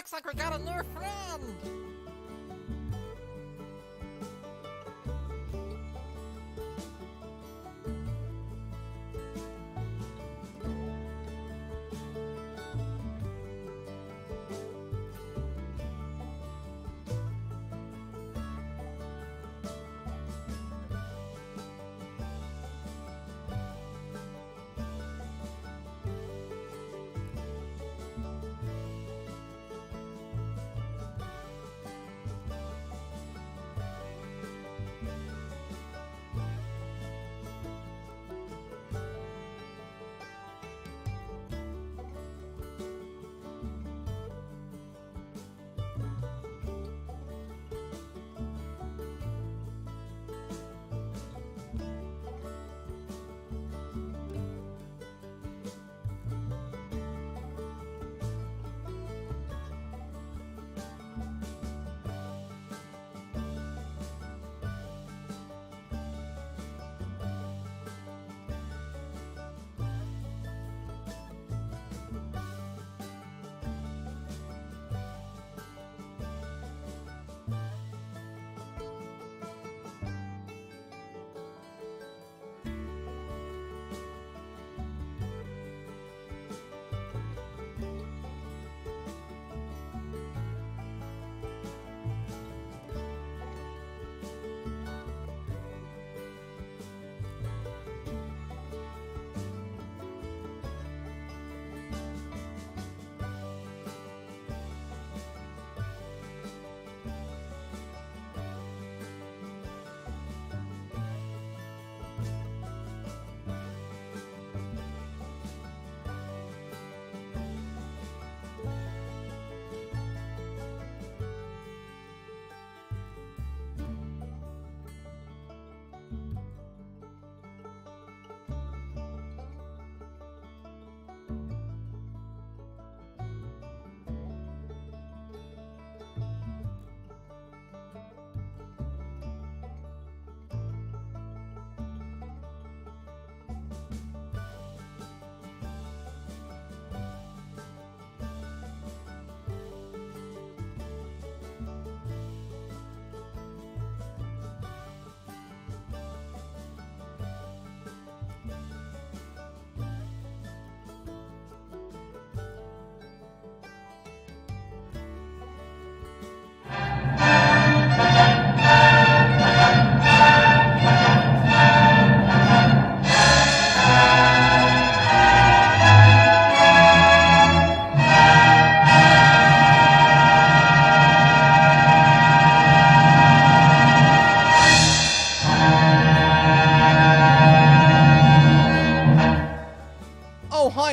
looks like we got a new friend!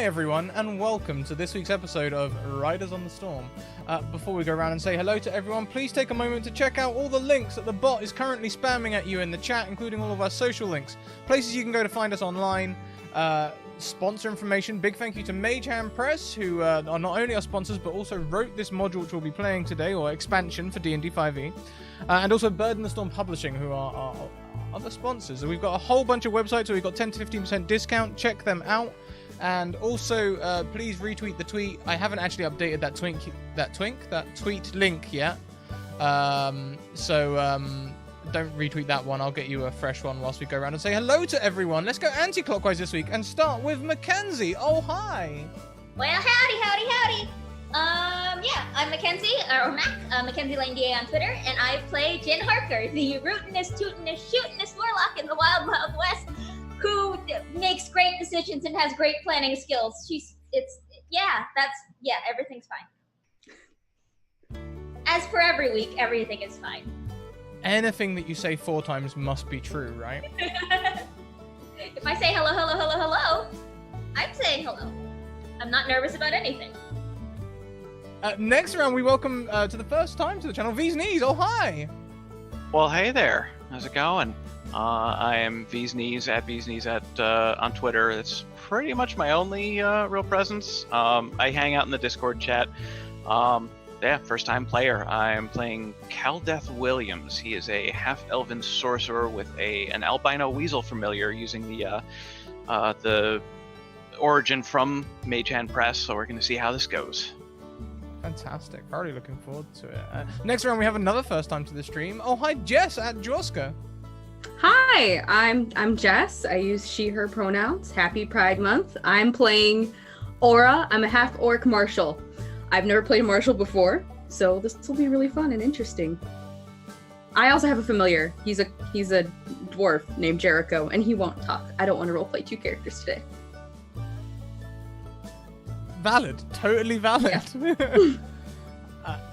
Everyone, and welcome to this week's episode of Riders on the Storm. Before we go around and say hello to everyone, please take a moment to check out all the links that the bot is currently spamming at you in the chat, including all of our social links, places you can go to find us online, sponsor information. Big thank you to Mage Hand Press, who are not only our sponsors but also wrote this module which we'll be playing today, or expansion for D&D 5e, and also Bird in the Storm Publishing, who are our other sponsors. So we've got a whole bunch of websites where we've got 10 to 15% discount. Check them out. And also, please retweet the tweet. I haven't actually updated that tweet link yet. So don't retweet that one. I'll get you a fresh one whilst we go around and say hello to everyone. Let's go anti-clockwise this week and start with Mackenzie. Oh, hi. Well, howdy. Yeah, I'm Mackenzie, or Mac, Mackenzie Lane DA on Twitter, and I play Jen Harker, the rootinest, tootinest, shootinest warlock in the Wild Wild West, who makes great decisions and has great planning skills. Everything's fine. As for every week, everything is fine. Anything that you say 4 times must be true, right? If I say hello, I'm saying hello. I'm not nervous about anything. Next round, we welcome to the first time to the channel, V's Knees. Oh, hi. Well, hey there. How's it going? I am V's Knees at on Twitter. That's pretty much my only real presence. I hang out in the Discord chat. First time player. I'm playing Caldeth Williams. He is a half-elven sorcerer with an albino weasel familiar using the origin from Mage Hand Press, so we're going to see how this goes. Fantastic. Already looking forward to it. Next round, we have another first time to the stream. Oh, hi, Jess at Joska. Hi, I'm Jess. I use she, her pronouns. Happy Pride Month. I'm playing Aura. I'm a half orc martial. I've never played a martial before, so this will be really fun and interesting. I also have a familiar. He's a dwarf named Jericho, and he won't talk. I don't want to roleplay 2 characters today. Valid. Totally valid. Yeah.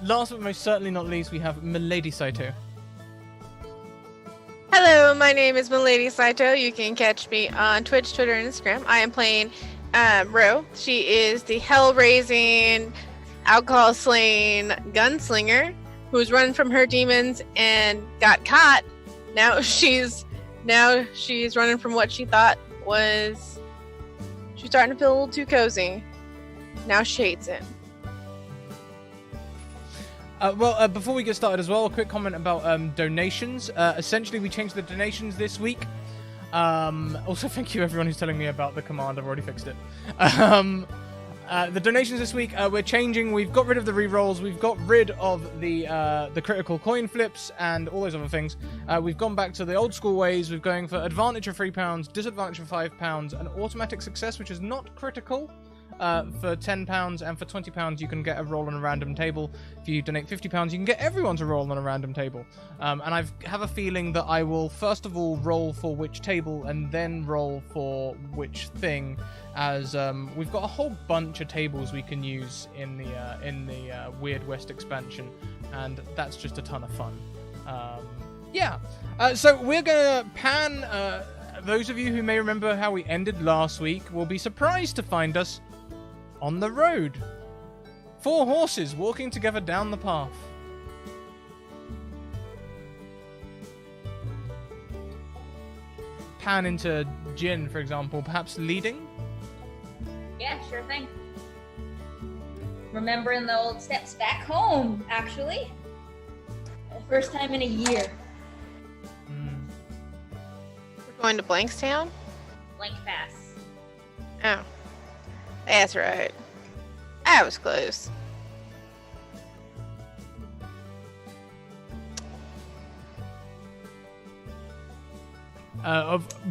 Last but most certainly not least, we have Milady Saito. Hello, my name is Milady Saito. You can catch me on Twitch, Twitter, and Instagram. I am playing Ro. She is the hell-raising, alcohol-slaying gunslinger who's running from her demons and got caught. Now she's running from what she thought was... She's starting to feel a little too cozy. Now she hates it. Before we get started as well, a quick comment about donations. Essentially, we changed the donations this week. Also, thank you everyone who's telling me about the command. I've already fixed it. The donations this week, we're changing. We've got rid of the rerolls. We've got rid of the critical coin flips and all those other things. We've gone back to the old school ways. We're going for advantage of £3, disadvantage of £5, an automatic success, which is not critical. For £10, and for £20 you can get a roll on a random table. If you donate £50 you can get everyone to roll on a random table. And I have a feeling that I will first of all roll for which table and then roll for which thing, as we've got a whole bunch of tables we can use in the Weird West expansion, and that's just a ton of fun. So we're gonna pan. Those of you who may remember how we ended last week will be surprised to find us on the road. 4 horses walking together down the path. Pan into Jin, for example, perhaps leading? Yeah, sure thing. Remembering the old steps back home, actually. The first time in a year. We're going to Blankstown? Blank Pass. Oh. That's right. I was close.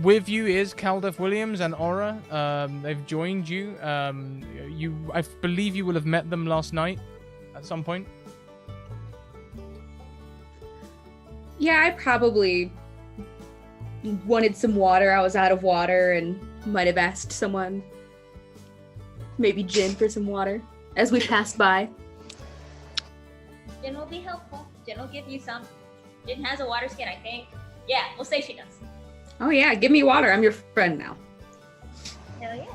With you is Caldef Williams and Aura. They've joined you. I believe you will have met them last night at some point. Yeah, I probably wanted some water. I was out of water and might have asked someone, maybe Jin, for some water as we passed by. Jin will be helpful. Jin will give you some. Jin has a water skin, I think. Yeah, we'll say she does. Oh yeah, give me water. I'm your friend now. Hell yeah.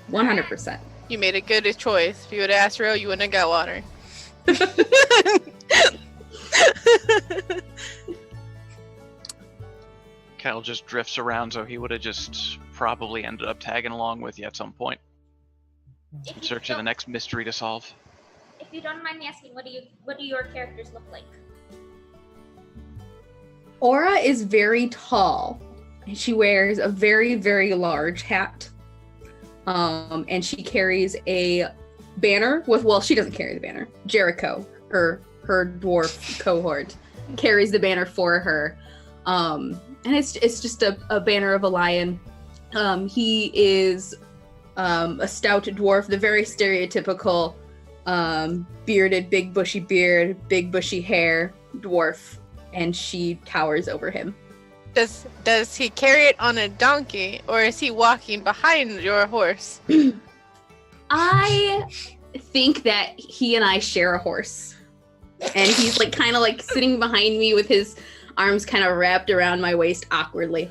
100%. You made a good choice. If you would have asked Ro, you wouldn't have got water. Cal just drifts around, so he would have just probably ended up tagging along with you at some point. In search of the next mystery to solve. If you don't mind me asking, what do your characters look like? Aura is very tall. She wears a very, very large hat. And she carries a banner with, well, she doesn't carry the banner. Jericho, her dwarf cohort, carries the banner for her. And it's just a banner of a lion. He is a stout dwarf, the very stereotypical bearded, big bushy beard, big bushy hair dwarf, and she towers over him. Does he carry it on a donkey, or is he walking behind your horse? I think that he and I share a horse, and he's like kind of like sitting behind me with his arms kind of wrapped around my waist awkwardly.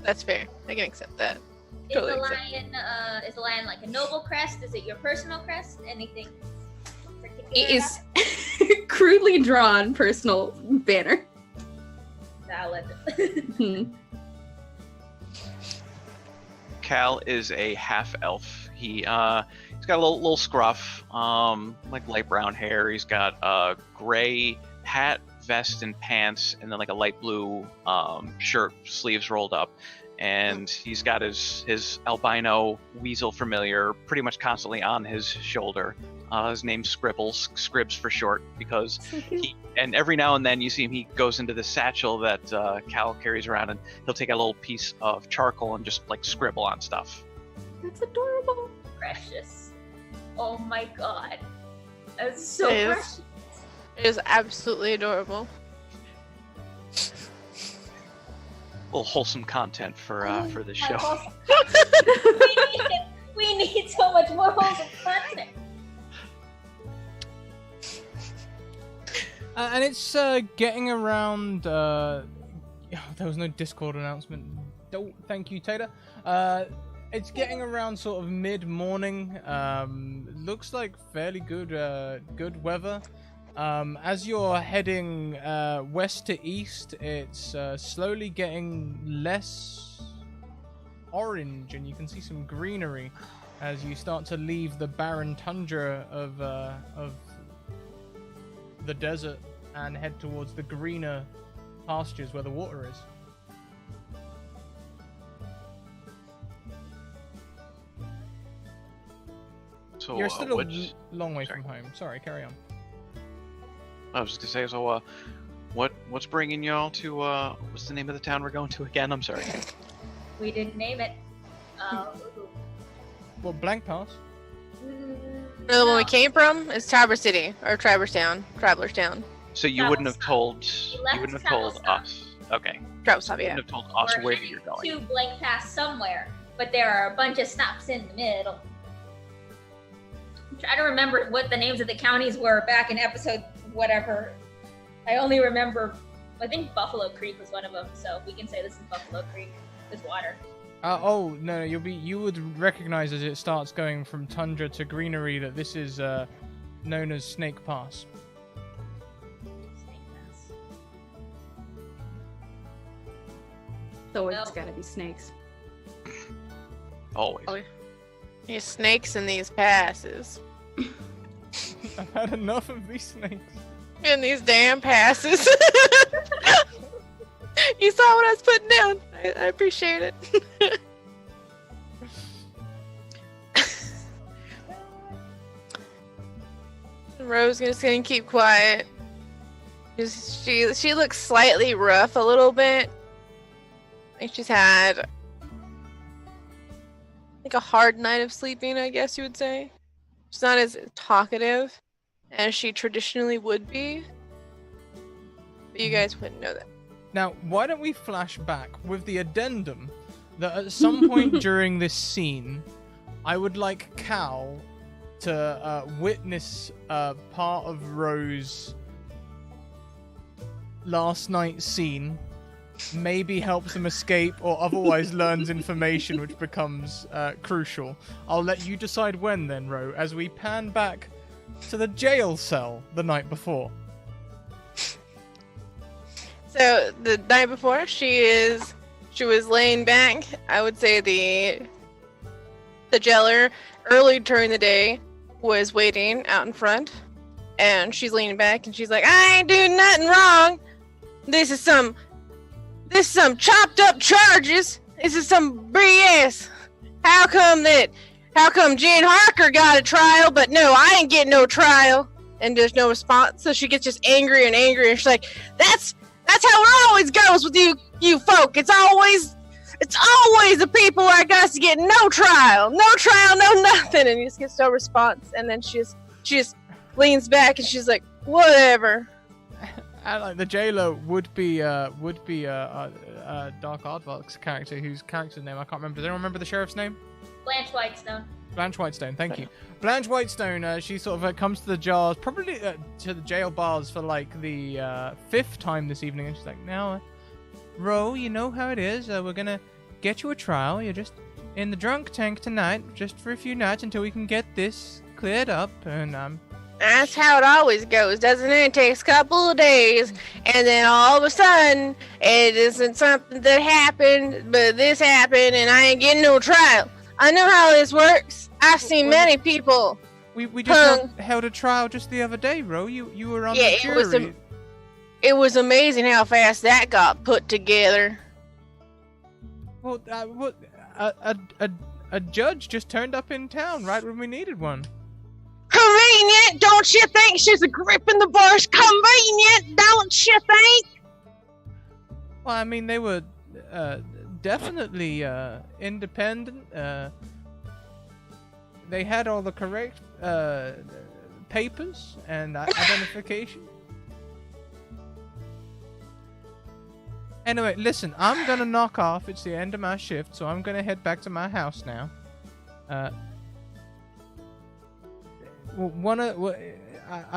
That's fair. I can accept that. Is the lion like a noble crest? Is it your personal crest? Anything particular? It is crudely drawn personal banner. Valid. Cal is a half elf. He's got a little scruff, like light brown hair. He's got a gray hat, vest, and pants, and then like a light blue shirt, sleeves rolled up. and he's got his albino weasel familiar pretty much constantly on his shoulder. His name's Scribs for short, because and every now and then you see him, he goes into the satchel that Cal carries around, and he'll take a little piece of charcoal and just like scribble on stuff. That's adorable. Precious. Oh my god. That's so It is. precious. It is absolutely adorable. A little wholesome content for the show. We need so much more wholesome content. And it's getting around. There was no Discord announcement. Thank you, Tater. It's getting around sort of mid-morning. Looks like fairly good weather. As you're heading west to east, it's slowly getting less orange, and you can see some greenery as you start to leave the barren tundra of the desert and head towards the greener pastures where the water is. So You're still a long way from home. Sorry, carry on. I was just gonna say, so what's bringing y'all to what's the name of the town we're going to again? I'm sorry. We didn't name it. Well, Blank Pass. No, the one we came from is Traverse City, or Traverse Town. So you Travel wouldn't have stop. told We you left wouldn't have travel told stop. us. Okay. Traverse Stop, You yeah. wouldn't have told us We're where heading you're going. to Blank Pass somewhere, but there are a bunch of stops in the middle. I'm trying to remember what the names of the counties were back in episode whatever. I only remember, I think Buffalo Creek was one of them, so we can say this is Buffalo Creek. There's water. No, you would recognize as it starts going from tundra to greenery that this is known as Snake Pass. Snake Pass. So it's No. gotta be snakes. Always. Oh, these snakes in these passes. I've had enough of these snakes. In these damn passes. You saw what I was putting down. I appreciate it. Rose is gonna keep quiet. She looks slightly rough a little bit. Like she's had like a hard night of sleeping, I guess you would say. She's not as talkative as she traditionally would be. But you guys wouldn't know that. Now, why don't we flash back with the addendum that at some point during this scene, I would like Cal to witness part of Rose's last night's scene, maybe helps him escape or otherwise learns information which becomes crucial. I'll let you decide when then, Ro, as we pan back to the jail cell the night before. So the night before, she was laying back. I would say the jailer early during the day was waiting out in front, and she's leaning back and she's like, "I ain't doing nothing wrong. This is some chopped up charges. This is some BS. How come Jen Harker got a trial, but no, I ain't getting no trial?" And there's no response. So she gets just angry and angry, and she's like, That's how it always goes with you folk. It's always the people like us to get no trial, no nothing. And you just get no response. And then she just leans back and she's like, whatever. And like the jailer would be Dark Aardvark's character, whose character's name I can't remember. Does anyone remember the sheriff's name? Blanche Whitestone. Blanche Whitestone, thank you. Blanche Whitestone, she sort of comes to the jars, probably to the jail bars for like the 5th time this evening, and she's like, "Now, Ro, you know how it is. We're gonna get you a trial. You're just in the drunk tank tonight, just for a few nights until we can get this cleared up." And That's how it always goes, doesn't it? It takes a couple of days, and then all of a sudden, it isn't something that happened, but this happened, and I ain't getting no trial. I know how this works. I've seen many people. we just held a trial just the other day, Ro. You were on the jury. It was amazing how fast that got put together. Well, a judge just turned up in town right when we needed one. Convenient, don't you think? She's a grip in the bush. Convenient, don't you think? Well, I mean, they were definitely independent. They had all the correct papers and identification. Anyway, listen, I'm gonna knock off. It's the end of my shift, so I'm gonna head back to my house now. I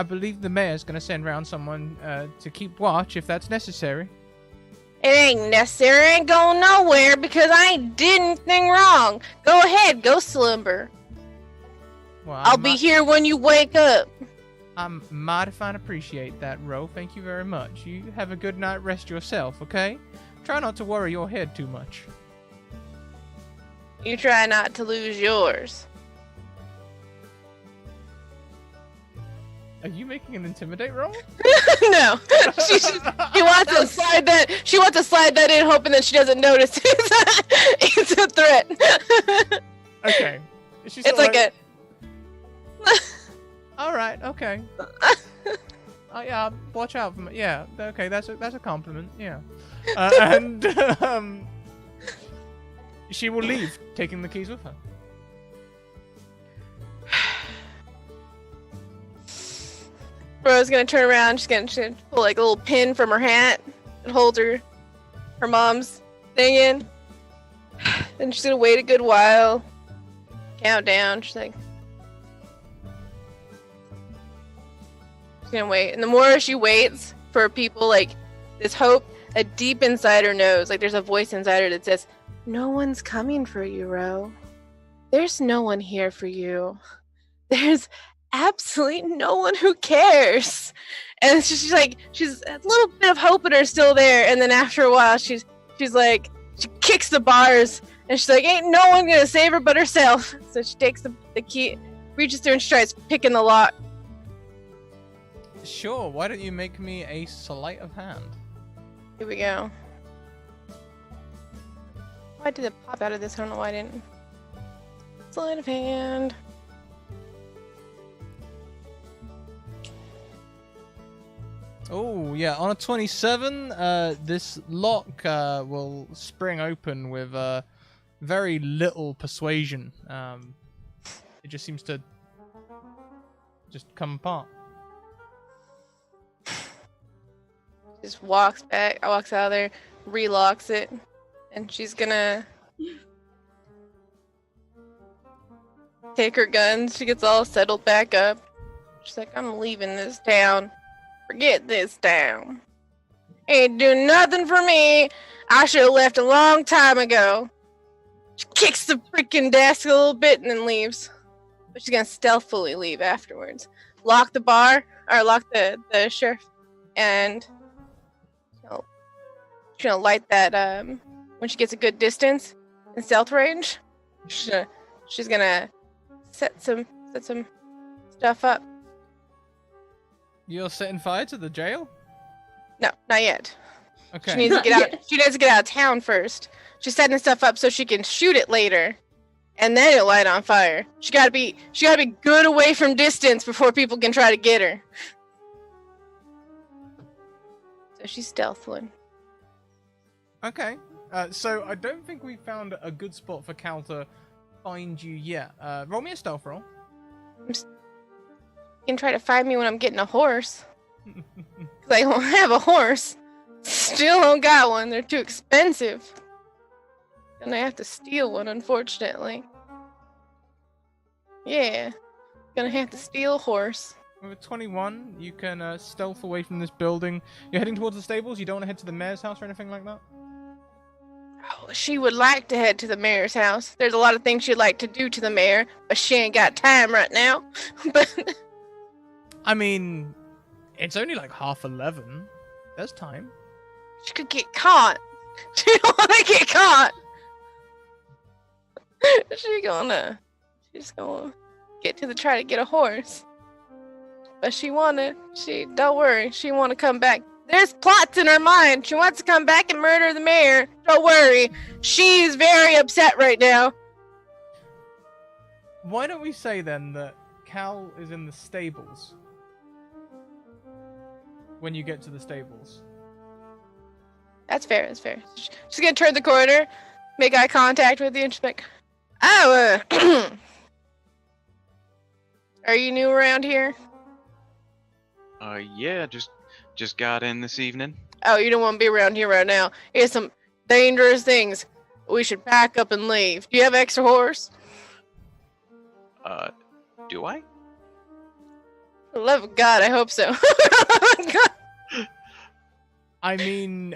believe the mayor's gonna send round someone to keep watch if that's necessary. It ain't necessary. I ain't going nowhere because I ain't did anything wrong. Go ahead, go slumber. Well, I'll be here when you wake up. I'm mighty fine appreciate that, Ro. Thank you very much. You have a good night rest yourself, okay? Try not to worry your head too much. You try not to lose yours. Are you making an intimidate roll? No. She wants to slide that. She wants to slide that in, hoping that she doesn't notice. It's a threat. Okay. It's like a. All right. Okay. Oh yeah. Watch out for me. Yeah. Okay. That's a compliment. Yeah. And she will leave, taking the keys with her. Ro's gonna turn around. She's gonna pull like a little pin from her hat and hold her mom's thing in. Then she's gonna wait a good while. Count down. She's gonna wait, and the more she waits for people, like this hope, a deep inside her knows, like there's a voice inside her that says, "No one's coming for you, Ro. There's no one here for you. There's absolutely no one who cares." And she's like, she's a little bit of hope in her still there, and then after a while, she's like, she kicks the bars, and she's like, "Ain't no one gonna save her but herself." So she takes the key, reaches through, and she tries picking the lock. Sure. Why don't you make me a sleight of hand? Here we go. Why did it pop out of this? I don't know why I didn't. Sleight of hand. Oh, yeah. On a 27, this lock will spring open with very little persuasion. It just seems to just come apart. Just walks out of there, relocks it, and she's gonna take her guns. She gets all settled back up. She's like, "I'm leaving this town. Forget this town. Ain't doing nothing for me. I should have left a long time ago." She kicks the freaking desk a little bit and then leaves. But she's gonna stealthily leave afterwards. Lock the bar, or lock the sheriff, and she's gonna light that when she gets a good distance in stealth range. She's gonna set some stuff up. You're setting fire to the jail? No, not yet. Okay. She needs to get out. She needs to get out of town first. She's setting stuff up so she can shoot it later, and then it'll light on fire. She gotta be good away from distance before people can try to get her. So she's stealthing. Okay. So I don't think we found a good spot for Cal to find you yet. Roll me a stealth roll. You can try to find me when I'm getting a horse. Cause I don't have a horse. Still don't got one. They're too expensive. And I have to steal one, unfortunately. Yeah. Gonna have to steal a horse. With a 21, you can stealth away from this building. You're heading towards the stables? You don't want to head to the mayor's house or anything like that? Oh, she would like to head to the mayor's house. There's a lot of things she'd like to do to the mayor, but she ain't got time right now. But I mean, it's only like 11:30. There's time. she could get caught. She don't want to get caught. She's gonna try to get a horse. But don't worry, she wanna come back There's plots in her mind. She wants to come back and murder the mayor. Don't worry. She's very upset right now. Why don't we say then that Cal is in the stables when you get to the stables? That's fair. That's fair. She's gonna turn the corner, make eye contact with you, and she's like, "Oh, are you new around here? Yeah, just got in this evening. Oh, you don't want to be around here right now. Here's some dangerous things. We should pack up and leave. Do you have extra horse? Do I? For the love of God, I hope so. I mean,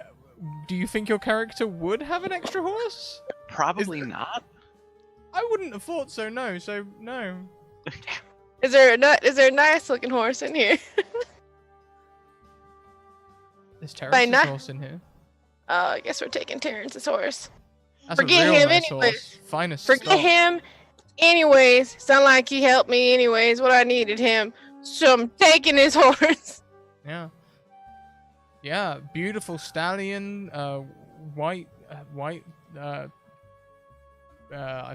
do you think your character would have an extra horse? Probably not. I wouldn't have thought so. No. So no. Is there a nice looking horse in here? There's Terrence's not- horse in here. I guess we're taking Terrence's horse. That's Forget a real him nice anyway. horse. Finest Forget stock. him. Anyways, sound like he helped me anyways. What I needed him. So I'm taking his horse. Yeah. Yeah, beautiful stallion, white, I've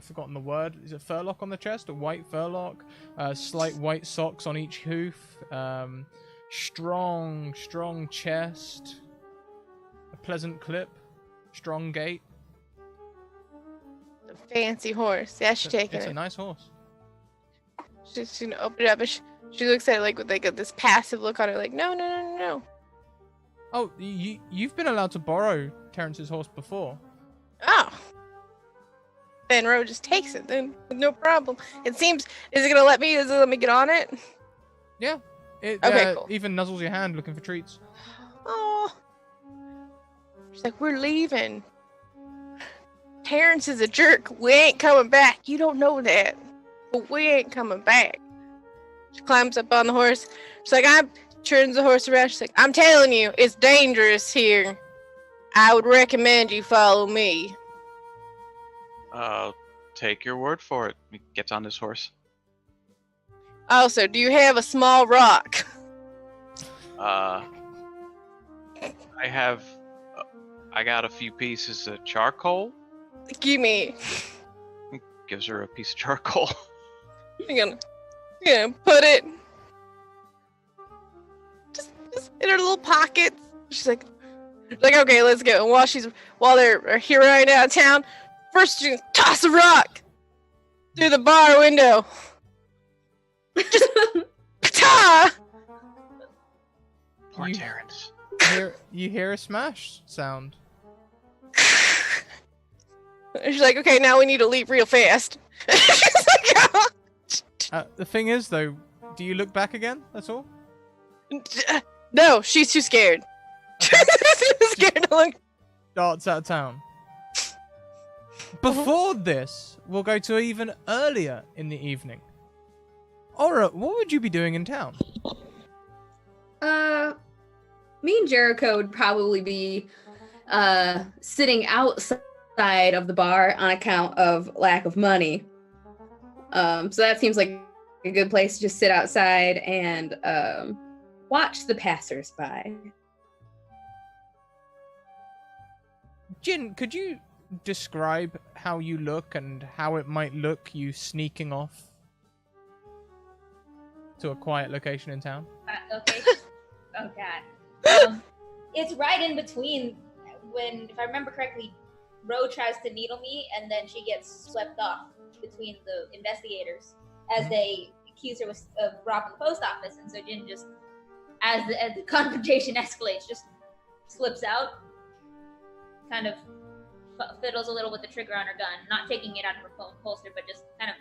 forgotten the word. Is it furlock on the chest? A white furlock. Slight white socks on each hoof. Strong chest. A pleasant clip. Strong gait. A fancy horse. Yeah, she's taking It's it. a nice horse. She's gonna open it up and she looks at it like with like this passive look on her, like no. Oh, you've been allowed to borrow Terrence's horse before. Oh. Ben Rowe just takes it then with no problem. It seems. Is it gonna let me? Does it let me get on it? Yeah. It Okay, cool. even nuzzles your hand looking for treats. Oh. She's like, we're leaving. Terrence is a jerk. We ain't coming back. You don't know that, but we ain't coming back. She climbs up on the horse. She's like, turns the horse around. She's like, I'm telling you, it's dangerous here. I would recommend you follow me. I'll take your word for it. He gets on his horse. Also, do you have a small rock? I got a few pieces of charcoal. Give me. Gives her a piece of charcoal. I'm gonna put it just in her little pockets. She's like, okay, let's go. And while they're here right out of town, first she's gonna toss a rock through the bar window. Just ta! Poor You- Terrence. You hear a smash sound. She's like, okay, now we need to leave real fast. She's like, oh. The thing is, though, do you look back again? That's all. No, she's too scared. She's scared to look. Darts out of town. Before this, we'll go to even earlier in the evening. Aura, what would you be doing in town? Me and Jericho would probably be sitting outside of the bar on account of lack of money. So that seems like a good place to just sit outside and watch the passersby. Jin, could you describe how you look and how it might look you sneaking off to a quiet location in town? Okay. Oh god. It's right in between when, if I remember correctly, Ro tries to needle me, and then she gets swept off between the investigators as they accuse her of robbing the post office, and so Jin just, as the confrontation escalates, just slips out, kind of fiddles a little with the trigger on her gun, not taking it out of her holster, but just kind of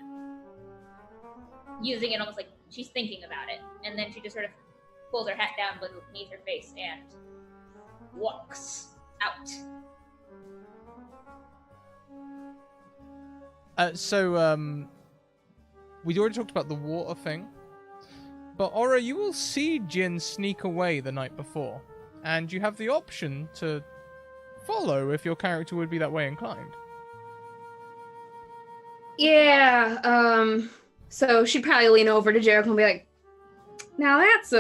using it almost like she's thinking about it, and then she just sort of pulls her hat down beneath her face and walks out. We already talked about the water thing, but Aura, you will see Jin sneak away the night before, and you have the option to follow if your character would be that way inclined. Yeah, so she'd probably lean over to Jericho and be like, Now that's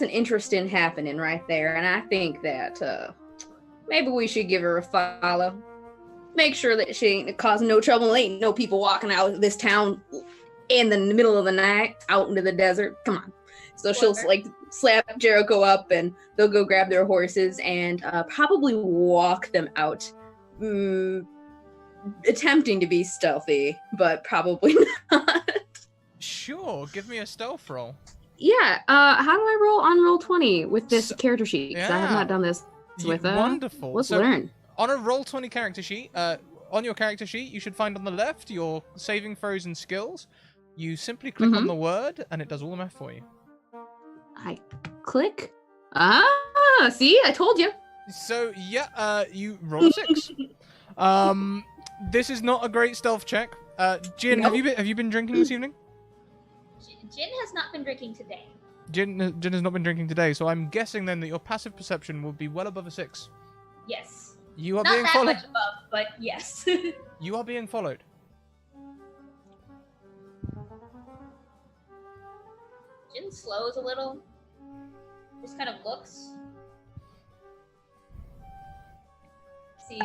an interesting happening right there, and I think that maybe we should give her a follow. Make sure that she ain't causing no trouble. Ain't no people walking out of this town in the middle of the night out into the desert. Come on. So she'll like slap Jericho up, and they'll go grab their horses and probably walk them out, attempting to be stealthy, but probably not. Sure, give me a stealth roll. Yeah. How do I roll on roll 20 with this character sheet? Because I have not done this with wonderful. Let's learn. On a roll 20 character sheet, on your character sheet, you should find on the left your saving throws and skills. You simply click on the word, and it does all the math for you. I click. See, I told you. So yeah, you roll a 6. This is not a great stealth check. Jin, No. have you been drinking this evening? Jin has not been drinking today. Jin has not been drinking today, so I'm guessing then that your passive perception will be well above a 6. Yes. You are Not being that followed. much above, but yes. You are being followed. Jin slows a little. Just kind of looks. Sees.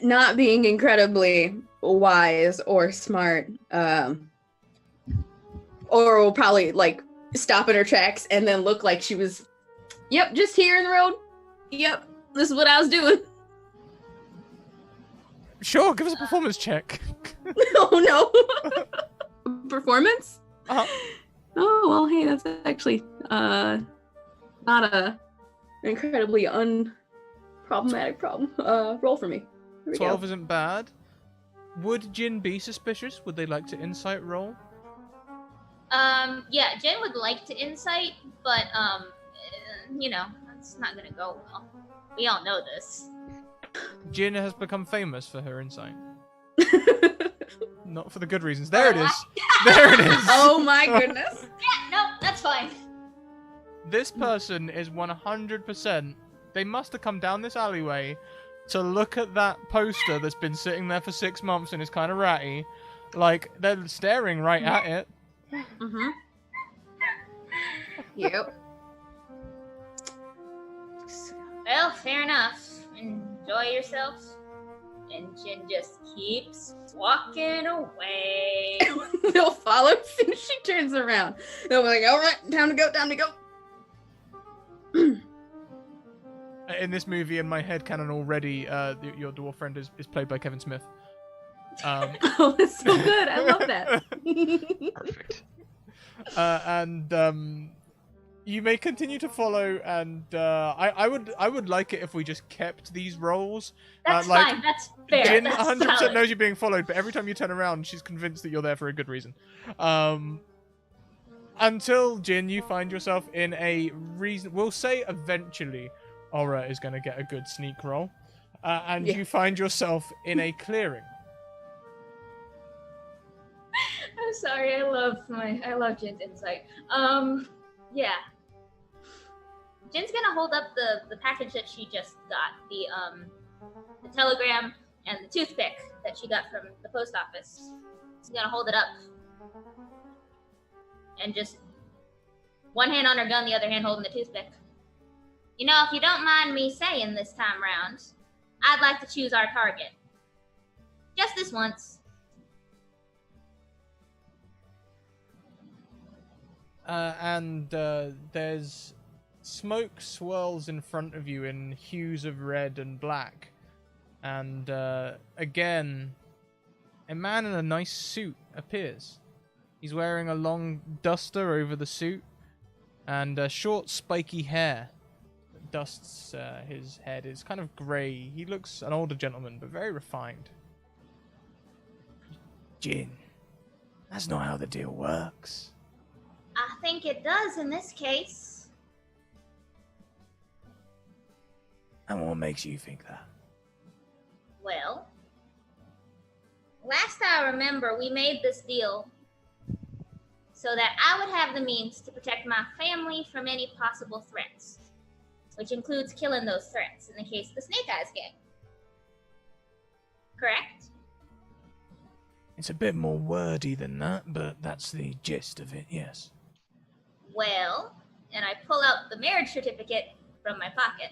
Not being incredibly wise or smart, or will probably like stop in her tracks and then look like she was, yep, just here in the road. Yep, this is what I was doing. Sure, give us a performance check. Oh no. Performance? Uh-huh. Oh, well, hey, that's actually not a incredibly unproblematic problem. Roll for me. Here we 12 go. isn't bad. Would Jin be suspicious? Would they like to insight roll? Yeah, Jin would like to insight, but you know, it's not gonna go well. We all know this. Jin has become famous for her insight. Not for the good reasons. There it is. There it is. Oh my goodness. Yeah, no, that's fine. This person is 100%. They must have come down this alleyway to look at that poster that's been sitting there for 6 months and is kind of ratty. Like, they're staring right at it. Mm-hmm. Yep. Well, fair enough. Enjoy yourself. And Jin just keeps walking away. They'll follow as soon as she turns around. They'll be like, all right, time to go, time to go. In this movie, in my head canon already, your dwarf friend is played by Kevin Smith. Oh, it's so good. I love that. Perfect. And you may continue to follow, and I would like it if we just kept these roles. That's like, fine. That's fair. Jin That's 100% valid. knows you're being followed, but every time you turn around, she's convinced that you're there for a good reason. Until, Jin, you find yourself in a reason. We'll say eventually, Aura is going to get a good sneak roll, and Yeah. you find yourself in a clearing. I'm sorry. I love Jin's insight. Yeah. Jin's gonna hold up the package that she just got, the telegram and the toothpick that she got from the post office. She's gonna hold it up and just one hand on her gun, the other hand holding the toothpick. You know, if you don't mind me saying this time round, I'd like to choose our target. Just this once. And there's smoke swirls in front of you in hues of red and black. And again, a man in a nice suit appears. He's wearing a long duster over the suit and short spiky hair that dusts his head. It's kind of grey. He looks an older gentleman, but very refined. Jin, that's not how the deal works. I think it does in this case. And what makes you think that? Well, last I remember, we made this deal so that I would have the means to protect my family from any possible threats, which includes killing those threats in the case of the Snake Eyes gang. Correct? It's a bit more wordy than that, but that's the gist of it, yes. Well, and I pull out the marriage certificate from my pocket.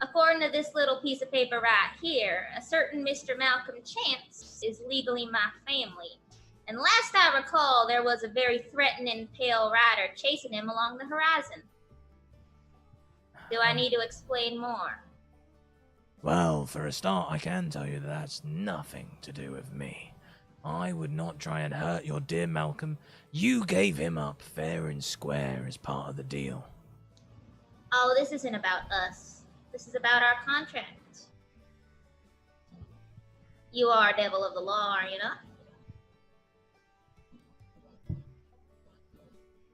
According to this little piece of paper right here, a certain Mr. Malcolm Chance is legally my family. And last I recall, there was a very threatening pale rider chasing him along the horizon. Do I need to explain more? Well, for a start, I can tell you that that's nothing to do with me. I would not try and hurt your dear Malcolm. You gave him up fair and square as part of the deal. Oh, this isn't about us. This is about our contract. You are a devil of the law, are you not?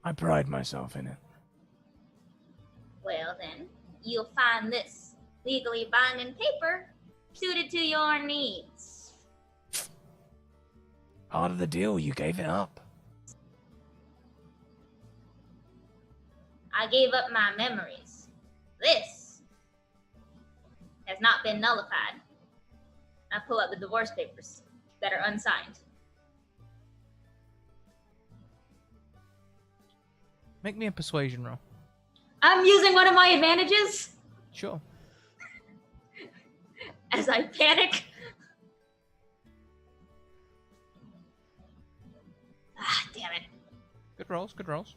I pride myself in it. Well then, you'll find this legally binding paper suited to your needs. Part of the deal, you gave it up. I gave up my memories. This has not been nullified. I pull out the divorce papers that are unsigned. Make me a persuasion roll. I'm using one of my advantages Sure. as I panic. Ah, damn it. Good rolls, good rolls.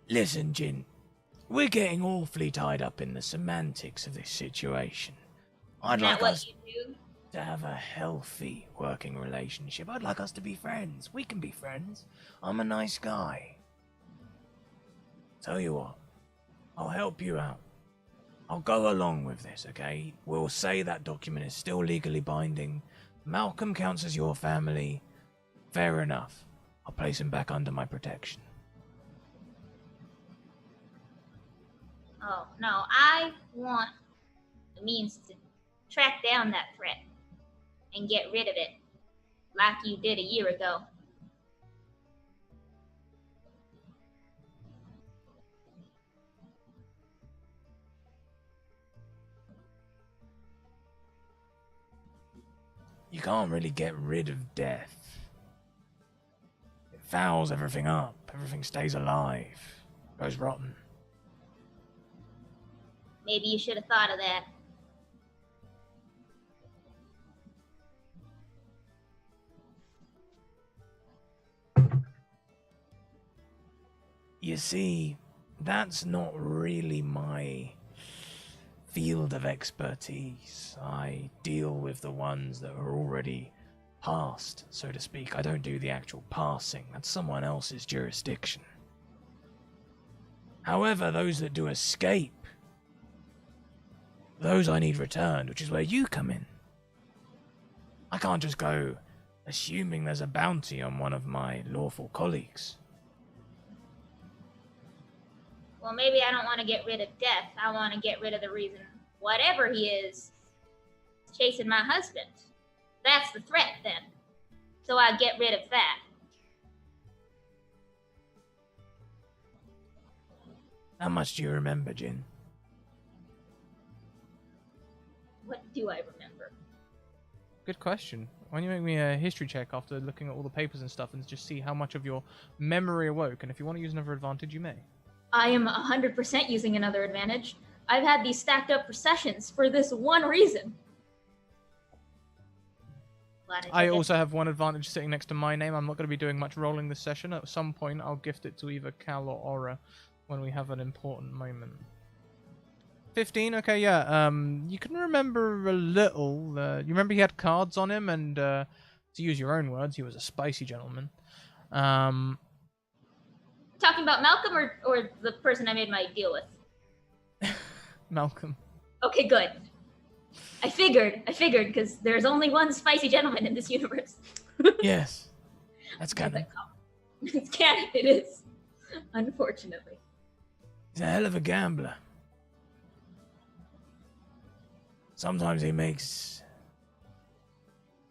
Listen, Jin. We're getting awfully tied up in the semantics of this situation. I'd Isn't that like what us you do? to have a healthy working relationship. I'd like us to be friends. We can be friends. I'm a nice guy. Tell you what, I'll help you out. I'll go along with this, okay? We'll say that document is still legally binding. Malcolm counts as your family. Fair enough. I'll place him back under my protection. Oh, no, I want the means to track down that threat and get rid of it, like you did a year ago. You can't really get rid of death. It fouls everything up. Everything stays alive. Goes rotten. Maybe you should have thought of that. You see, that's not really my field of expertise. I deal with the ones that are already passed, so to speak. I don't do the actual passing. That's someone else's jurisdiction. However, those that do escape, those I need returned, which is where you come in. I can't just go assuming there's a bounty on one of my lawful colleagues. Well, maybe I don't want to get rid of death. I want to get rid of the reason, whatever he is chasing my husband. That's the threat, then. So I get rid of that. How much do you remember, Jin? What do I remember? Good question. Why don't you make me a history check after looking at all the papers and stuff and just see how much of your memory awoke, and if you want to use another advantage, you may. I am 100% using another advantage. I've had these stacked up for sessions for this one reason. I also have one advantage sitting next to my name. I'm not going to be doing much rolling this session. At some point, I'll gift it to either Cal or Aura when we have an important moment. 15, okay, yeah. You can remember a little. You remember he had cards on him, and to use your own words, he was a spicy gentleman. Talking about Malcolm or the person I made my deal with? Malcolm. Okay, good. I figured, because there's only one spicy gentleman in this universe. Yes. That's canon. It's canon, it is. Unfortunately. He's a hell of a gambler. Sometimes he makes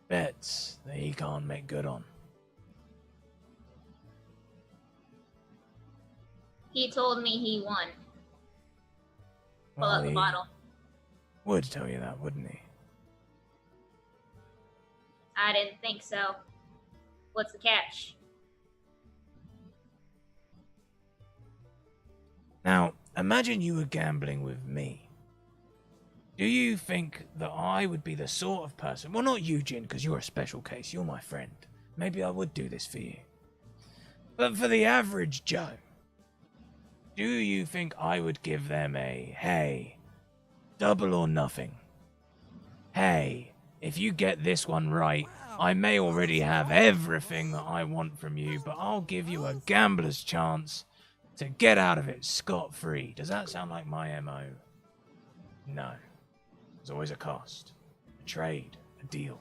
bets that he can't make good on. He told me he won. Pull Well, out the he bottle. would tell you that, wouldn't he? I didn't think so. What's the catch? Now, imagine you were gambling with me. Do you think that I would be the sort of person... Well, not you, Jin, because you're a special case. You're my friend. Maybe I would do this for you. But for the average Joe, do you think I would give them a, hey, double or nothing? Hey, if you get this one right, I may already have everything that I want from you, but I'll give you a gambler's chance to get out of it scot-free. Does that sound like my MO? No. There's always a cost. A trade. A deal.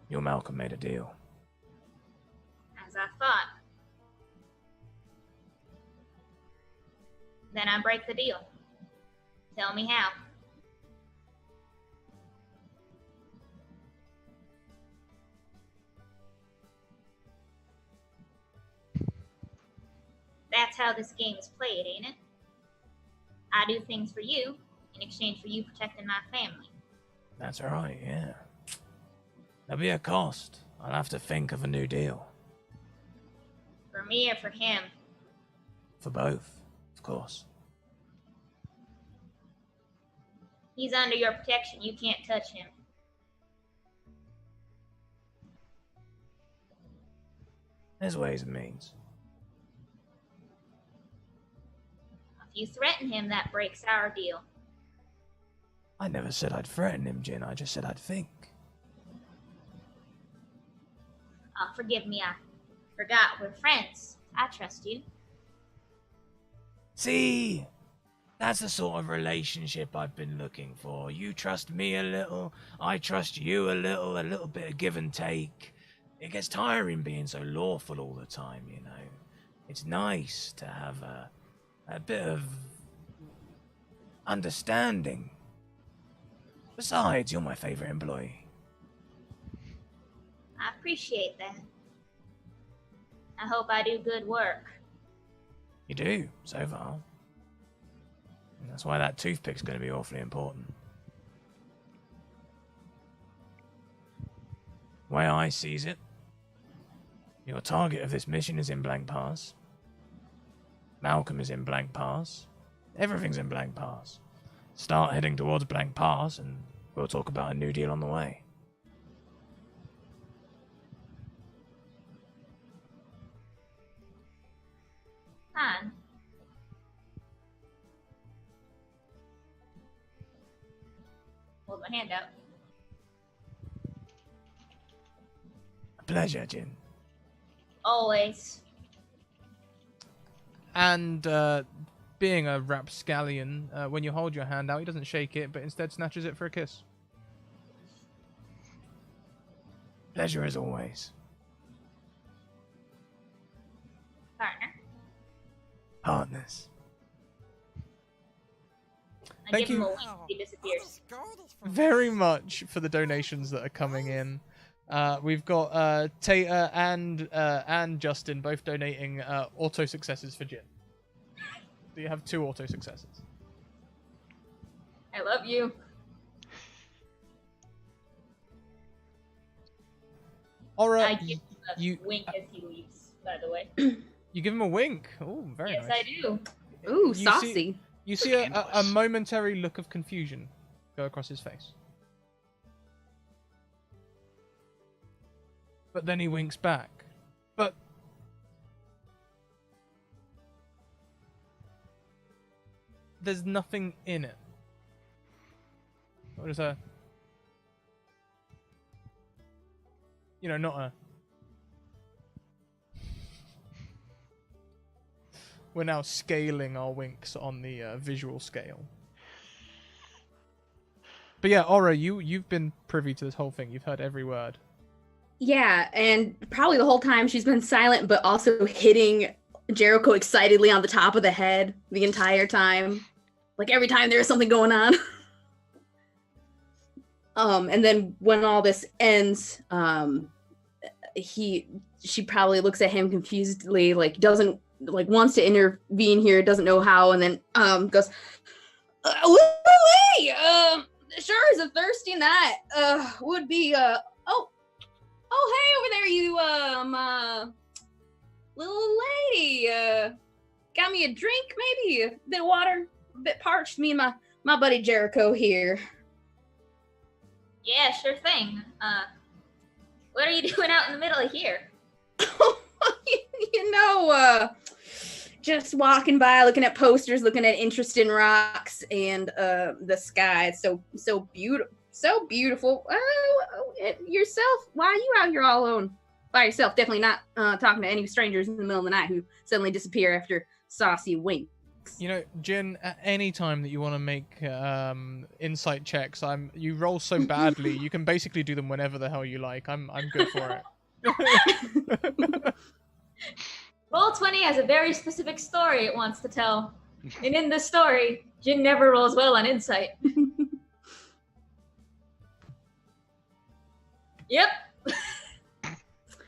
Your Malcolm made a deal. As I thought. Then I break the deal. Tell me how. That's how this game is played, ain't it? I do things for you in exchange for you protecting my family. That's right, yeah. There'll be a cost. I'll have to think of a new deal. For me or for him? For both, of course. He's under your protection. You can't touch him. There's ways and means. If you threaten him, that breaks our deal. I never said I'd threaten him, Jin. I just said I'd think. Oh, forgive me. I forgot. We're friends. I trust you. See? That's the sort of relationship I've been looking for. You trust me a little, I trust you a little bit of give and take. It gets tiring being so lawful all the time, you know. It's nice to have a bit of understanding. Besides, you're my favorite employee. I appreciate that. I hope I do good work. You do, so far. And that's why that toothpick's going to be awfully important. The way I sees it, your target of this mission is in Blank Pass. Malcolm is in Blank Pass. Everything's in Blank Pass. Start heading towards Blank Pass and we'll talk about a new deal on the way. Fine. Hold my hand out. A pleasure, Jin. Always. And being a rapscallion, when you hold your hand out, he doesn't shake it, but instead snatches it for a kiss. Pleasure as always. Partner. Partners. I Thank give him you. a wink. He disappears. Very much for the donations that are coming in. We've got Tater and Justin both donating auto successes for Jin. So you have 2 auto successes. I love you. Alright, I give him a you wink as he leaves, by the way. you give him a wink. Oh, very Yes, nice. I do. Ooh, You see- saucy. You see a momentary look of confusion go across his face. But then he winks back. But there's nothing in it. What is a... You know, not a... We're now scaling our winks on the visual scale. But yeah, Aura, you've been privy to this whole thing. You've heard every word. Yeah, and probably the whole time she's been silent, but also hitting Jericho excitedly on the top of the head the entire time. Like every time there's something going on. And then when all this ends, she probably looks at him confusedly, wants to intervene here, doesn't know how, and then goes, wait, sure is a thirsty night. Would be hey, over there, you little lady. Got me a drink, maybe a bit of water, a bit parched. Me and my buddy Jericho here. Yeah, sure thing. What are you doing out in the middle of here? Just walking by, looking at posters, looking at interesting rocks and the sky. It's so beautiful. So beautiful. Yourself, why are you out here all alone by yourself? Definitely not talking to any strangers in the middle of the night who suddenly disappear after saucy winks. You know, Jin, at any time that you want to make insight checks, you roll so badly, you can basically do them whenever the hell you like. I'm good for it. Roll20 has a very specific story it wants to tell. And in the story, Jin never rolls well on insight. Yep.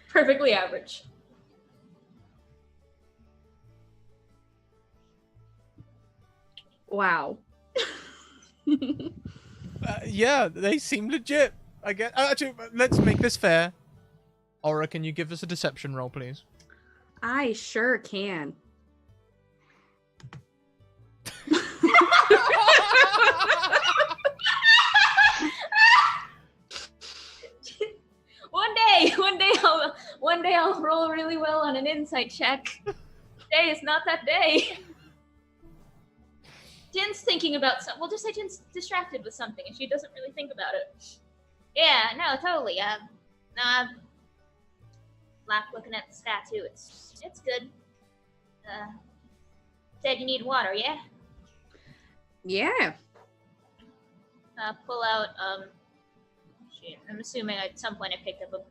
Perfectly average. Wow. Yeah, they seem legit. I guess. Actually, let's make this fair. Aura, can you give us a deception roll, please? I sure can. One day I'll roll really well on an insight check. Today is not that day. Jin's thinking about something. We'll just say Jin's distracted with something and she doesn't really think about it. Yeah, no, totally. No, I like looking at the sky too. It's good. Said you need water, yeah? Yeah. Pull out, shit. I'm assuming at some point I picked up a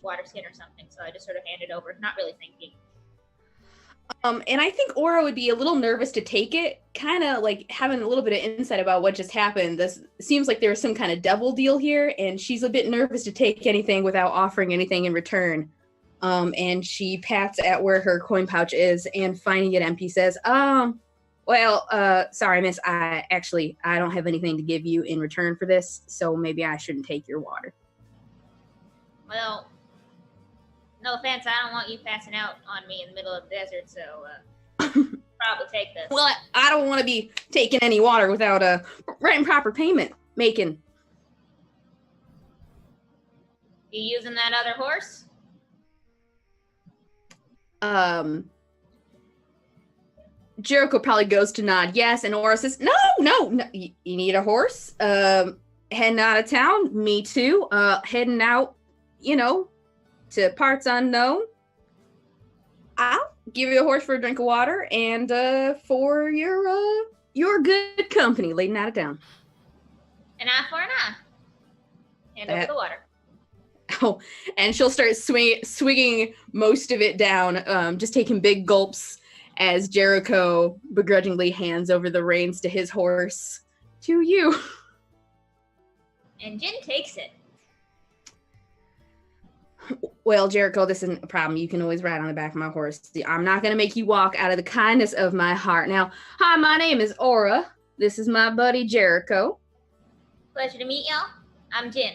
water skin or something, so I just sort of handed over, not really thinking. And I think Aura would be a little nervous to take it, kind of like having a little bit of insight about what just happened. This seems like there's some kind of devil deal here, and she's a bit nervous to take anything without offering anything in return. And she pats at where her coin pouch is and finding it empty says, sorry, miss, I don't have anything to give you in return for this, so maybe I shouldn't take your water. Well, no offense, I don't want you passing out on me in the middle of the desert, so probably take this. Well, I don't want to be taking any water without a right and proper payment making. You using that other horse? Jericho probably goes to nod yes, and Aura says, no, you need a horse? Heading out of town? Me too. Heading out, to parts unknown. I'll give you a horse for a drink of water and for your good company leading out of town. An eye for an eye. Hand over the water. Oh, and she'll start swigging most of it down, just taking big gulps as Jericho begrudgingly hands over the reins to his horse. To you. And Jin takes it. Well, Jericho, this isn't a problem. You can always ride on the back of my horse. I'm not going to make you walk out of the kindness of my heart. Now, hi, my name is Aura. This is my buddy Jericho. Pleasure to meet y'all. I'm Jin.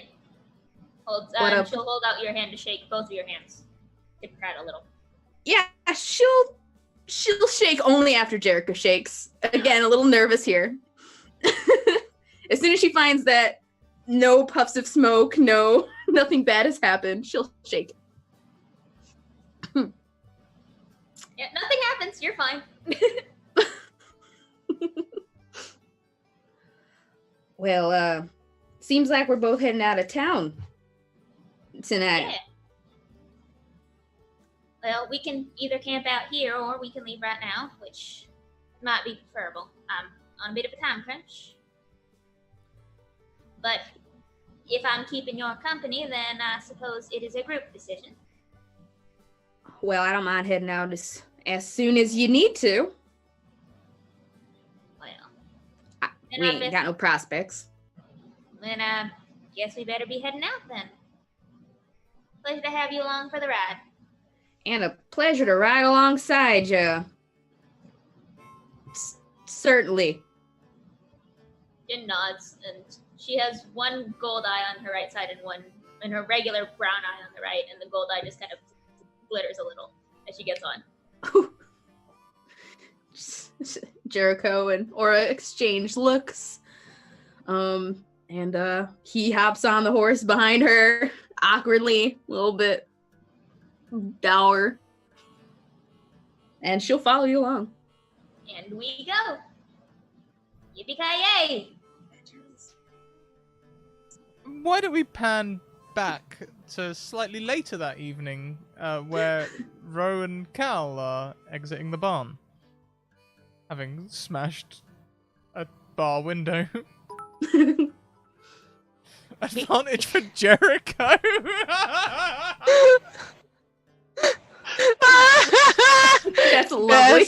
She'll hold out your hand to shake both of your hands. Tip her out a little. Yeah, she'll shake only after Jericho shakes. Again, a little nervous here. As soon as she finds that no puffs of smoke, nothing bad has happened, she'll shake. Yeah, nothing happens. You're fine. Well, seems like we're both heading out of town tonight. Yeah. Well, we can either camp out here or we can leave right now, which might be preferable. I'm on a bit of a time crunch. But if I'm keeping your company, then I suppose it is a group decision. Well, I don't mind heading out as soon as you need to. Well, we ain't got no prospects. Then I guess we better be heading out then. Pleasure to have you along for the ride. And a pleasure to ride alongside you. Certainly. Jin nods and She has one gold eye on her right side and her regular brown eye on the right, and the gold eye just kind of glitters a little as she gets on. Jericho and Aura exchange looks. And he hops on the horse behind her, awkwardly, a little bit dour. And she'll follow you along. And we go. Yippee-ki-yay! Why don't we pan back to slightly later that evening, where Ro and Cal are exiting the barn, having smashed a bar window. Advantage for Jericho. That's lovely.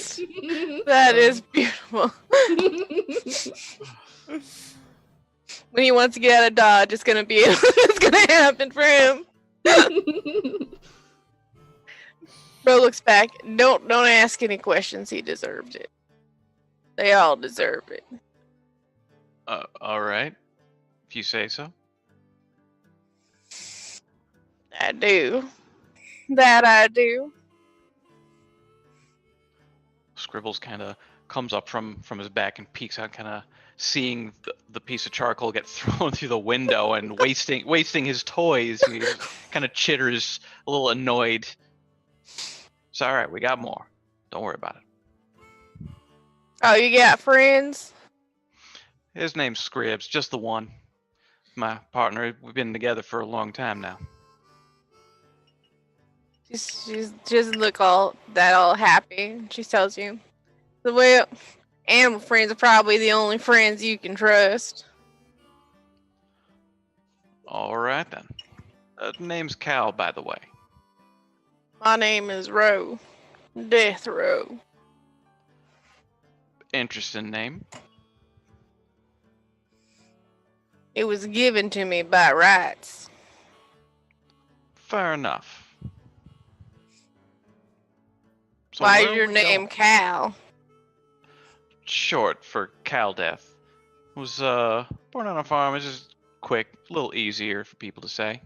That is beautiful. When he wants to get out of Dodge, it's gonna happen for him. Bro looks back. Don't ask any questions. He deserved it. They all deserve it. All right. If you say so. I do. That I do. Scribbles kind of comes up from his back and peeks out, kind of seeing the piece of charcoal get thrown through the window and wasting his toys. He kind of chitters, a little annoyed. It's all right. We got more. Don't worry about it. Oh, you got friends? His name's Scribs, just the one. My partner. We've been together for a long time now. She doesn't look all happy. She tells you, well, animal friends are probably the only friends you can trust. All right then. Name's Cal, by the way. My name is Ro. Death Row. Interesting name. It was given to me by rights. Fair enough. So why where is your we name going? Cal? Short for Cal Death. Was born on a farm. It's just quick, a little easier for people to say.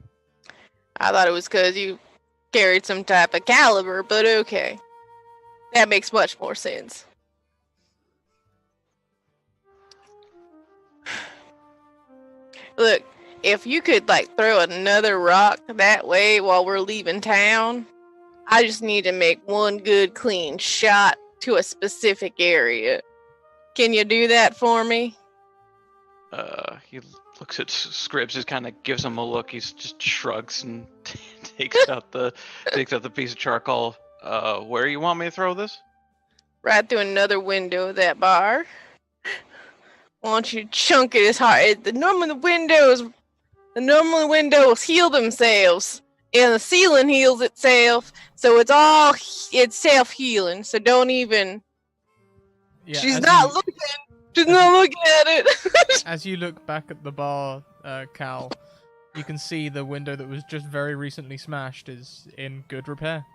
I thought it was because you carried some type of caliber, but okay. That makes much more sense. Look, if you could throw another rock that way while we're leaving town, I just need to make one good clean shot to a specific area. Can you do that for me? He looks at Scribs, just kind of gives him a look. He just shrugs and takes out the piece of charcoal. Where you want me to throw this? Right through another window of that bar. Why don't you chunk it as hard? The normal windows heal themselves, and the ceiling heals itself. So it's self-healing. So don't even. Yeah, She's not looking at it. As you look back at the bar, Cal, you can see the window that was just very recently smashed is in good repair.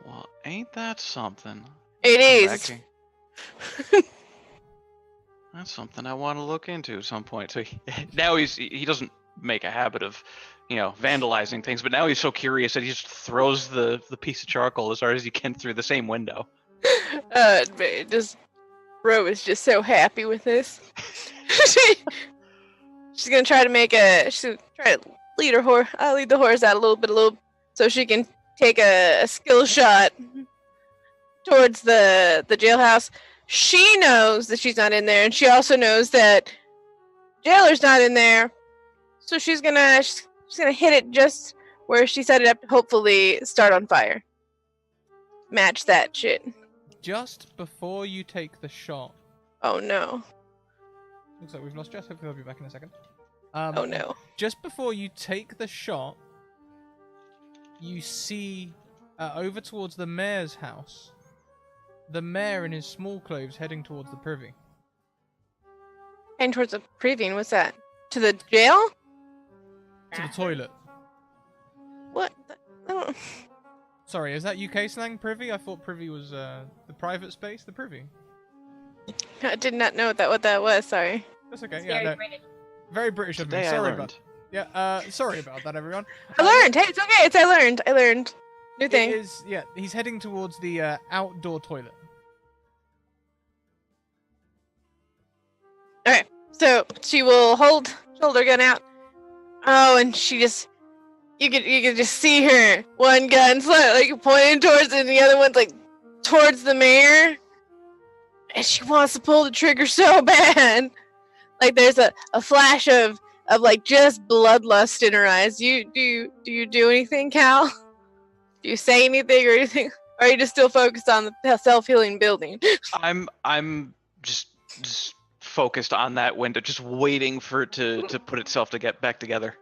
Well, ain't that something? It is. Actually, that's something I want to look into at some point. So now he doesn't make a habit of, vandalizing things, but now he's so curious that he just throws the piece of charcoal as hard as he can through the same window. Ro is just so happy with this. She's gonna try to lead the horse out a little, so she can take a skill shot towards the jailhouse. She knows that she's not in there, and she also knows that Jailer's not in there. So she's gonna hit it just where she set it up to hopefully start on fire. Match that shit. Just before you take the shot. Oh no. Looks like we've lost Jess. Hopefully I'll be back in a second. Oh no. Just before you take the shot, you see over towards the mayor's house, the mayor in his small clothes heading towards the privy. And towards the privy, what's that? To the jail? To the toilet. What? I don't... Sorry, is that UK slang, privy? I thought privy was the private space, the privy. I did not know what that was, sorry. That's okay. It's Yeah, very no, British. very British of me. Today I Sorry learned. about. Yeah. Sorry about that, everyone. I learned. Hey, it's okay. I learned. New It thing. is. Yeah, he's heading towards the outdoor toilet. Okay, so she will hold her gun out. Oh, and she just you could just see her one gun like pointing towards it, and the other one's like towards the mayor, and she wants to pull the trigger so bad. Like there's a flash of like just bloodlust in her eyes. Do you do anything, Cal? Do you say anything or anything? Or are you just still focused on the self-healing building? I'm just focused on that window, just waiting for it to put itself to get back together.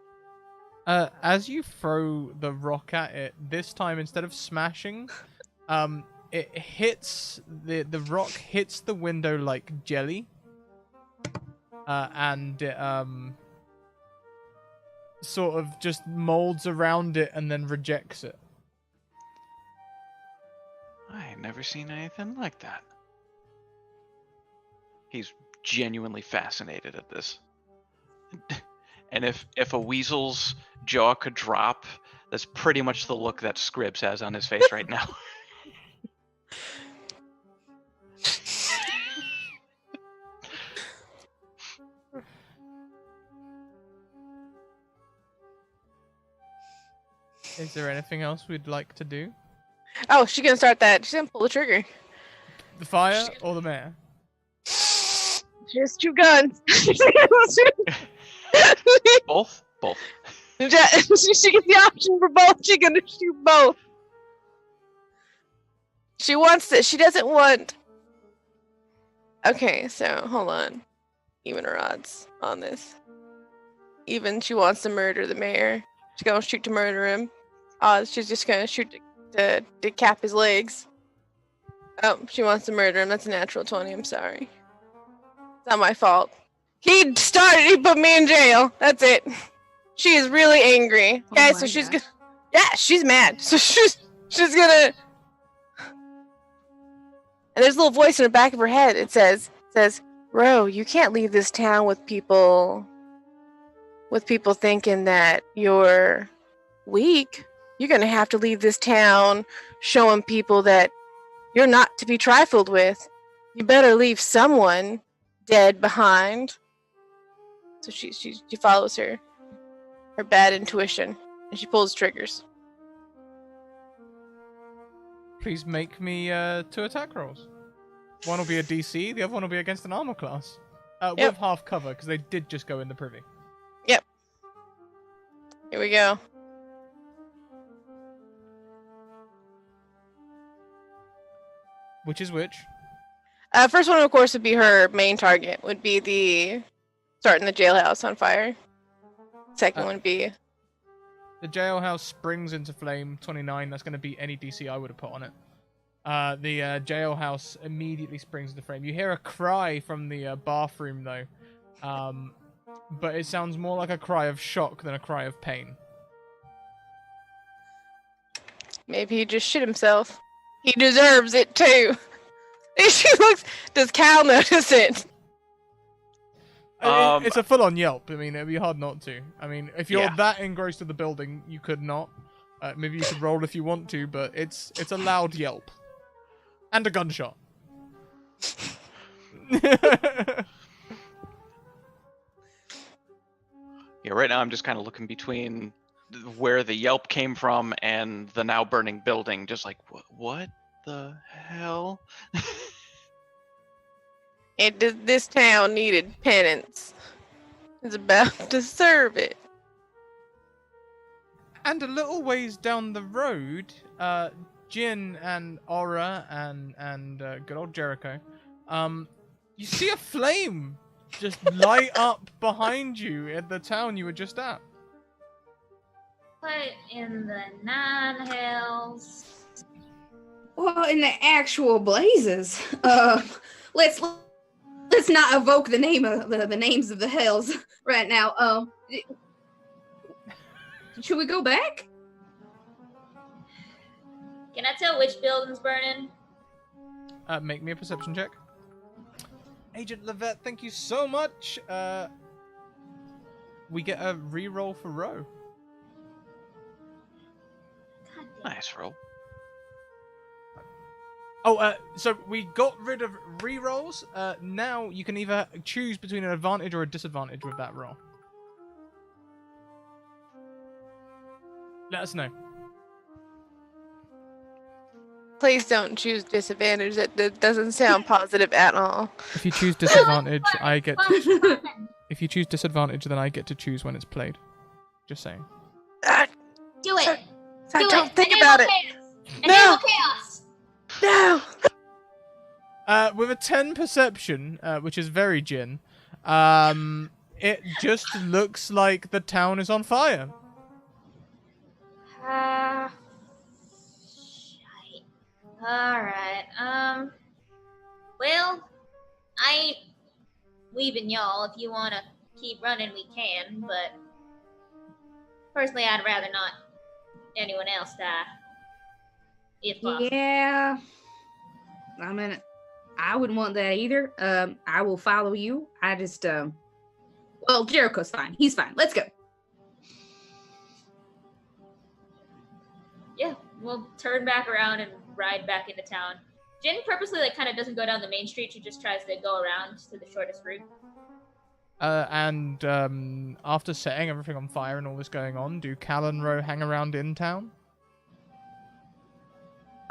As you throw the rock at it, this time instead of smashing, it hits the rock hits the window like jelly, and it sort of just molds around it and then rejects it. I ain't never seen anything like that. He's genuinely fascinated at this. And if a weasel's jaw could drop, that's pretty much the look that Scribbs has on his face right now. Is there anything else we'd like to do? Oh, she's gonna start that. She's gonna pull the trigger. The fire or the mayor? Just two guns. Both? Both. She gets the option for both. She's gonna shoot both. She wants it. She doesn't want. Okay, so hold on. Even her odds on this. Even she wants to murder the mayor. She's gonna shoot to murder him. She's just gonna shoot to decap his legs. Oh, she wants to murder him. That's a natural 20. I'm sorry. It's not my fault. He put me in jail. That's it. She is really angry. Oh Okay, my so she's gosh. gonna. Yeah, she's mad. So she's gonna. And there's a little voice in the back of her head. It says, "Ro, you can't leave this town with people thinking that you're weak. You're gonna have to leave this town showing people that you're not to be trifled with. You better leave someone dead behind." So she follows her bad intuition, and she pulls triggers. Please make me 2 attack rolls. One will be a DC, the other one will be against an armor class. Yep. With half cover, because they did just go in the privy. Yep. Here we go. Which is which? First one, of course, would be her main target. Would be the starting the jailhouse on fire. Second one would be The jailhouse springs into flame, 29. That's going to beat any DC I would have put on it. The jailhouse immediately springs into flame. You hear a cry from the bathroom, though. But it sounds more like a cry of shock than a cry of pain. maybe he just shit himself. He deserves it too. She looks. Does Cal notice it? It's a full-on yelp. I mean, it'd be hard not to. I mean, if you're Yeah. that engrossed with the building, you could not. Maybe you could roll if you want to, but it's a loud yelp. And a gunshot. Yeah, right now I'm just kind of looking between where the yelp came from and the now burning building, just like, what the hell? This town needed penance. It's about to serve it. And a little ways down the road, Jin and Aura and good old Jericho, you see a flame just light up behind you at the town you were just at. What in the nine hells? Well, in the actual blazes, let's not evoke the names of the hells right now. Should we go back? Can I tell which building's burning? Make me a perception check. Agent Levette, thank you so much. We get a reroll for Ro. God damn. Nice roll. Oh, so we got rid of rerolls. Now you can either choose between an advantage or a disadvantage with that roll. Let us know. Please don't choose disadvantage. That doesn't sound positive at all. If you choose disadvantage, I get. Fun. If you choose disadvantage, then I get to choose when it's played. Just saying. Do it. I Do don't it. think Enable about it. chaos. No. Enable chaos. No. With a 10 perception, which is very Jin, it just looks like the town is on fire. Shite. Alright, well, I ain't leaving y'all. If you wanna keep running, we can, but personally, I'd rather not anyone else die. If possible. Yeah. I mean, I wouldn't want that either. I will follow you. I just, well, Jericho's fine. He's fine. Let's go. Yeah, we'll turn back around and ride back into town. Jin purposely kind of doesn't go down the main street. She just tries to go around to the shortest route. And after setting everything on fire and all this going on, do Cal and Ro hang around in town?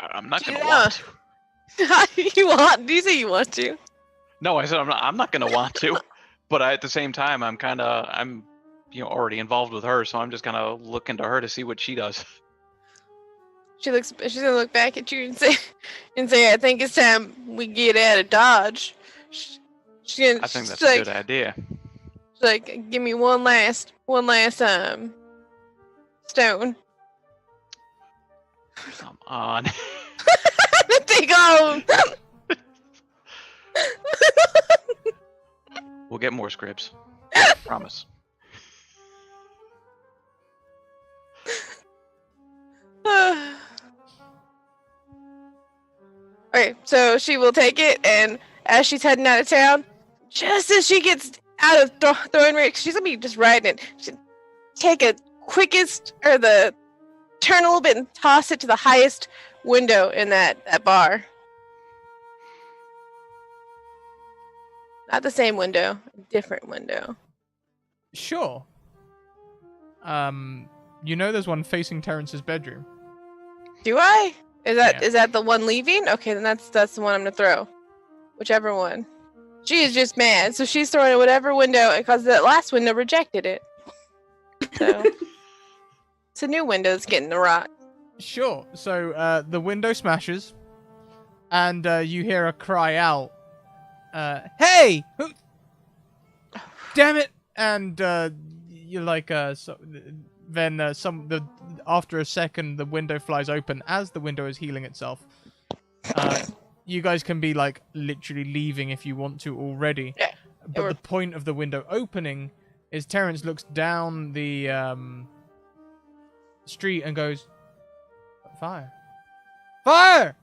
I'm not gonna Yeah. want to. You want? Do you say you want to? No, I said I'm not gonna want to. But at the same time, I'm already involved with her, so I'm just gonna look into her to see what she does. She's gonna look back at you and say, I think it's time we get out of Dodge. She's I think that's like, a good idea. she's like, give me one last stone. Come on. Take home. We'll get more scripts. Promise. Okay, so she will take it, and as she's heading out of town, just as she gets out of throwing range, she's gonna be just riding it. She'll take a turn a little bit and toss it to the highest window in that bar. Not the same window, a different window. Sure. There's one facing Terrence's bedroom. Do I? Is Yeah. that the one leaving? Okay, then that's the one I'm gonna throw. Whichever one. She is just mad, so she's throwing it whatever window because that last window rejected it. So it's a new window that's getting the rock. Sure. So the window smashes, and you hear a cry out. Hey! Who? Damn it! And you're like, after a second, the window flies open as the window is healing itself. You guys can be like literally leaving if you want to already. Yeah. But the point of the window opening is Terrence looks down the street and goes, "Fire! Fire!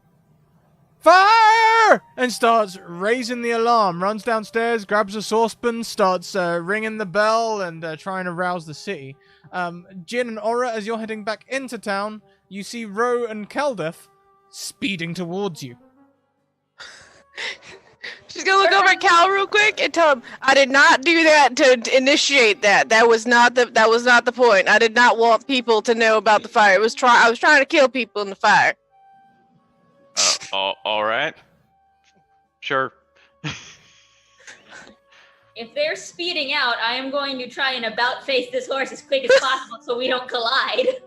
Fire!" and starts raising the alarm, runs downstairs, grabs a saucepan, starts ringing the bell and trying to rouse the city. Jin and Aura, as you're heading back into town, you see Ro and Keldeth speeding towards you. She's gonna look over at Cal real quick and tell him, "I did not do that to initiate that. That was not the point. I did not want people to know about the fire. I was trying to kill people in the fire." All right. Sure. If they're speeding out, I am going to try and about face this horse as quick as possible so we don't collide.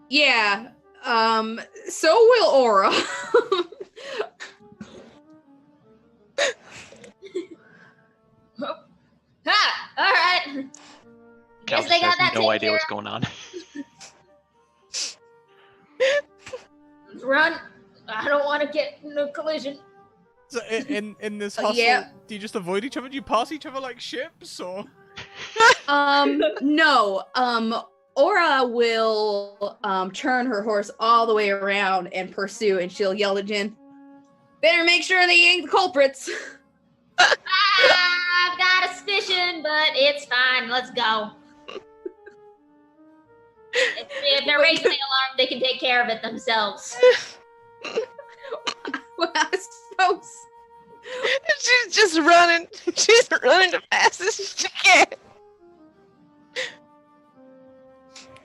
Yeah. So will Aura. Ha! Alright. Cal Guess they just got that has no taken idea care what's of. going on. Run. I don't want to get in a collision. So in this hustle, Yeah. do you just avoid each other? Do you pass each other like ships, or? No. Aura will turn her horse all the way around and pursue, and she'll yell at Jin, Better make sure they ain't the culprits. I've got a suspicion, but it's fine. Let's go. If they're raising the alarm, they can take care of it themselves. Well, I suppose. She's just running. She's running the fastest she can.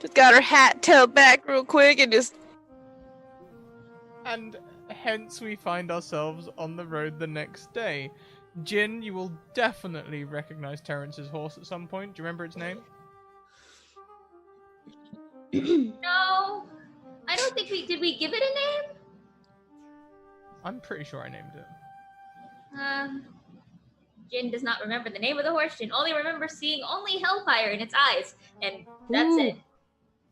Just got her hat tilted back real quick and just. And hence we find ourselves on the road the next day. Jin, you will definitely recognize Terrence's horse at some point. Do you remember its name? No, I don't think did we give it a name? I'm pretty sure I named it. Jin does not remember the name of the horse. Jin only remembers seeing only hellfire in its eyes, and that's Ooh. it.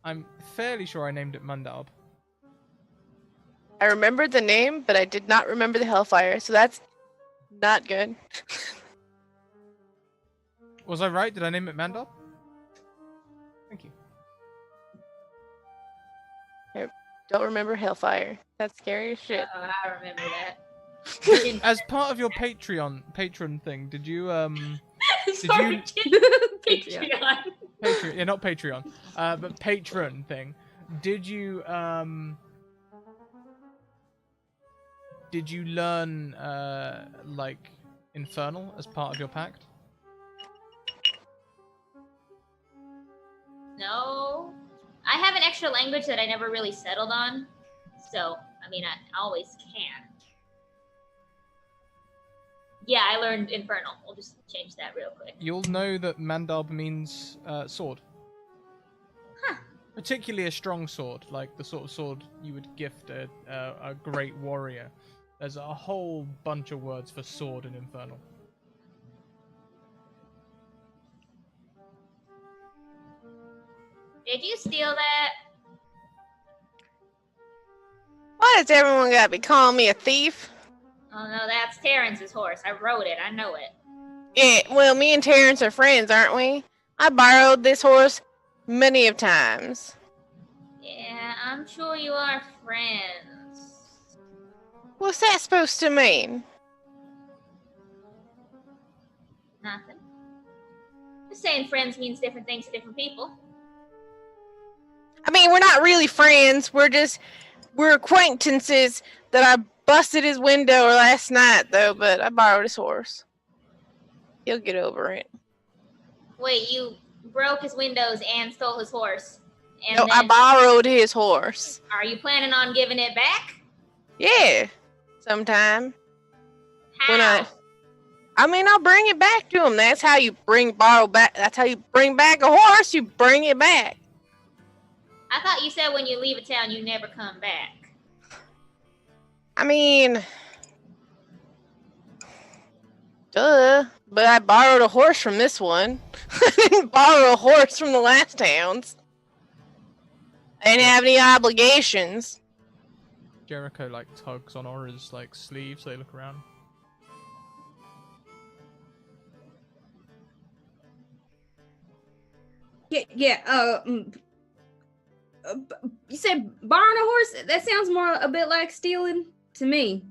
I'm fairly sure I named it Mundalb. I remembered the name, but I did not remember the Hellfire, so that's not good. Was I right? Did I name it Mandalb? Thank you. Don't remember Hellfire. That's scary as shit. Oh, I remember that. As part of your patron thing, did you Sorry, you- Patreon. yeah, not Patreon, but patron thing, did you learn like Infernal as part of your pact? No. I have an extra language that I never really settled on. So, I mean, I always can. Yeah, I learned Infernal. We'll just change that real quick. You'll know that Mandalb means sword. Huh. Particularly a strong sword, like the sort of sword you would gift a great warrior. There's a whole bunch of words for sword in Infernal. Did you steal that? Why does everyone gotta be calling me a thief? Oh no, that's Terrence's horse. I rode it. I know it. Yeah, well, me and Terrence are friends, aren't we? I borrowed this horse many of times. Yeah, I'm sure you are friends. What's that supposed to mean? Nothing. Just saying friends means different things to different people. I mean, we're not really friends. We're acquaintances that I busted his window last night, though, but I borrowed his horse. He'll get over it. Wait, you broke his windows and stole his horse? And No, I then, borrowed his horse. are you planning on giving it back? Yeah, sometime. How? I'll bring it back to him. That's how you borrow back. That's how you bring back a horse. You bring it back. I thought you said when you leave a town, you never come back. I mean, duh. But I borrowed a horse from this one. I didn't borrow a horse from the last towns. I didn't have any obligations. Jericho like tugs on Aura's like sleeve so they look around. Yeah. You said borrowing a horse? That sounds more a bit like stealing to me.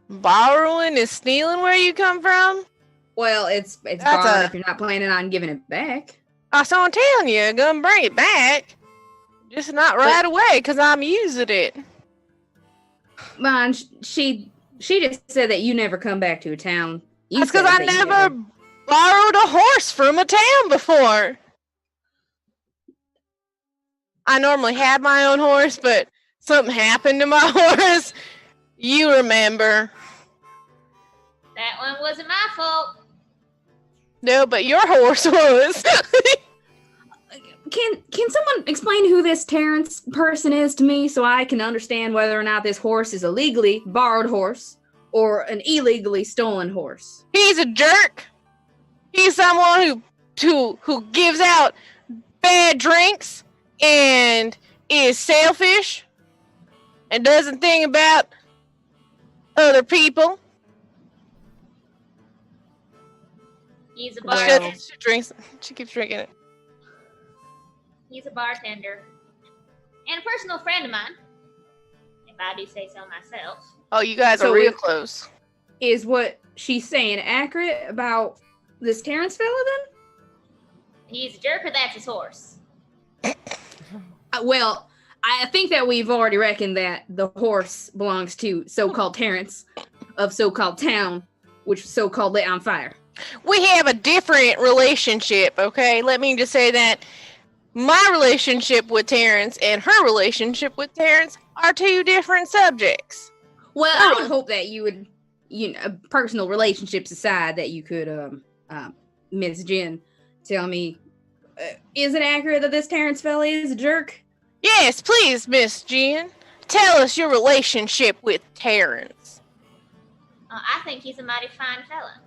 Borrowing is stealing where you come from? Well, it's That's borrowing if you're not planning on giving it back. So I'm telling you, I'm gonna bring it back. Just not right away, because I'm using it. Man, she just said that you never come back to a town. You That's because said I that you never borrowed a horse from a town before. I normally had my own horse, but something happened to my horse. You remember. That one wasn't my fault. No, but your horse was. Can someone explain who this Terrence person is to me so I can understand whether or not this horse is a legally borrowed horse or an illegally stolen horse? He's a jerk. He's someone who gives out bad drinks and is selfish and doesn't think about other people. He's a Well- She keeps drinking it. He's a bartender. And a personal friend of mine. If I do say so myself. Oh, you guys So are real we- close. Is what she's saying accurate about this Terrence fella then? He's a jerk, or that's his horse. Well, I think that we've already reckoned that the horse belongs to so-called Terrence of so-called town, which was so-called lit on fire. We have a different relationship, okay? Let me just say that my relationship with Terrence and her relationship with Terrence are two different subjects. Well, I would hope that you would, personal relationships aside, that you could, Miss Jen, tell me, is it accurate that this Terrence fella is a jerk? Yes, please, Miss Jen. Tell us your relationship with Terrence. I think he's a mighty fine fella.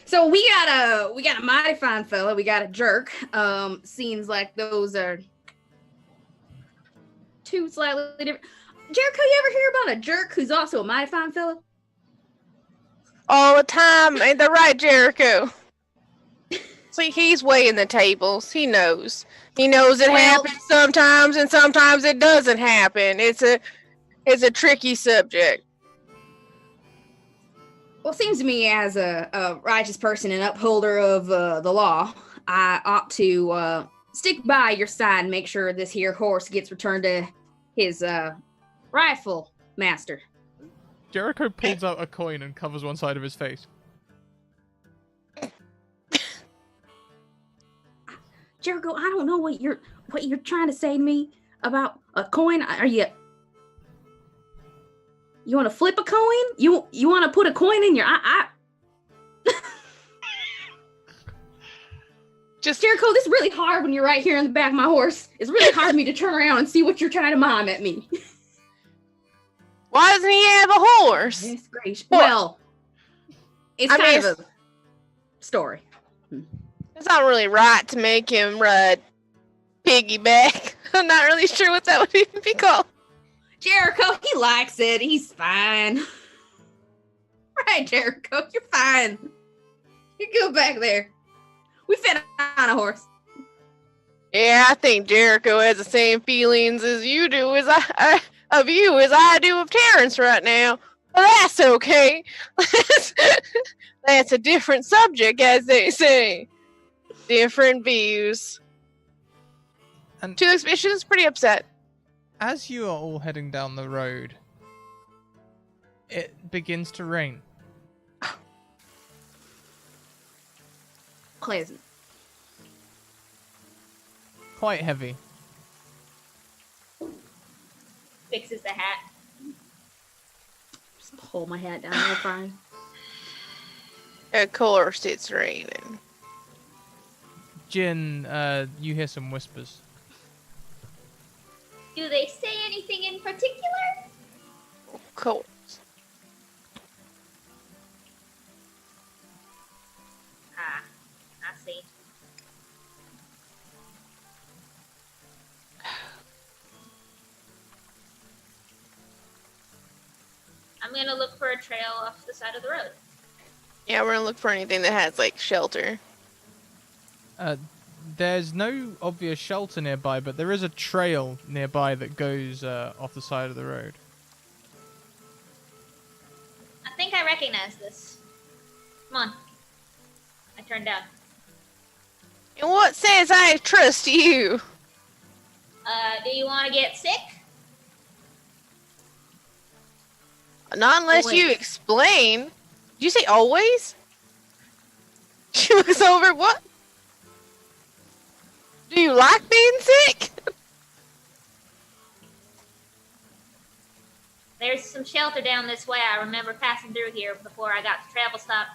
So we got a mighty fine fella. We got a jerk. Seems like those are two slightly different. Jericho, you ever hear about a jerk who's also a mighty fine fella? All the time, ain't that right, Jericho? See, he's weighing the tables. He knows. He knows it happens sometimes, and sometimes it doesn't happen. It's a tricky subject. Well, it seems to me as a righteous person and upholder of the law, I ought to stick by your side and make sure this here horse gets returned to his rightful master. Jericho pulls out a coin and covers one side of his face. Jericho, I don't know what you're trying to say to me about a coin. Are you want to flip a coin? You want to put a coin in your Just Jericho, this is really hard when you're right here in the back of my horse. It's really hard for me to turn around and see what you're trying to mime at me. why doesn't he have a horse? Goodness gracious. Well, it's kind of a story. It's not really right to make him ride piggyback. I'm not really sure what that would even be called. Jericho, he likes it. He's fine. Right, Jericho, you're fine. You go back there. We fit on a horse. Yeah, I think Jericho has the same feelings as you do, as I do of Terrence right now. But that's okay. That's a different subject, as they say. Different views. And Two Exhibitions pretty upset. as you are all heading down the road, it begins to rain. Pleasant. Quite heavy. Fixes the hat. Just pull my hat down real fine. Of course, it's raining. Jin, you hear some whispers. Do they say anything in particular? Of course. Ah, I see. I'm gonna look for a trail off the side of the road. Yeah, we're gonna look for anything that has, like, shelter. There's no obvious shelter nearby, but there is a trail nearby that goes off the side of the road. I think I recognize this. Come on. I turned down. And what says I trust you? Do you want to get sick? Not unless you Always. explain. Did you say always? She looks over. What? Do you like being sick? There's some shelter down this way. I remember passing through here before I got to travel stop.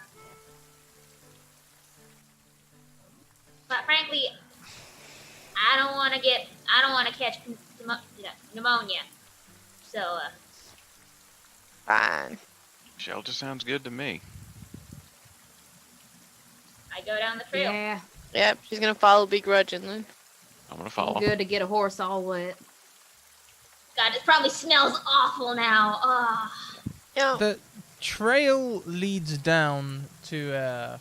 But frankly, I don't want to catch pneumonia. So, Fine. Shelter sounds good to me. I go down the trail. Yeah, Yep, she's gonna follow begrudgingly. I'm gonna follow. good to get a horse all wet. God, it probably smells awful now. Ugh. Yeah. The trail leads down to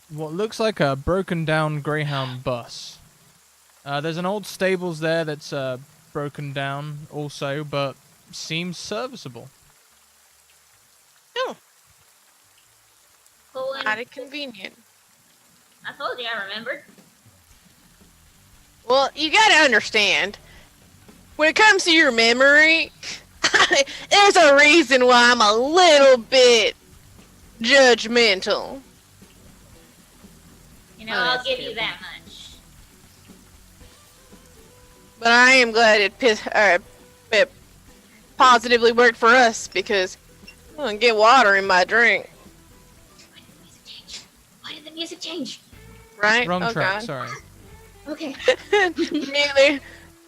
what looks like a broken down Greyhound bus. There's an old stables there that's broken down also, but seems serviceable. Oh, Cool and not convenient. I told you I remembered. Well, you gotta understand, when it comes to your memory, there's a reason why I'm a little bit judgmental. You know, Oh, I'll that's give fair you that much. But I am glad it positively worked for us because I don't get water in my drink, Why did the music change? right? Wrong Oh, track, God. sorry. Okay. Immediately,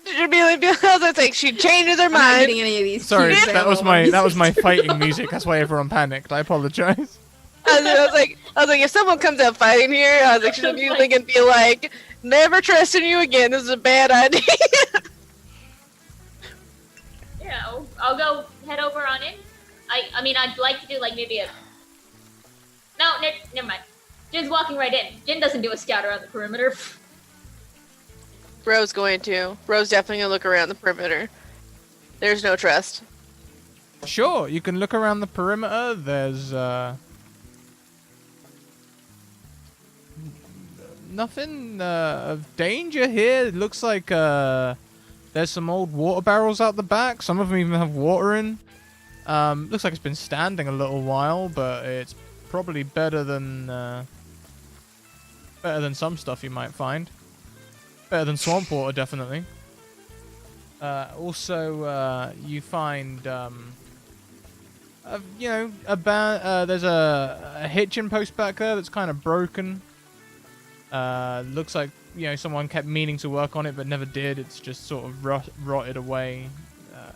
I was like, she changes her I'm not mind. getting any of these. Sorry, cues that was at my all. fighting music. That's why everyone panicked. I apologize. I was like, if someone comes out fighting here, I was like, she's immediately gonna be like, never trusting you again. This is a bad idea. Yeah, I'll go head over on in. I mean, I'd like to do like maybe a. No, never mind. Jin's walking right in. Jin doesn't do a scout around the perimeter. Ro's going to. Ro's definitely gonna look around the perimeter. There's no trust. Sure, you can look around the perimeter. There's nothing of danger here. It looks like there's some old water barrels out the back. Some of them even have water in. Looks like it's been standing a little while, but it's probably better than some stuff you might find. Better than swamp water, definitely. Also, you find there's a hitching post back there that's kind of broken. Looks like someone kept meaning to work on it but never did. It's just sort of rotted away,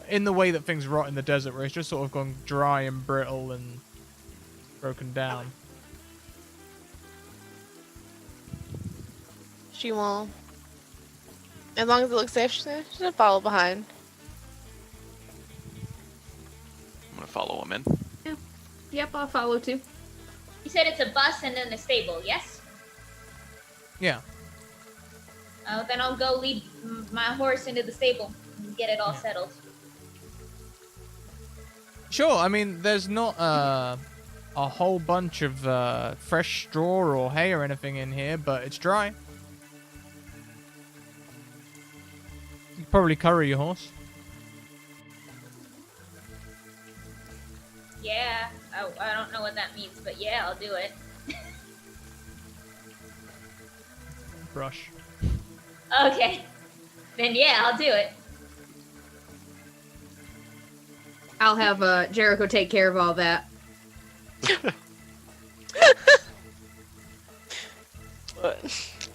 in the way that things rot in the desert, where it's just sort of gone dry and brittle and broken down. She won't. As long as it looks safe, she's gonna follow behind. I'm gonna follow him in. Yep, I'll follow too. You said it's a bus and then a stable, yes? Yeah. Oh, then I'll go lead my horse into the stable and get it all settled. Sure. I mean, there's not a whole bunch of fresh straw or hay or anything in here, but it's dry. You could probably curry your horse. Yeah, I don't know what that means, but yeah, I'll do it. Brush. Okay. Then yeah, I'll do it. I'll have Jericho take care of all that.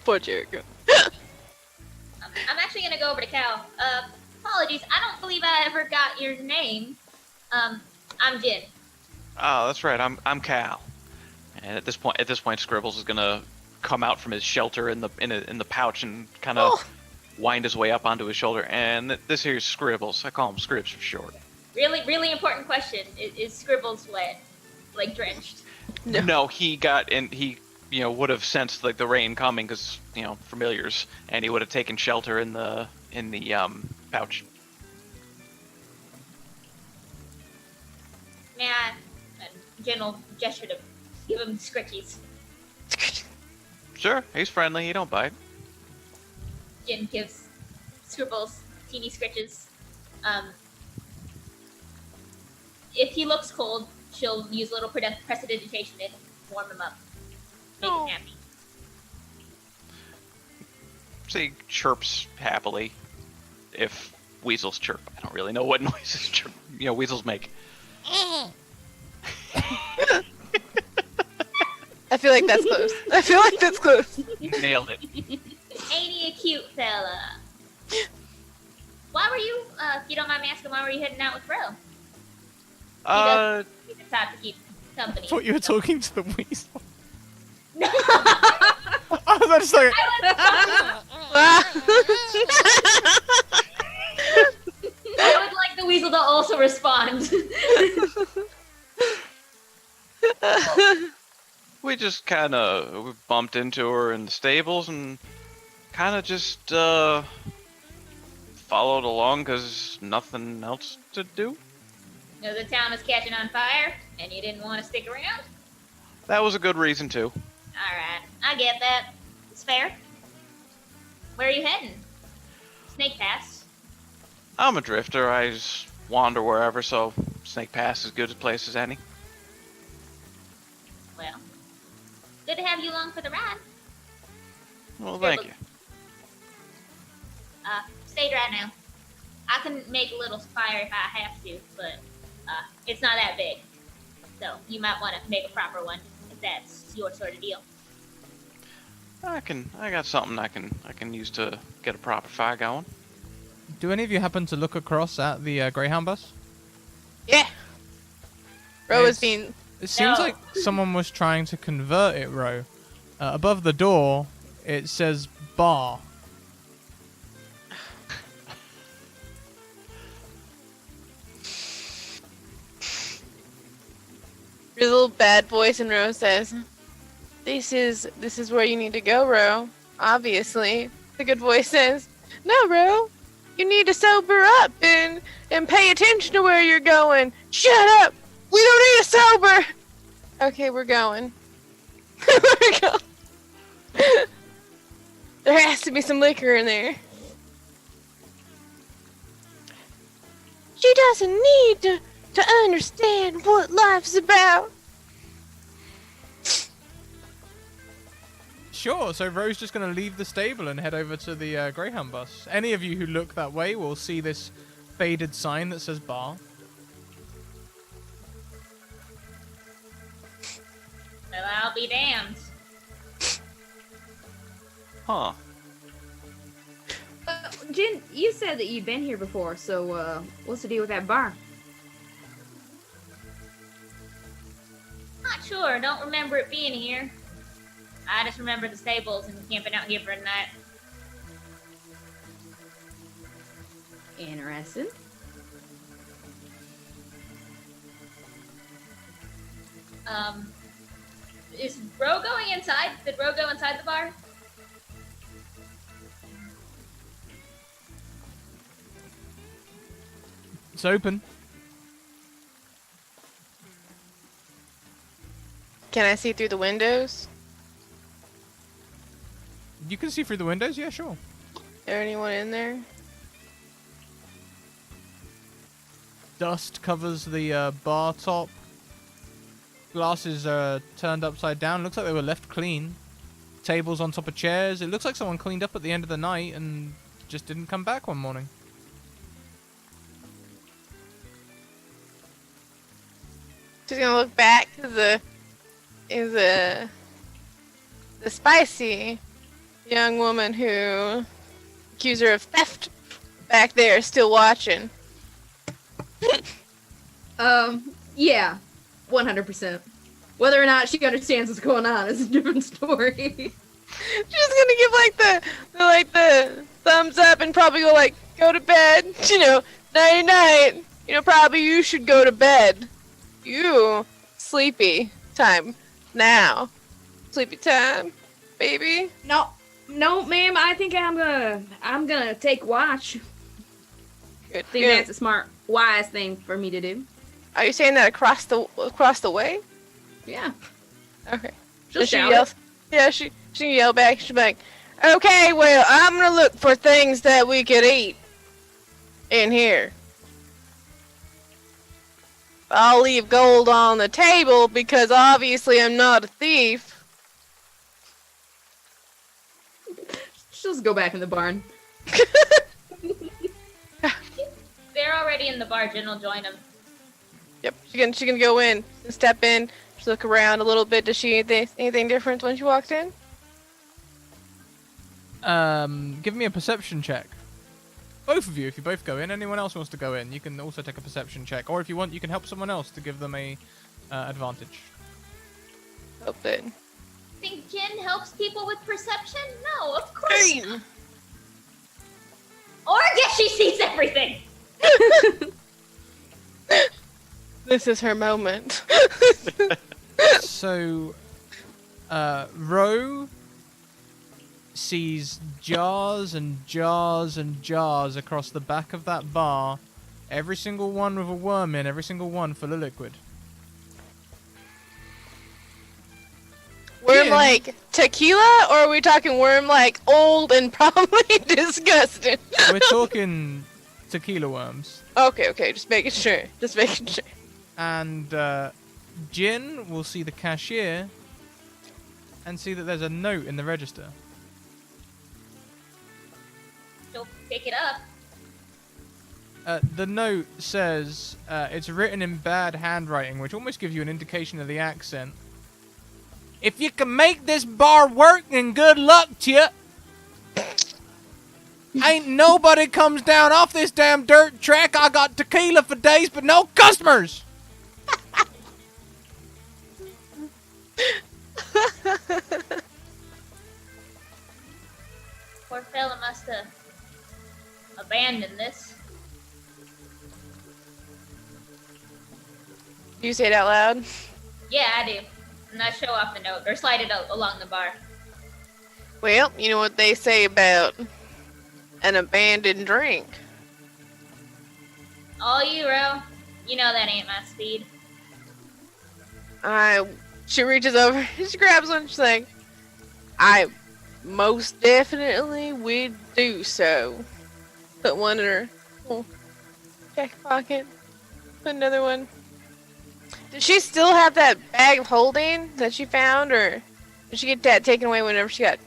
Poor Jericho. I'm actually gonna go over to Cal. Apologies, I don't believe I ever got your name. I'm Jin. Oh, that's right. I'm Cal. And at this point, Scribbles is gonna come out from his shelter in the pouch and kind of wind his way up onto his shoulder. And this here's Scribbles. I call him Scribs for short. Really, really important question. Is Scribbles wet? Like drenched? No, he got in. He would have sensed like the rain coming because familiars, and he would have taken shelter in the pouch. May I, a gentle gesture to give him scritchies. Sure, he's friendly. He don't bite. Jin gives Scribbles teeny scritches. If he looks cold, she'll use a little prestidigitation to warm him up. Make him happy. So he chirps happily. If weasels chirp, I don't really know what noises weasels make. I feel like that's close. Nailed it. Ain't he a cute fella? Why were you, if you don't mind me asking, why were you heading out with Ro? He's the type to keep company. I thought you were talking to the weasel. No. I was just like, I would like the weasel to also respond. We just kind of bumped into her in the stables and kind of just followed along because nothing else to do. No, the town is catching on fire, and you didn't want to stick around? That was a good reason too. Alright, I get that. It's fair. Where are you heading? Snake Pass. I'm a drifter. I just wander wherever, so Snake Pass is as good a place as any. Well, good to have you along for the ride. Well, thank you. Stay dry now. I can make a little fire if I have to, but it's not that big. So you might want to make a proper one if that's your sort of deal. I got something I can use to get a proper fire going. Do any of you happen to look across at the Greyhound bus? Yeah. Ro is It's- being. It seems No. like someone was trying to convert it, Ro. Above the door, it says bar. Your little bad voice in Ro says, This is where you need to go, Ro. Obviously. The good voice says, No, Ro. You need to sober up and pay attention to where you're going. Shut up! We don't need to sober! Okay, we're going. We're going. There has to be some liquor in there. She doesn't need to understand what life's about. Sure, so Ro's just going to leave the stable and head over to the Greyhound bus. Any of you who look that way will see this faded sign that says bar. Well, I'll be damned. Huh. Jen, you said that you'd been here before, so what's the deal with that bar? Not sure. Don't remember it being here. I just remember the stables and camping out here for a night. Interesting. Is Ro going inside? Did Ro go inside the bar? It's open. Can I see through the windows? You can see through the windows? Yeah, sure. Is there anyone in there? Dust covers the bar top. Glasses are turned upside down. Looks like they were left clean. Tables on top of chairs. It looks like someone cleaned up at the end of the night and just didn't come back one morning. She's gonna look back to the spicy young woman who accused her of theft back there, still watching. Yeah, 100%. Whether or not she understands what's going on is a different story. She's gonna give the thumbs up and probably go to bed. Nighty night. Probably you should go to bed. You sleepy time now. Sleepy time, baby. No, ma'am. I think I'm gonna take watch. Good. I think that's a smart, wise thing for me to do. Are you saying that across the way? Yeah. Okay. She'll She shout yells. Yeah, she can yell back. She's like, "Okay, well, I'm gonna look for things that we could eat in here. I'll leave gold on the table because obviously I'm not a thief." She'll just go back in the barn. They're already in the bar. Jen will join them. Yep, she can go in and step in. Just look around a little bit. Does she anything different when she walks in? Give me a perception check. Both of you, if you both go in. Anyone else wants to go in, you can also take a perception check. Or if you want, you can help someone else to give them a advantage. Open. Think Jen helps people with perception? No, of course not. Or I guess she sees everything. This is her moment. So, Ro sees jars and jars and jars across the back of that bar. Every single one with a worm in, every single one full of liquid. Worm Ian. like tequila, or are we talking worm like old and probably disgusting? We're talking tequila worms. Okay, just making sure. And Jin will see the cashier and see that there's a note in the register. She'll pick it up. The note says, it's written in bad handwriting, which almost gives you an indication of the accent. If you can make this bar work, then good luck to you. Ain't nobody comes down off this damn dirt track. I got tequila for days, but no customers. Poor fella must have abandoned this. Do you say it out loud? Yeah, I do. And I show off the note, or slide it along the bar. Well, you know what they say about an abandoned drink. All you, Ro. You know that ain't my speed. She reaches over, she grabs one, she's like, I most definitely would do so. Put one in her jacket pocket. Put another one. Does she still have that bag of holding that she found, or did she get that taken away whenever she got?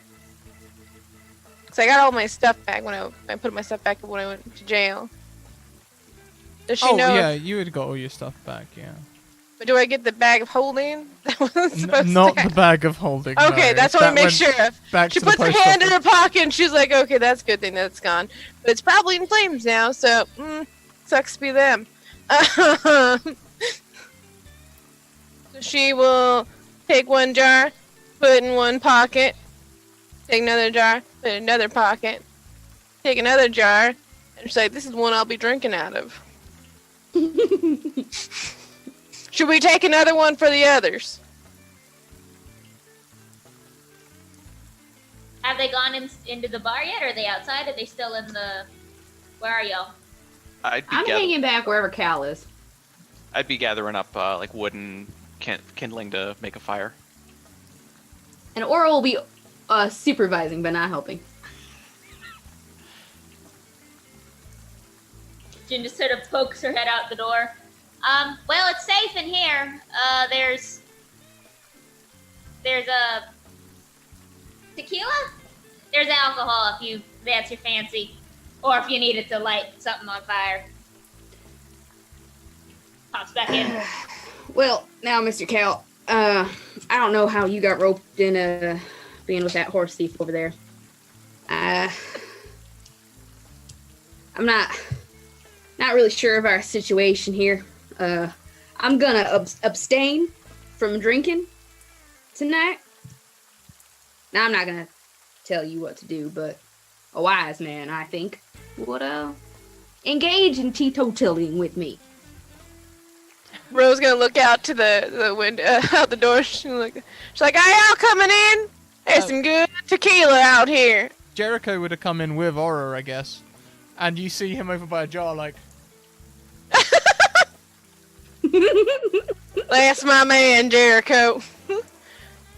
Cause I got all my stuff back when I put my stuff back when I went to jail. Does she know? Yeah, you had got all your stuff back, yeah. But do I get the bag of holding? That wasn't supposed Not to the bag of holding. Okay, no. that's what I That make went sure of. Back She to the puts her post hand in office. her pocket and she's like, okay, that's a good thing that's gone. But it's probably in flames now, so, sucks to be them. So she will take one jar, put it in one pocket, take another jar, put it in another pocket, take another jar, and she's like, this is one I'll be drinking out of. Should we take another one for the others? Have they gone into the bar yet? Or are they outside? Are they still in the... Where are y'all? I'm hanging back wherever Cal is. I'd be gathering up like wood and kindling to make a fire. And Aura will be supervising, but not helping. Jin just sort of pokes her head out the door. Well, it's safe in here. There's a tequila? There's alcohol if that's your fancy. Or if you needed to light something on fire. Pops back in. Well, now, Mr. Cal, I don't know how you got roped in being with that horse thief over there. I'm not really sure of our situation here. I'm gonna abstain from drinking tonight. Now, I'm not gonna tell you what to do, but a wise man, I think, would engage in teetotaling with me. Rose gonna look out to the window, out the door. She's like, "Are y'all coming in? There's some good tequila out here." Jericho would have come in with Aura, I guess. And you see him over by a jar like... That's my man, Jericho.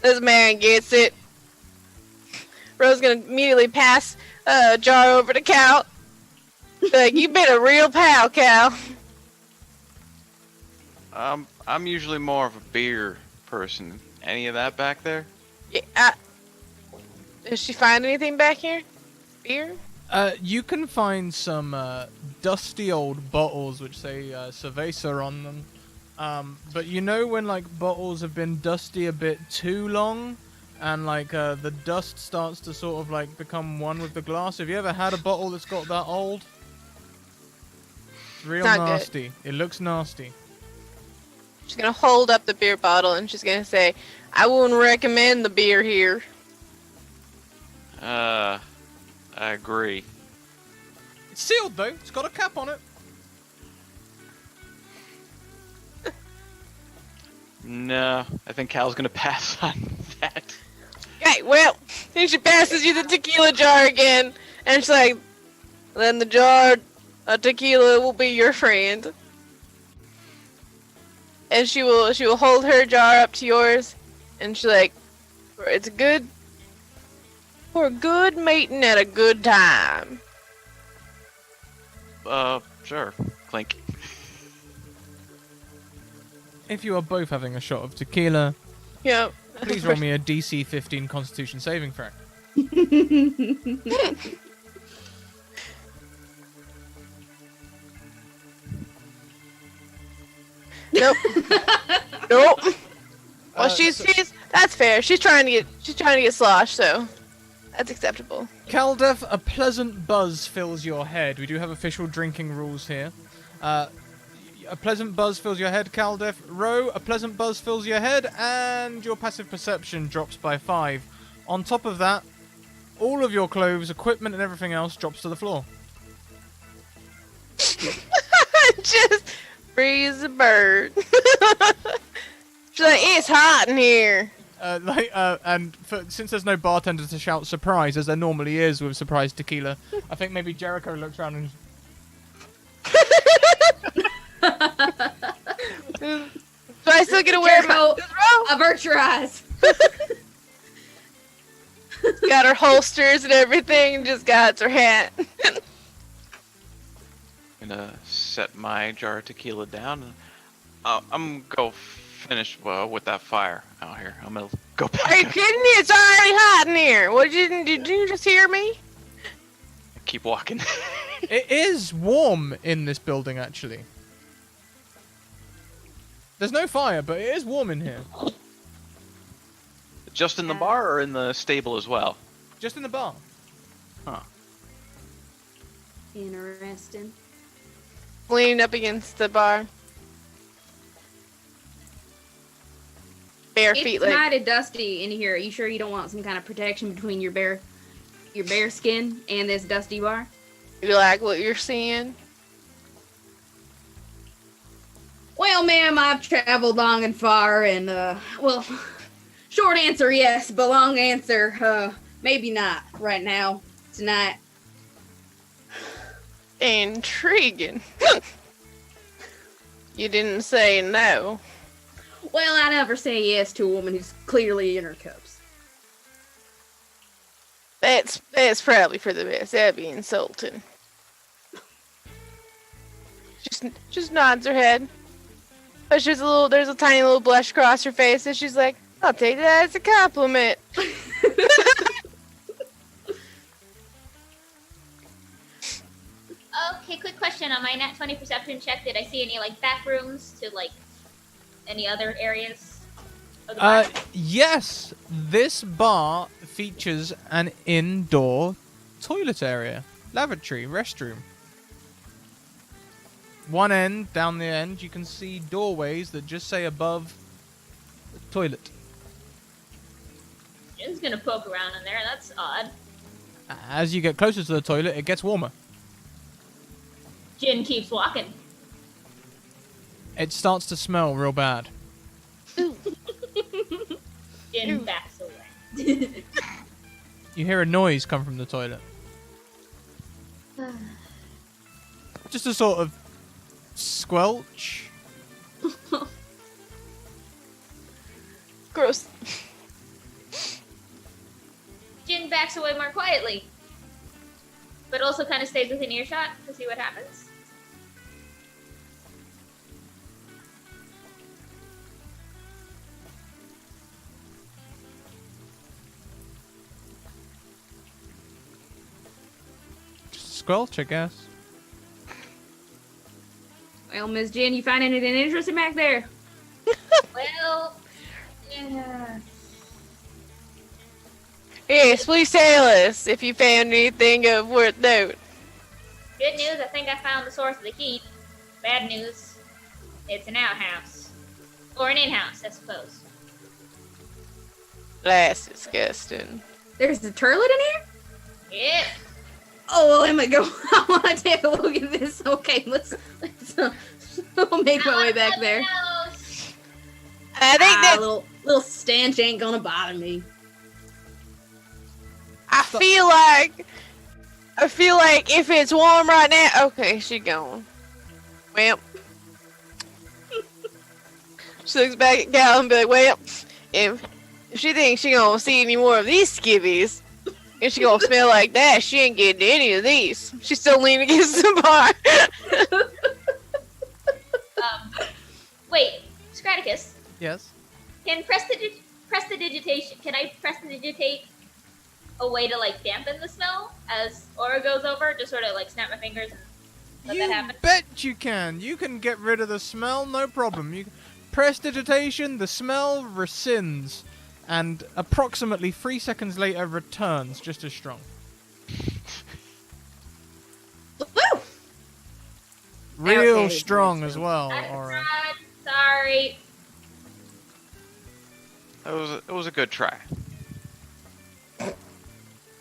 This man gets it. Rose gonna immediately pass a jar over to Cal. Like, you've been a real pal, Cal. I'm usually more of a beer person. Any of that back there? Yeah. Does she find anything back here? Beer? You can find some dusty old bottles which say cerveza on them. But you know when like bottles have been dusty a bit too long and like the dust starts to sort of like become one with the glass? Have you ever had a bottle that's got that old? It's real Not nasty. It looks nasty. She's gonna hold up the beer bottle and she's gonna say, I wouldn't recommend the beer here. I agree. It's sealed though. It's got a cap on it. No, I think Cal's gonna pass on that. Yeah, Alright, well, then she passes you the tequila jar again, and she's like, then the jar of tequila will be your friend. And she will hold her jar up to yours, and she's like, it's good for a good meeting at a good time. Sure. Clink. If you are both having a shot of tequila, Yep. please roll me a DC 15 Constitution saving throw. Nope. Nope. Well, Uh, she's that's fair. She's trying to get sloshed, so that's acceptable. Caldef, a pleasant buzz fills your head. We do have official drinking rules here. A pleasant buzz fills your head, Caldef. Ro, a pleasant buzz fills your head, and your passive perception drops by 5. On top of that, all of your clothes, equipment, and everything else drops to the floor. Just freeze a bird. She's like, it's hot in here. Since there's no bartender to shout surprise, as there normally is with surprise tequila, I think maybe Jericho looks around and... Do I still get to wear my... avert your eyes. Got her holsters and everything, just got her hat. Gonna set my jar of tequila down, and I'm gonna go finish with that fire out here. I'm gonna go back. Are you kidding me? It's already hot in here. Did you just hear me? Keep walking. It is warm in this building, actually. There's no fire, but it is warm in here. Just in the bar or in the stable as well? Just in the bar. Huh. Interesting. Leaning up against the bar. Bare feet, It's like mighty dusty in here. Are you sure you don't want some kind of protection between your bare skin and this dusty bar? you like what you're seeing. Well, ma'am, I've traveled long and far, and well, short answer yes, but long answer maybe not right now, tonight. Intriguing. You didn't say no. Well, I never say yes to a woman who's clearly in her cups. That's probably for the best. That'd be insulting. Just nods her head. But there's a tiny little blush across her face, and she's like, I'll take that as a compliment. Okay, quick question on my nat 20 perception check. Did I see any back rooms to any other areas of the bar? Yes, this bar features an indoor toilet area, lavatory, restroom. One end, down the end, you can see doorways that just say above the toilet. Jin's gonna poke around in there. That's odd. As you get closer to the toilet, it gets warmer. Jin keeps walking. It starts to smell real bad. Jin backs away. You hear a noise come from the toilet. Just a sort of squelch. Gross. Jin backs away more quietly, but also kind of stays within earshot to see what happens. Squelch, I guess. Well, Miss Jen, you find anything interesting back there? Well, yeah. Yes, please tell us if you found anything of worth note. Good news, I think I found the source of the heat. Bad news, it's an outhouse. Or an in-house, I suppose. That's disgusting. There's a turlet in here? Yep. Oh, well, let me go. I want to take a look at this. Okay, let's I'll make my way back there. I think that little stench ain't gonna bother me. I feel like if it's warm right now, okay, she gone. Well, she looks back at Gal and be like, well, if she thinks she gonna see any more of these skivvies, and she gonna smell like that, she ain't getting any of these. She's still leaning against the bar. Wait, Scratticus, Yes. can prestidigitation? Can I prestidigitate a way to like dampen the smell as aura goes over? Just sort of like snap my fingers and let that You happen. bet you can. You can get rid of the smell, no problem. You prestidigitation, the smell rescinds, and approximately 3 seconds later returns just as strong. Woo! Real Okay, strong so- as well. I Aura. tried. Sorry. It was a good try.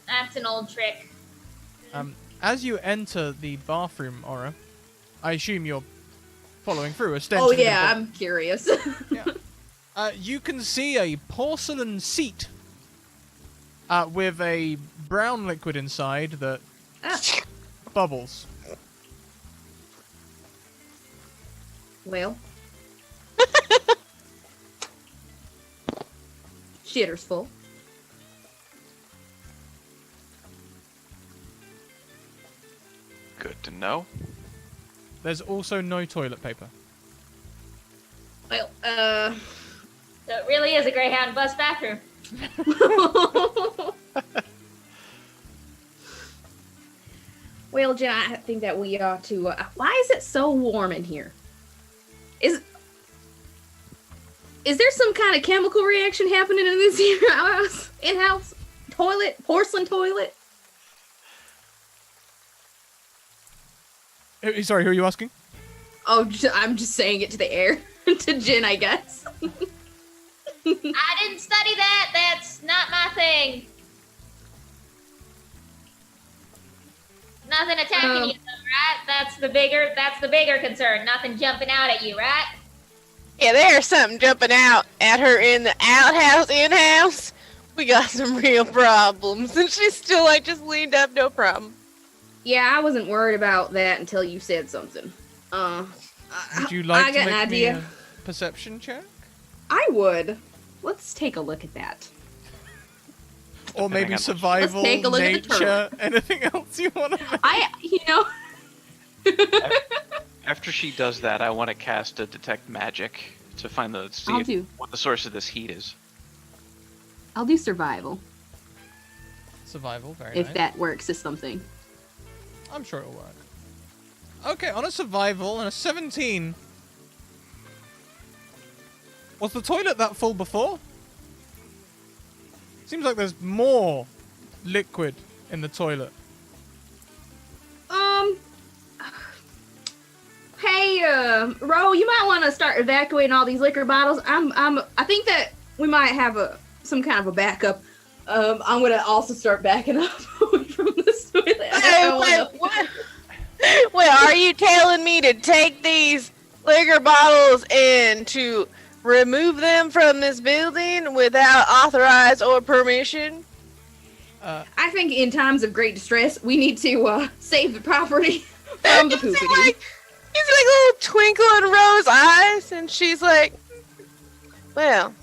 That's an old trick. As you enter the bathroom, Aura, I assume you're following through. Oh Ostensibly yeah, the- I'm curious. you can see a porcelain seat with a brown liquid inside that Ah, bubbles. well. Shitter's full. Good to know. There's also no toilet paper. Well, So it really is a Greyhound bus bathroom. well, Jen, I think that we ought to. Why is it so warm in here? Is there some kind of chemical reaction happening in this here house? In-house toilet, porcelain toilet? Sorry, who are you asking? Oh, I'm just saying it to the air, to Jen, I guess. I didn't study that. That's not my thing. Nothing attacking you, though, right? That's the bigger concern. Nothing jumping out at you, right? Yeah, there's something jumping out at her in the outhouse, in-house. We got some real problems. And she's still like just leaned up, no problem. Yeah, I wasn't worried about that until you said something. Would you like I to got make an me idea. a perception check? I would. Let's take a look at that. Or maybe Depending on- survival, Let's take a look at the nature, anything else you want to make? After she does that, I want to cast a detect magic to find what the source of this heat is. I'll do survival Survival, very if nice. that works as something. I'm sure it'll work. Okay, on a survival and a 17. Was the toilet that full before? Seems like there's more liquid in the toilet. Hey, Ro, you might want to start evacuating all these liquor bottles. I think that we might have some kind of a backup. I'm gonna also start backing up away from this toilet. What? Well, are you telling me to take these liquor bottles and to remove them from this building without authorized or permission? I think in times of great distress, we need to save the property from the You see, poopity. like a little twinkle in Rose's eyes, and she's like, well,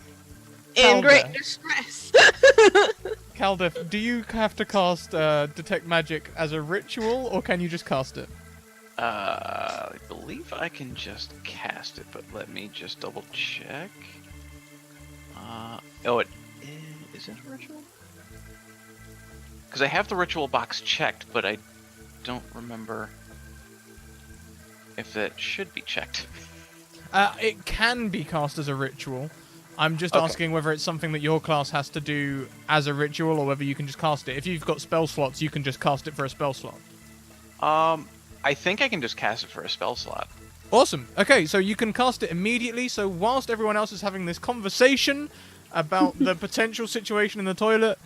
in Calder. great distress. Caldef, do you have to cast Detect Magic as a ritual, or can you just cast it? I believe I can just cast it, but let me just double check. Is it a ritual? Because I have the ritual box checked, but I don't remember if that should be checked. It can be cast as a ritual. I'm just Okay. asking whether it's something that your class has to do as a ritual, or whether you can just cast it. If you've got spell slots, you can just cast it for a spell slot. I think I can just cast it for a spell slot. Awesome. Okay, so you can cast it immediately. So whilst everyone else is having this conversation about the potential situation in the toilet,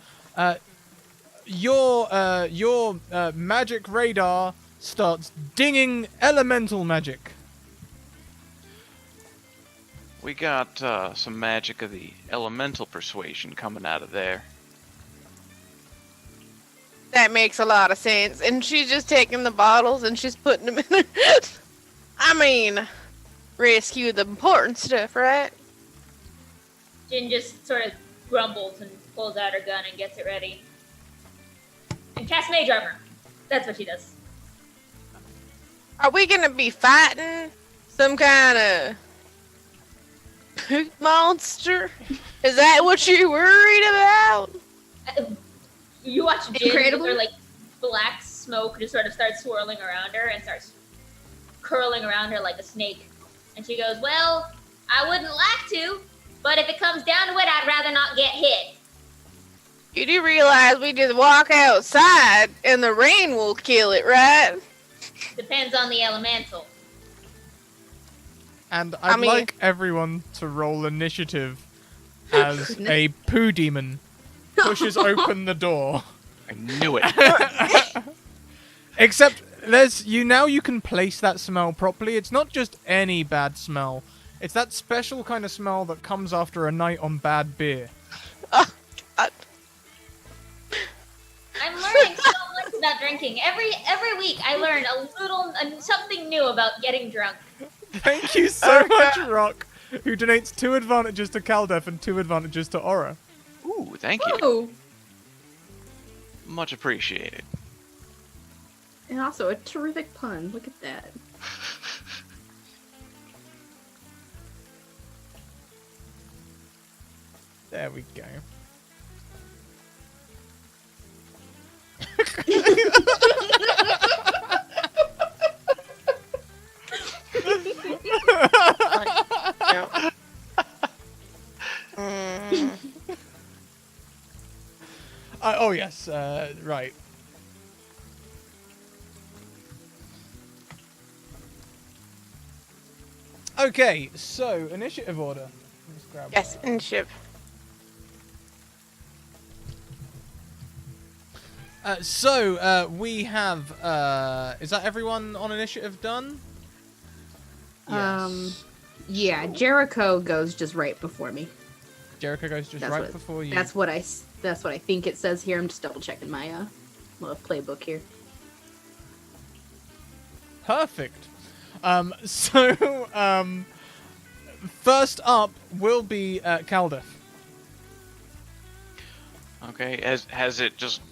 your magic radar starts dinging elemental magic. We got some magic of the elemental persuasion coming out of there. That makes a lot of sense. And she's just taking the bottles and she's putting them in her. I mean, rescue the important stuff, right? Jin just sort of grumbles and pulls out her gun and gets it ready. And casts Mage Armor. That's what she does. Are we gonna be fighting some kind of poop monster? Is that what you're worried about? You watch Jin, Incredibly? her like black smoke just sort of starts swirling around her and starts curling around her like a snake. And she goes, "Well, I wouldn't like to, but if it comes down to it, I'd rather not get hit." You do realize we just walk outside and the rain will kill it, right? Depends on the elemental. And I'd mean- like everyone to roll initiative as a poo demon pushes open the door. I knew it. Except you can place that smell properly. It's not just any bad smell. It's that special kind of smell that comes after a night on bad beer. Oh, God. I'm learning so much about drinking. Every week I learn something new about getting drunk. Thank you so much, Rock, who donates 2 advantages to Caldef and 2 advantages to Aura. Ooh, thank you. Oh, Much appreciated. and also a terrific pun. Look at that. There we go. Yeah. Mm. Oh yes, right. Okay, so initiative order. Let's grab Yes, and ship. We have. Is that everyone on initiative done? Yeah, Jericho goes just right before me. Jericho goes just right before you. That's what I think it says here. I'm just double checking my little playbook here. Perfect. First up will be Caldef. Okay, has it just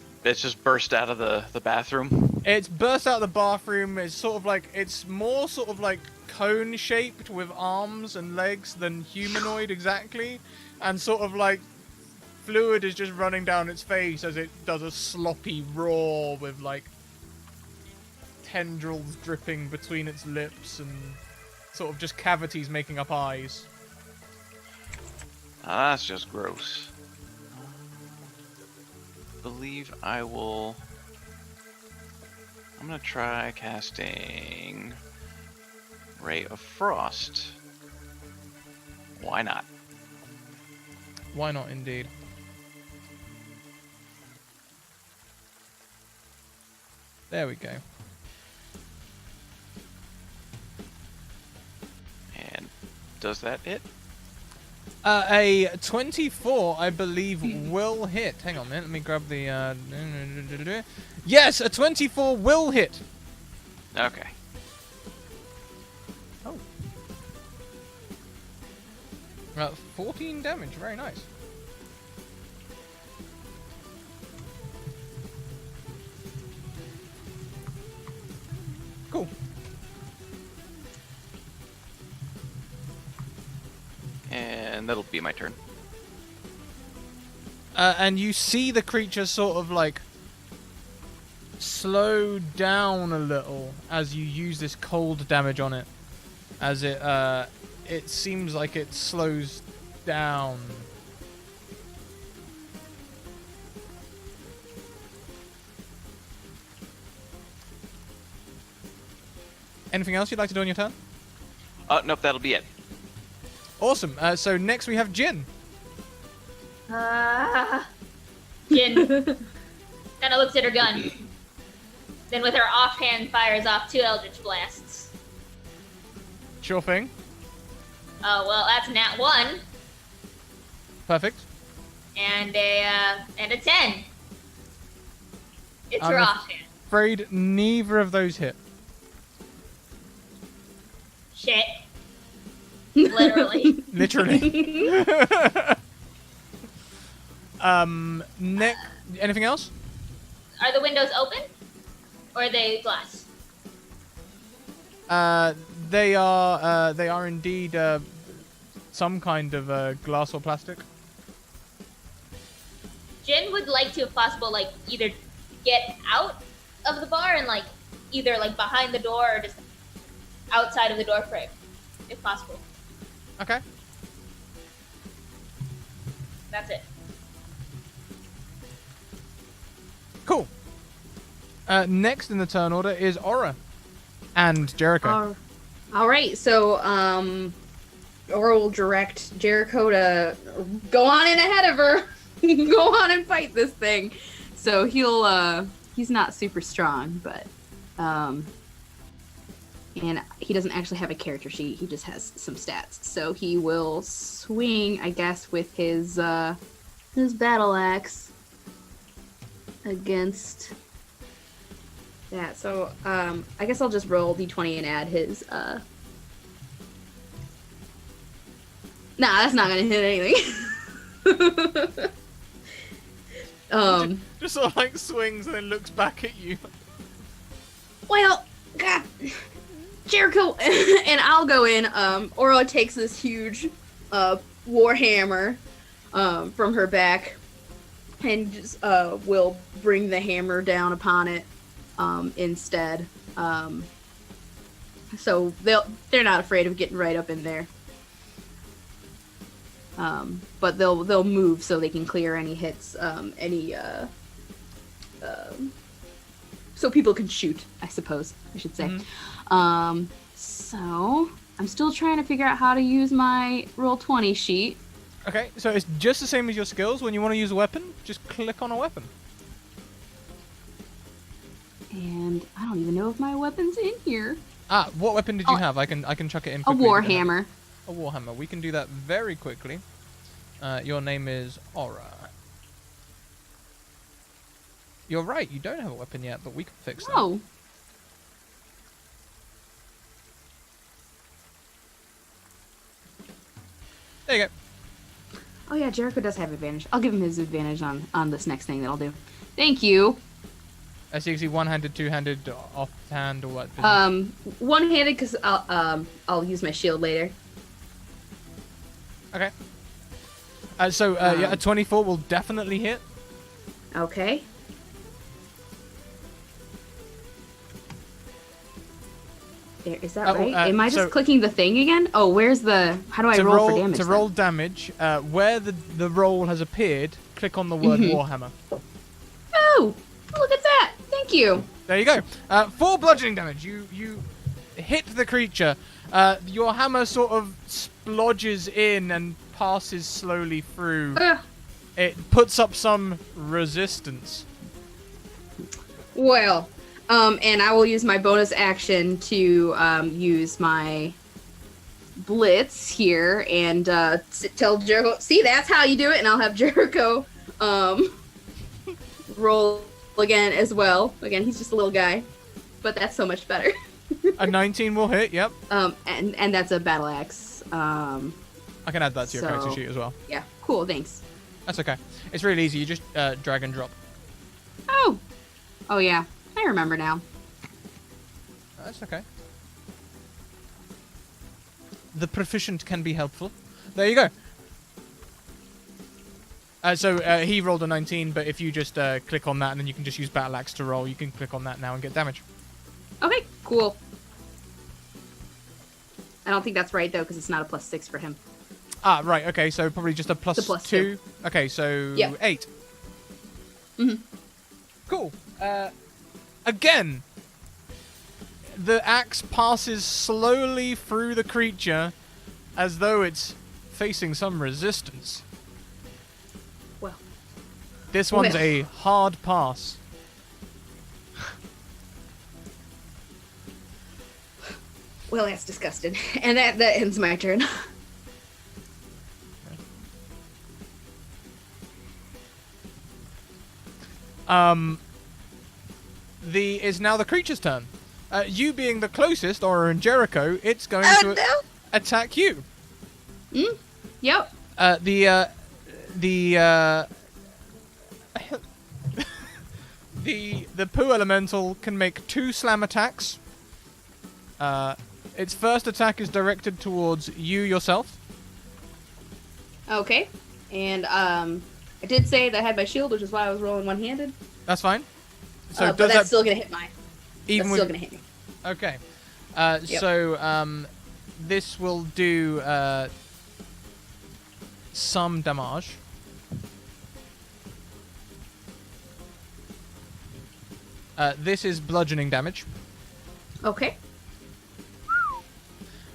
burst out of the bathroom? It's burst out of the bathroom. It's more sort of like cone shaped with arms and legs than humanoid exactly, and sort of like fluid is just running down its face as it does a sloppy roar with like tendrils dripping between its lips and sort of just cavities making up eyes. That's just gross. Believe I'm gonna try casting Ray of Frost. Why not? Why not, indeed? There we go. And does that hit? A 24, I believe, will hit. Hang on a minute, let me grab the... Yes, a 24 will hit. Okay. Oh. 14 damage, very nice. Cool. And that'll be my turn. And you see the creature sort of like slow down a little as you use this cold damage on it. As it seems like it slows down. Anything else you'd like to do on your turn? Nope, that'll be it. Awesome. So next we have Jin. Jin kind of looks at her gun. Then with her offhand fires off 2 Eldritch Blasts. Sure thing. Oh, well, that's nat 1 Perfect. and a 10. It's I'm her offhand. afraid neither of those hit. Shit. Literally. Literally. Nick, anything else? Are the windows open? Or are they glass? They are indeed some kind of glass or plastic. Jin would like to, if possible, like either get out of the bar and like either like behind the door or just outside of the door frame, if possible. Okay. That's it. Cool. Next in the turn order is Aura and Jericho. All right, so Aura will direct Jericho to go on in ahead of her. Go on and fight this thing. So he's not super strong, but and he doesn't actually have a character sheet. He just has some stats. So he will swing, I guess, with his battle axe against that. So I guess I'll just roll d20 and add his Nah, that's not gonna hit anything. Just sort of like swings and then looks back at you. Well, God, Jericho, and I'll go in. Aura takes this huge warhammer from her back and just will bring the hammer down upon it instead. So they're not afraid of getting right up in there. But they'll move so they can clear any hits, so people can shoot, I suppose I should say. Mhm. So I'm still trying to figure out how to use my Roll20 sheet. Okay, so it's just the same as your skills. When you want to use a weapon, just click on a weapon. And I don't even know if my weapon's in here. What weapon did you have? I can chuck it in A quickly. warhammer. A warhammer. We can do that very quickly. Your name is Aura. You're right, you don't have a weapon yet, but we can fix that. Oh. There you go. Oh yeah, Jericho does have advantage. I'll give him his advantage on this next thing that I'll do. Thank you. So you can see one-handed, two-handed, off-hand, or what? One-handed because I'll use my shield later. Okay. Yeah, a 24 will definitely hit. Okay. There, is that right? Am I just clicking the thing again? Oh, where's the... How do I roll for damage? To roll damage, where the roll has appeared, click on the word Warhammer. Oh, look at that. Thank you. There you go. 4 bludgeoning damage. You hit the creature. Your hammer sort of splodges in and passes slowly through. It puts up some resistance. Well, and I will use my bonus action to use my blitz here and tell Jericho, see, that's how you do it, and I'll have Jericho roll again as well. Again, he's just a little guy, but that's so much better. A 19 will hit, yep. And that's a battle axe. I can add that to your character sheet as well. Yeah, cool, thanks. That's okay. It's really easy. You just drag and drop. Oh yeah, I remember now. That's okay. The proficient can be helpful. There you go. So he rolled a 19, but if you just click on that and then you can just use Battle Axe to roll, you can click on that now and get damage. Okay, cool. I don't think that's right, though, because it's not a +6 for him. Right, okay, so probably just a plus The plus 2. Okay, so 8. Mm-hmm. Cool. Again, the axe passes slowly through the creature as though it's facing some resistance. Well. This one's a hard pass. Well, that's disgusting. And that ends my turn. It's now the creature's turn. You being the closest, Aura and Jericho, it's going to attack you. Yep. The poo elemental can make 2 slam attacks. Its first attack is directed towards you yourself. Okay. And I did say that I had my shield, which is why I was rolling one-handed. That's fine. So but does that's that still gonna hit my. even That's with still gonna hit me. Okay. Yep. So this will do some damage. This is bludgeoning damage. Okay.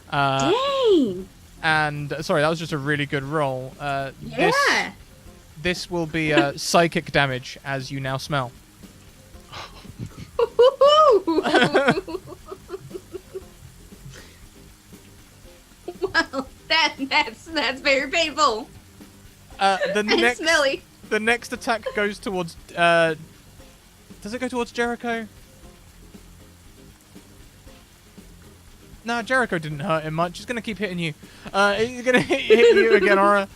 Uh, Dang. And sorry, that was just a really good roll. Yeah. This will be psychic damage, as you now smell. Well, that's very painful The and next smelly. the next attack goes towards. Does it go towards Jericho? No, Jericho didn't hurt him much. He's gonna keep hitting you. He's gonna hit you again, Aura.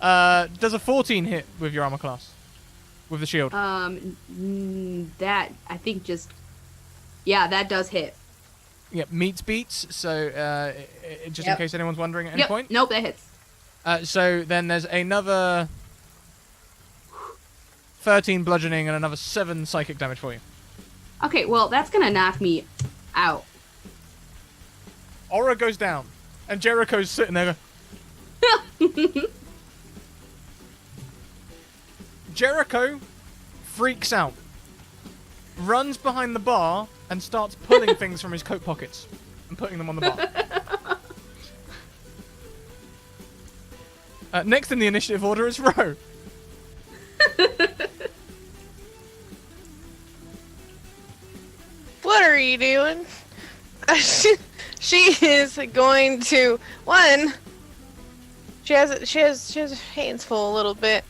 Does a 14 hit with your armor class? With the shield? That I think that does hit. Yep, meets beats. So just in Yep. case anyone's wondering at any point. Nope, that hits. So then there's another 13 bludgeoning and another 7 psychic damage for you. Okay, well that's gonna knock me out. Aura goes down, and Jericho's sitting there. Jericho freaks out, runs behind the bar, and starts pulling things from his coat pockets and putting them on the bar. Next in the initiative order is Ro. What are you doing? She is going to She has her hands full a little bit.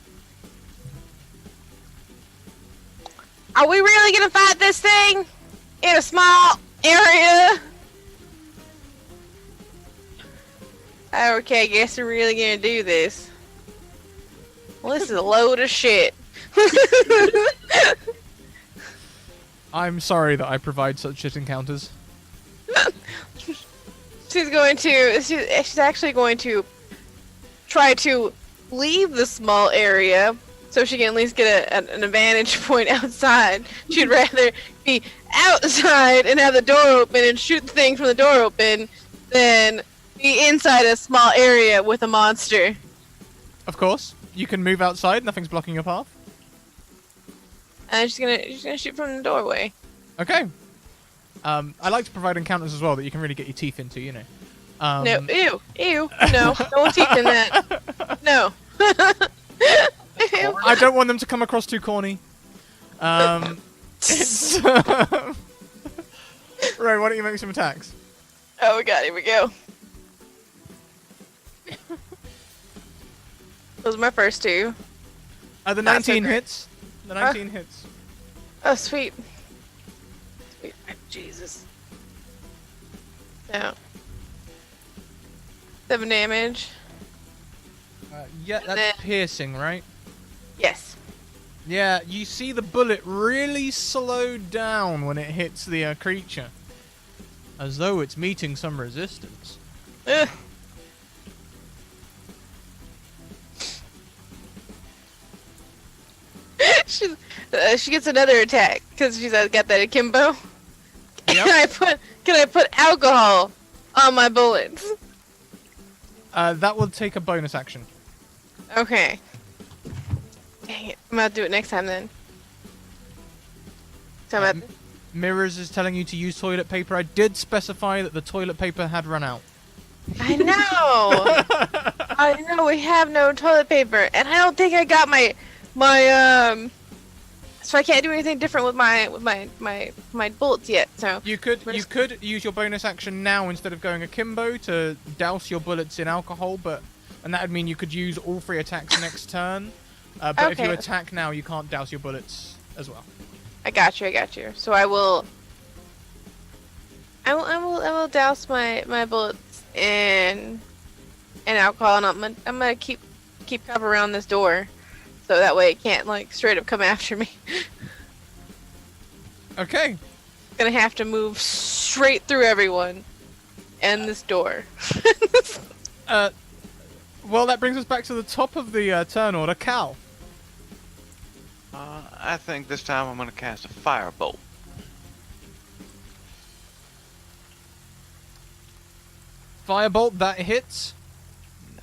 Are we really gonna fight this thing in a small area? Okay, guess we're really gonna do this. Well, this is a load of shit. I'm sorry that I provide such shit encounters. She's actually going to try to leave the small area so she can at least get an advantage point outside. She'd rather be outside and have the door open and shoot the thing from the door open than be inside a small area with a monster. Of course, you can move outside. Nothing's blocking your path. And she's gonna shoot from the doorway. Okay. I like to provide encounters as well that you can really get your teeth into, you know. No, ew, no teeth in that. No. Ew. I don't want them to come across too corny. Right, why don't you make some attacks? Oh god, here we go. Those are my first two. The Not so 19 great. hits. The 19 hits. Oh, sweet. Sweet. Jesus. So. 7 damage. Yeah, that's then- piercing, right? Yes. Yeah, you see the bullet really slow down when it hits the creature. As though it's meeting some resistance. Ugh. She gets another attack because she's got that akimbo. Yep. Can I put alcohol on my bullets? That will take a bonus action. Okay. Dang it! I'm gonna have to do it next time then. So I'm at- Mirrors is telling you to use toilet paper. I did specify that the toilet paper had run out. I know. I know we have no toilet paper, and I don't think I got my So I can't do anything different with my bullets yet. So You could use your bonus action now instead of going akimbo to douse your bullets in alcohol, and that would mean you could use all 3 attacks next turn. But if you Okay. attack now, you can't douse your bullets as well. I got you. So I will douse my bullets in alcohol, and I'm gonna keep cover around this door, so that way it can't like straight up come after me. Okay. Gonna have to move straight through everyone and this door. Well, that brings us back to the top of the turn order. Cal. I think this time I'm gonna cast a firebolt. Firebolt, that hits.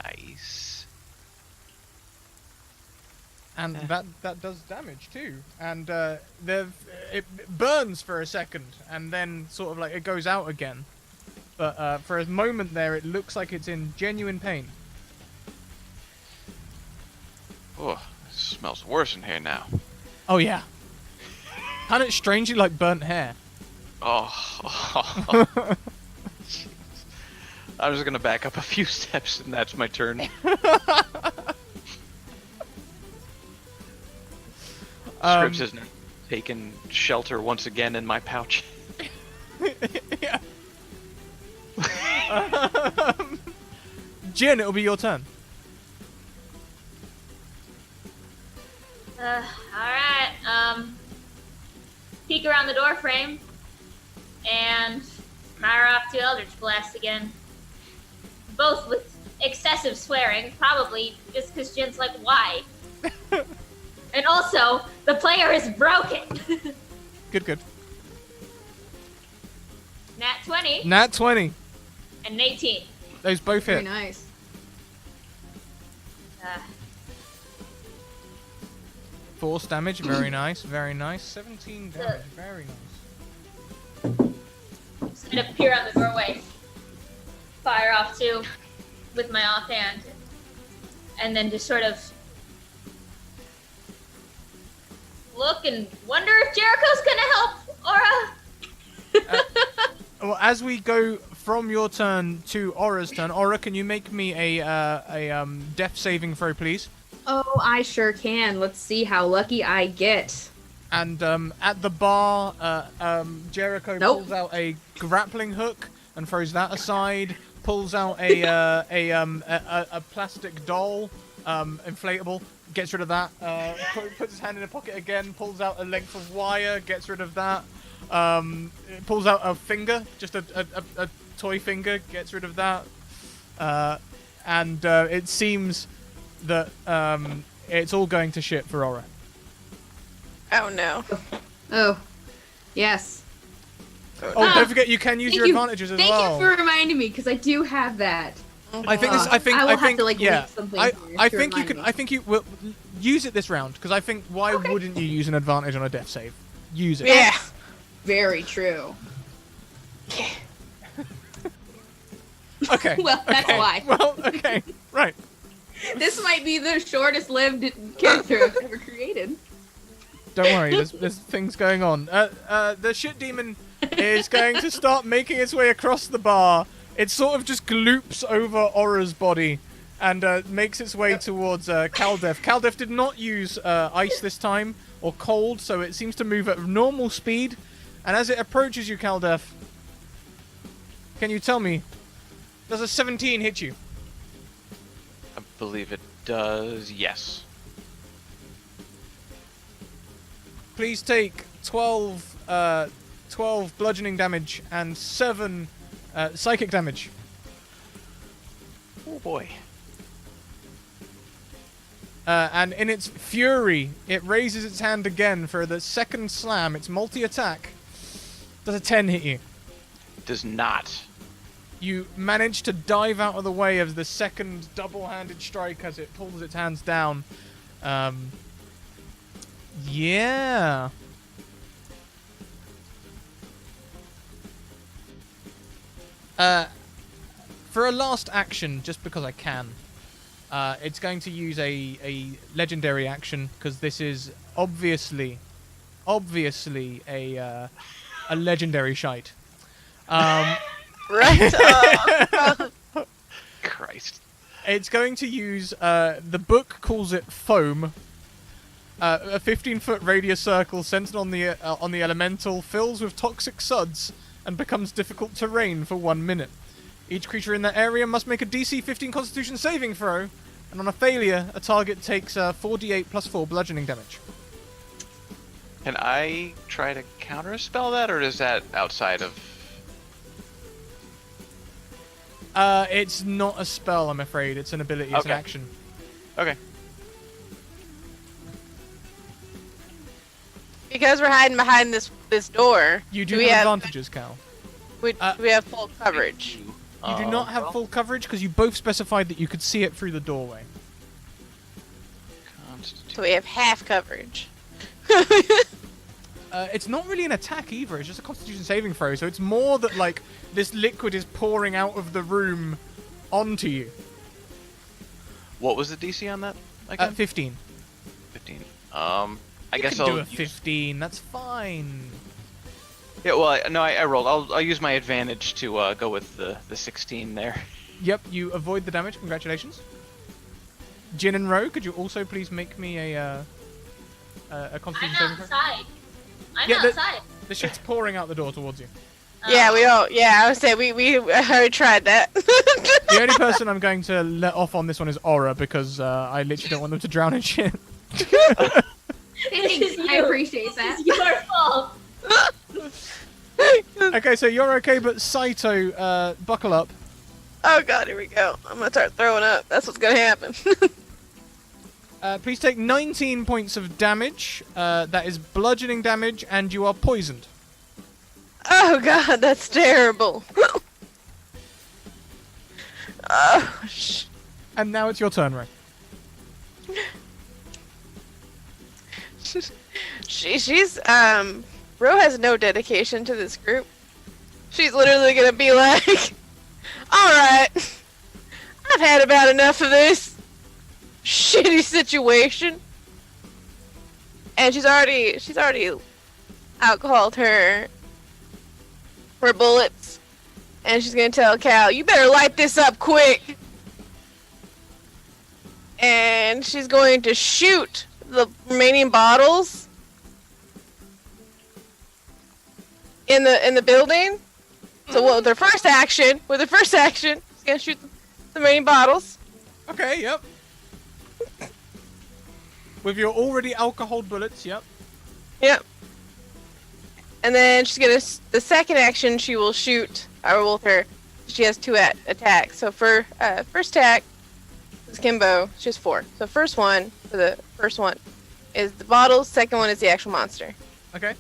Nice. And that does damage too. And it burns for a second, and then sort of like it goes out again. But for a moment there, it looks like it's in genuine pain. Oh, it smells worse in here now. Oh yeah. Kind of strangely like burnt hair. Oh. I'm just gonna back up a few steps, and that's my turn. Scripps has now taken shelter once again in my pouch. Yeah. Jin, it'll be your turn. Alright, peek around the door frame and fire off 2 Eldritch Blasts again. Both with excessive swearing, probably just because Jin's like, why? And also, the player is broken. Good. Nat 20 Nat 20. and an 18. Those both Very hit. nice. Force damage, very nice, very nice. 17 damage, very nice. Just gonna peer out the doorway, fire off 2 with my offhand, and then just sort of look and wonder if Jericho's gonna help Aura. Well, as we go from your turn to Aura's turn, Aura, can you make me a death saving throw, please? Oh, I sure can. Let's see how lucky I get. And at the bar, Jericho Nope. pulls out a grappling hook and throws that aside. Pulls out a plastic doll, inflatable. Gets rid of that. Puts his hand in a pocket again. Pulls out a length of wire. Gets rid of that. Pulls out a finger, just a toy finger. Gets rid of that. And it seems that it's all going to shit for Aura. Oh no. Oh, yes. Oh, don't forget you can use your advantages as Thank well. you for reminding me, because I do have that. I think I will have to like yeah. link something. I to think you remind can. me. I think you will use it this round because I think why Okay. wouldn't you use an advantage on a death save? Use it. Yeah. Very true. Okay. Well, that's okay. why. Well, okay. Right. This might be the shortest lived character I've ever created. Don't worry. There's things going on. The shit demon is going to start making its way across the bar. It sort of just gloops over Aura's body and makes its way towards Caldef. Caldef did not use ice this time or cold, so it seems to move at normal speed. And as it approaches you, Caldef, can you tell me, does a 17 hit you? I believe it does, yes. Please take 12 bludgeoning damage and 7 psychic damage. Oh boy. And in its fury, it raises its hand again for the second slam. Its multi-attack. Does a 10 hit you? Does not. You manage to dive out of the way of the second double-handed strike as it pulls its hands down. Yeah. For a last action, just because I can, it's going to use a legendary action because this is obviously a legendary shite. Right. Christ. It's going to use the book calls it foam, A 15-foot radius circle centered on the elemental fills with toxic suds and becomes difficult terrain for 1 minute. Each creature in that area must make a DC 15 Constitution saving throw, and on a failure, a target takes 4d8 plus 4 bludgeoning damage. Can I try to counterspell that, or is that outside of... It's not a spell, I'm afraid. It's an ability. It's an action. Okay. Because we're hiding behind this door. You do we have advantages, Cal. We have full coverage. You do not have full coverage because you both specified that you could see it through the doorway. So we have half coverage. It's not really an attack either. It's just a Constitution saving throw. So it's more that like this liquid is pouring out of the room onto you. What was the DC on that again? 15. 15. I guess I'll do I'll a 15. That's fine. Yeah, well, I rolled. I'll use my advantage to go with the 16 there. Yep, you avoid the damage. Congratulations. Jin and Ro, could you also please make me a Constitution saving throw? I'm outside. The shit's pouring out the door towards you. Yeah, I would say we already tried that. The only person I'm going to let off on this one is Aura because I literally don't want them to drown in shit. I appreciate that. It's your fault. Okay, so you're okay, but Saito, buckle up. Oh god, here we go. I'm gonna start throwing up. That's what's gonna happen. Please take 19 points of damage. That is bludgeoning damage, and you are poisoned. Oh god, that's terrible. Oh, And now it's your turn, Ray. she's Ro has no dedication to this group. She's literally gonna be like, alright, I've had about enough of this shitty situation. And she's already alcoholed her bullets. And she's gonna tell Cal, you better light this up quick. And she's going to shoot the remaining bottles in the building. So with her first action, she's gonna shoot the remaining bottles. Okay, yep. With your already alcohol bullets, yep. Yep. And then she's gonna the second action she will shoot. I will with her. She has 2 attacks. So for first attack is Kimbo. She has 4. So first one is the bottles. Second one is the actual monster. Okay.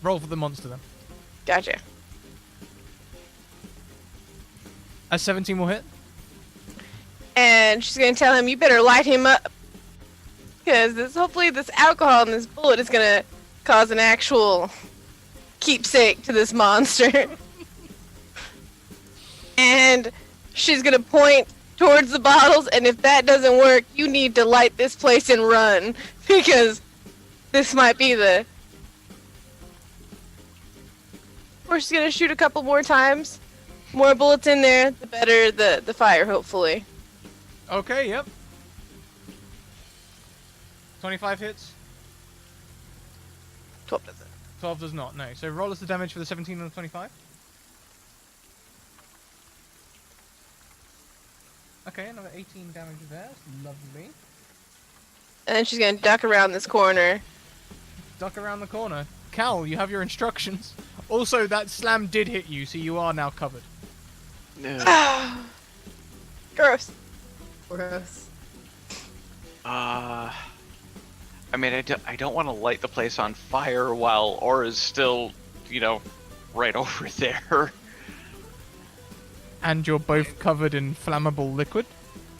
Roll for the monster then. Gotcha. A 17 will hit. And she's gonna tell him, you better light him up. Because hopefully this alcohol in this bullet is gonna cause an actual keepsake to this monster. And she's gonna point towards the bottles, and if that doesn't work, you need to light this place and run. Because this might be the... Or she's gonna shoot a couple more times. More bullets in there, the better the fire, hopefully. Okay, yep. 25 hits. 12 doesn't. 12 does not, no. So roll us the damage for the 17 and the 25. Okay, another 18 damage there. Lovely. And then she's gonna duck around this corner. Duck around the corner. Cal, you have your instructions. Also, that slam did hit you, so you are now covered. Gross. Gross. I mean, I don't want to light the place on fire while Aura's still, right over there. And you're both covered in flammable liquid?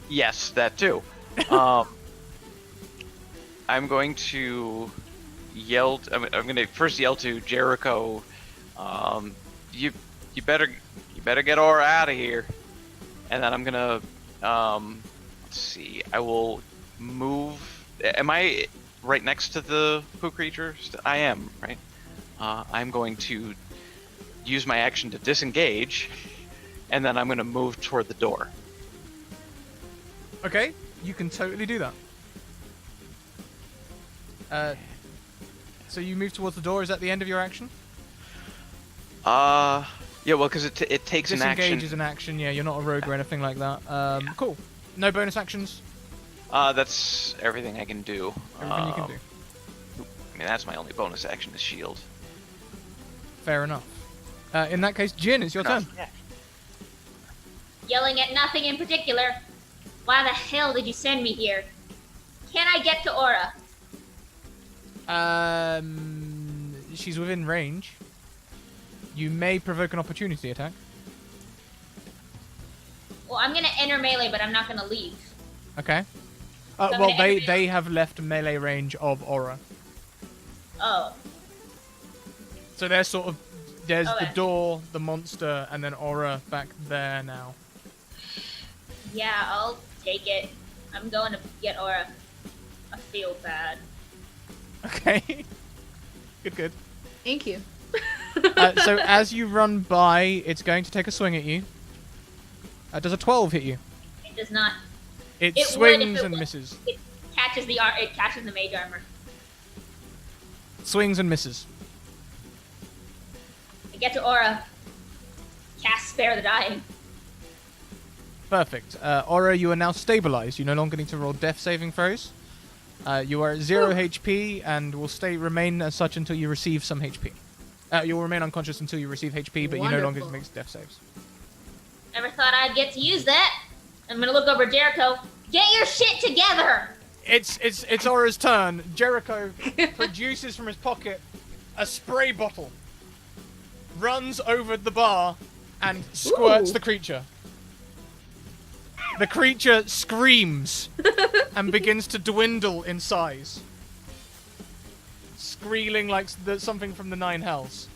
Yes, that too. I'm going to yell. I'm going to first yell to Jericho. You better get Aura out of here. And then I'm gonna let's see. I will move. Am I right next to the poo creature? I am, right? I'm going to use my action to disengage, and then I'm going to move toward the door. Okay, you can totally do that. So you move towards the door. Is that the end of your action? Yeah, well, because it takes an Disengage action. is an action. Yeah, you're not a rogue or anything like that. Cool. No bonus actions. That's everything I can do. Everything you can do. I mean, that's my only bonus action is shield. Fair enough. In that case, Jin, it's your turn. Yelling at nothing in particular. Why the hell did you send me here? Can I get to Aura? She's within range. You may provoke an opportunity attack. Well, I'm gonna enter melee, but I'm not gonna leave. Okay. I'm Well, gonna enter they have left melee range of Aura. Oh. So there's sort of there's Okay. the door, the monster, and then Aura back there now. Yeah, I'll take it. I'm going to get Aura. I feel bad. Okay. Good. Thank you. So as you run by, it's going to take a swing at you. Does a 12 hit you? It does not. It It would if swings it and was- misses. It catches the mage armor. Swings and misses. I get to Aura. Cast Spare the Dying. Perfect. Aura, you are now stabilized. You no longer need to roll death saving throws. You are at 0 HP and will remain as such until you receive some HP. You'll remain unconscious until you receive HP, but you no longer Wonderful. make death saves. Never thought I'd get to use that. I'm gonna look over at Jericho. Get your shit together! It's Aura's turn. Jericho produces from his pocket a spray bottle, runs over the bar, and squirts Ooh. the creature. The creature screams and begins to dwindle in size, squealing like something from the Nine Hells.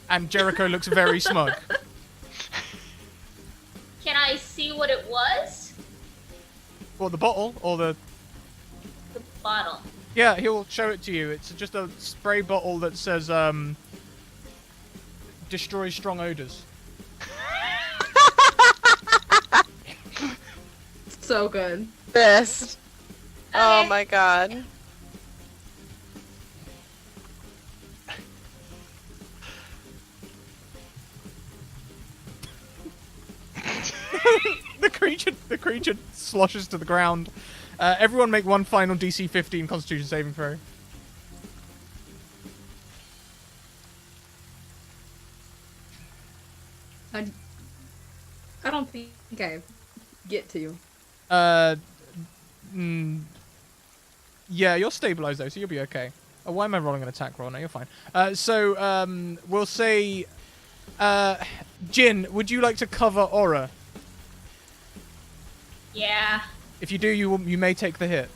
And Jericho looks very smug. Can I see what it was? Or the bottle, or the... The bottle. Yeah, he'll show it to you. It's just a spray bottle that says, destroy strong odors. So good. Best. Oh Okay. my god. The creature sloshes to the ground. Everyone make one final DC 15 Constitution saving throw. I don't think I get to. Yeah, you're stabilized though, so you'll be okay. Oh, why am I rolling an attack roll? No, you're fine. We'll say, Jin, would you like to cover Aura? Yeah, If you do, you may take the hit.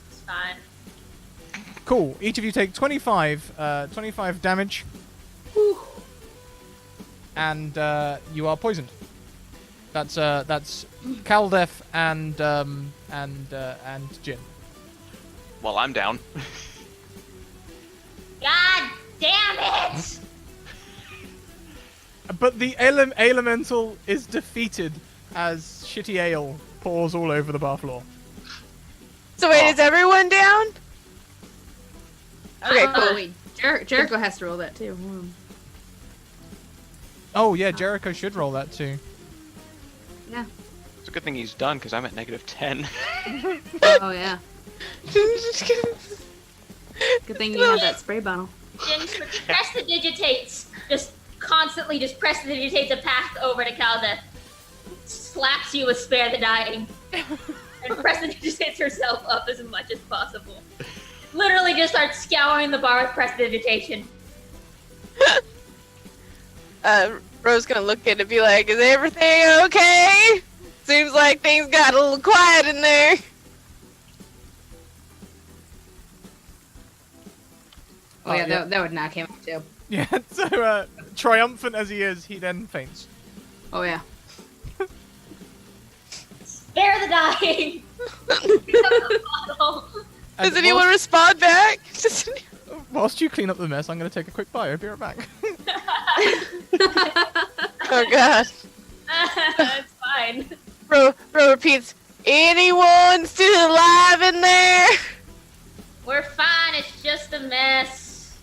it's fine. Cool. Each of you take 25 damage. Whew. And you are poisoned. That's Kaldef and Jin. Well, I'm down. God damn it! But the elemental is defeated as shitty ale pours all over the bar floor. So wait, is everyone down? Okay, Oh cool. wait, Jericho has to roll that too. Hold on. Oh yeah, Jericho should roll that too. Yeah. It's a good thing he's done because I'm at -10. Oh yeah. Good thing you have that spray bottle. Jin prestidigitates. Just constantly just prestidigitates a path over to Calda. Slaps you with Spare the Dying. And prestidigitates herself up as much as possible. Literally just starts scouring the bar with prestidigitation. Rose gonna look at it and be like, is everything okay? Seems like things got a little quiet in there. Oh yeah, that would knock him out too. Yeah. So triumphant as he is, he then faints. Oh yeah. Spare the Dying! Pick up the bottle. And Does anyone respond back? whilst you clean up the mess, I'm going to take a quick bio. Be right back. Oh god. That's fine. Bro repeats, anyone still alive in there? We're fine. It's just a mess.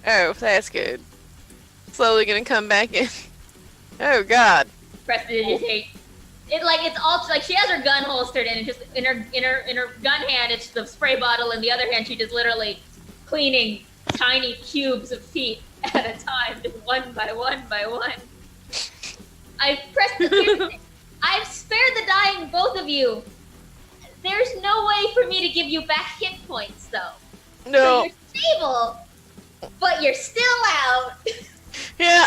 Oh, that's good. Slowly gonna come back in. Oh God. Prestidigitate. It's all like she has her gun holstered and just in her gun hand it's the spray bottle, and the other hand she just literally cleaning tiny cubes of feet at a time, just one by one by one. I've spared the dying, both of you. There's no way for me to give you back hit points though. No. So you're stable, but you're still out. Yeah,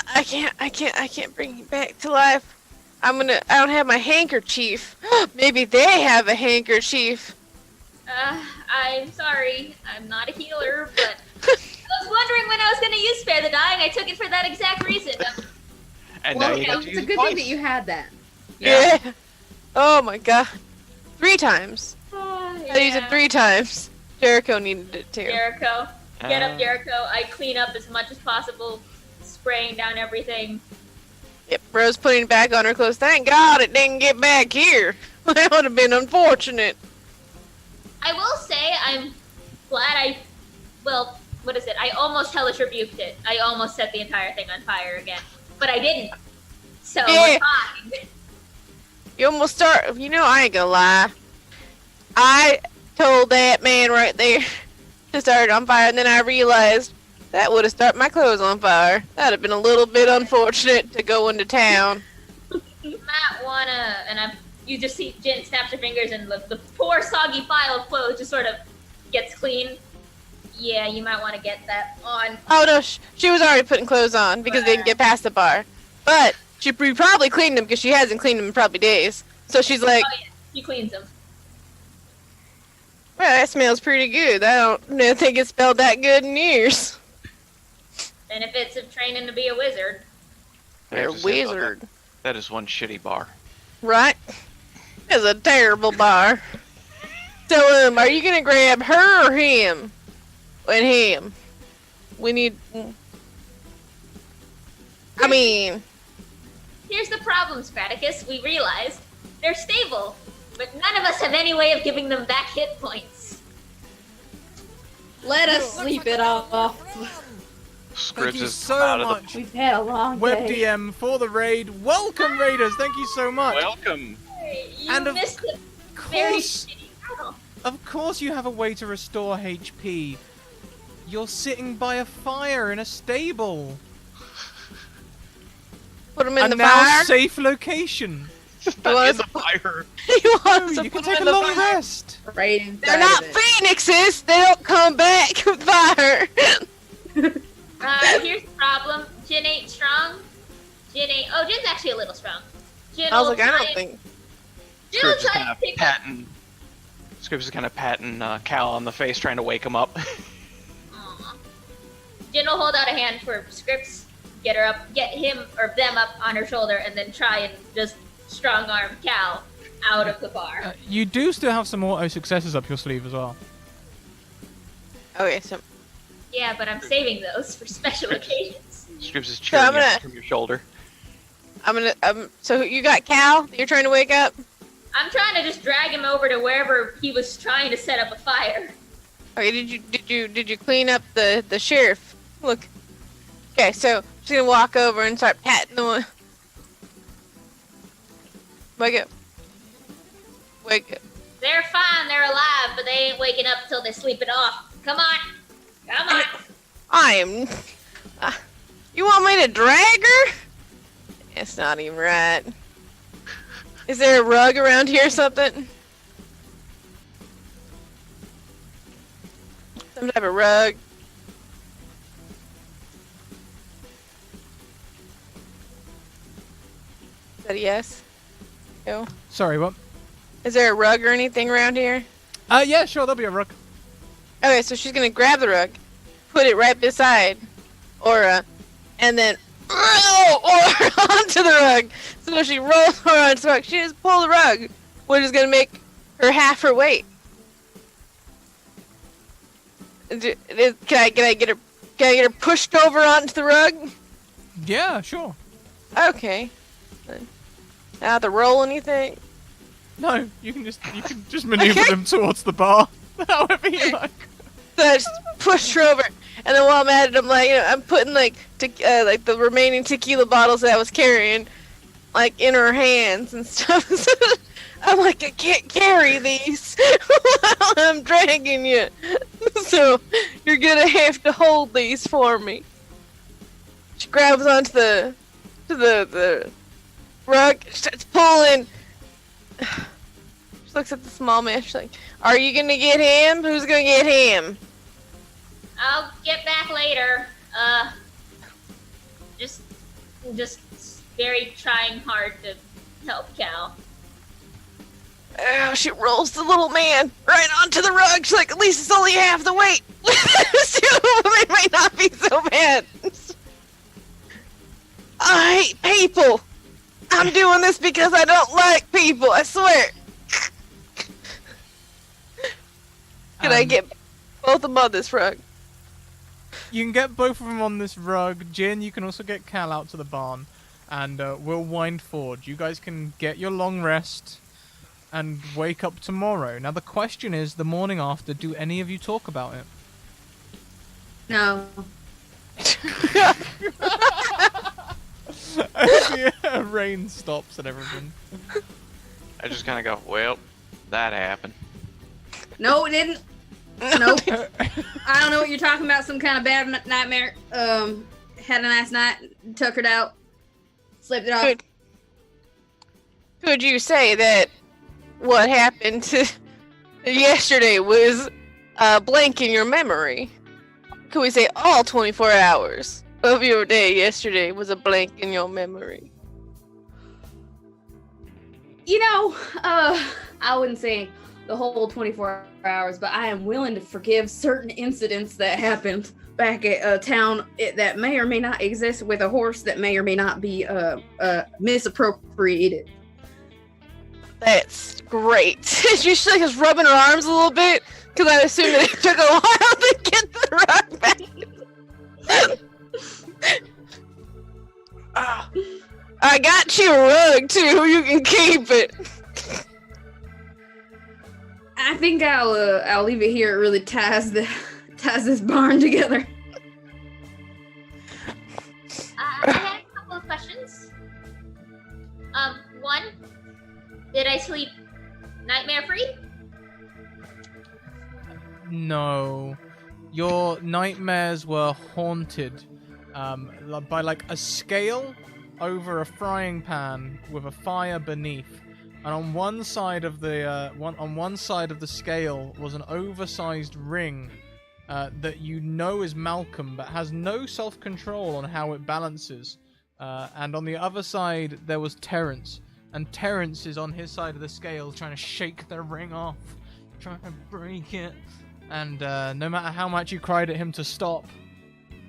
I can't bring you back to life. I don't have my handkerchief. Maybe they have a handkerchief. I'm sorry. I'm not a healer, but I was wondering when I was going to use Spare the Dying. I took it for that exact reason. And Well, now you got to it's use a it good twice. thing that you had that. Yeah. Oh my God. 3 times. Oh, I used it 3 times. Jericho needed it too. Jericho. Get up, Jericho. I clean up as much as possible, spraying down everything. Yep, Rose putting it back on her clothes. Thank God it didn't get back here. That would have been unfortunate. I will say I'm glad what is it? I almost hellish rebuked it. I almost set the entire thing on fire again. But I didn't. So Yeah. we're fine. You almost start. You know, I ain't gonna lie. I told that man right there to start it on fire, and then I realized that would have started my clothes on fire. That'd have been a little bit unfortunate to go into town. You might wanna, you just see Jen snaps her fingers and the poor soggy pile of clothes just sort of gets clean. Yeah, you might want to get that on. Oh no, she was already putting clothes on because they didn't get past the bar. But she probably cleaned them because she hasn't cleaned them in probably days. So she's like, Oh yeah, she cleans them. well, that smells pretty good. I don't think it smelled that good in years. Benefits of training to be a wizard. You're a wizard. That is one shitty bar. Right? It's a terrible bar. So, are you gonna grab her or him? And him. We need... I mean... Here's the problem, Scratticus. We realized they're stable, but none of us have any way of giving them back hit points. Let us sleep it off. Thank you Scribs so much, We've had a long Web day. DM, for the raid. Welcome, raiders. Thank you so much. Welcome. You And of missed a very course, shitty battle. of course, you have a way to restore HP. You're sitting by a fire in a stable. Put him in And the now fire. safe location. You want In us the to put- fire. you want us Oh, to you can put him take a in the long fire? rest. Right inside They're not of it. phoenixes. They don't come back with fire. Here's the problem. Jin ain't strong. Oh, Jin's actually a little strong. Jin I was will like, I try don't and- think. Jin will Scribs is try kind and of pick up. patting. Scribs is kind of patting Cal on the face, trying to wake him up. Aw. Jin will hold out a hand for Scripps, get him or them up on her shoulder, and then try and just strong arm Cal out of the bar. You do still have some auto successes up your sleeve as well. Okay, so Yeah, but I'm saving those for special occasions. Scribs is So cheering I'm gonna- you from your shoulder. I'm gonna. So you got Cal? You're trying to wake up? I'm trying to just drag him over to wherever he was trying to set up a fire. Okay. Did you clean up the sheriff? Look. Okay, so she's gonna walk over and start patting the one. Wake up. Wake up. They're fine, they're alive, but they ain't waking up till they sleep it off. Come on. Come on. I am. You want me to drag her? It's not even right. Is there a rug around here or something? Some type of rug. Is that a yes? No. Sorry, what? Is there a rug or anything around here? Yeah, sure, there'll be a rug. Okay, so she's gonna grab the rug, put it right beside Aura, and then roll Aura onto the rug. So she rolls Aura onto the rug. She just pull the rug, which is gonna make her half her weight. Can I get her pushed over onto the rug? Yeah, sure. Okay. I have to roll anything? No, you can just maneuver them towards the bar, however you like. So I just push her over, and then while I'm at it, I'm like, I'm putting like the remaining tequila bottles that I was carrying, like in her hands and stuff. I'm like, I can't carry these while I'm dragging you, so you're gonna have to hold these for me. She grabs onto the rug, starts pulling. She looks at the small man. She's like, "Are you gonna get him? Who's gonna get him?" I'll get back later. Just very trying hard to help Cal. Oh, she rolls the little man right onto the rug. She's like, "At least it's only half the weight. So it may not be so bad." I hate people. I'm doing this because I don't like people. I swear. Can I get both of them on this rug? You can get both of them on this rug. Jin, you can also get Cal out to the barn, and we'll wind forward. You guys can get your long rest and wake up tomorrow. Now the question is, the morning after, do any of you talk about it? No. Yeah, rain stops and everything. I just kind of go, well, that happened. No, it didn't. Nope. I don't know what you're talking about. Some kind of bad nightmare. Had a nice night. Tuckered out. Slept it off. Could you say that what happened to yesterday was a blank in your memory? Could we say all 24 hours of your day yesterday was a blank in your memory? You know, I wouldn't say the whole 24 hours, but I am willing to forgive certain incidents that happened back at a town that may or may not exist with a horse that may or may not be misappropriated. That's great. She's like just rubbing her arms a little bit because I assumed that it took a while to get the rug back. I got you a rug too. You can keep it. I think I'll leave it here. It really ties this barn together. I had a couple of questions. One, did I sleep nightmare free? No. Your nightmares were haunted by like a scale over a frying pan with a fire beneath. And on one side of the scale was an oversized ring that you know is Malcolm, but has no self-control on how it balances. And on the other side there was Terrence, and Terrence is on his side of the scale trying to shake the ring off, trying to break it. And no matter how much you cried at him to stop,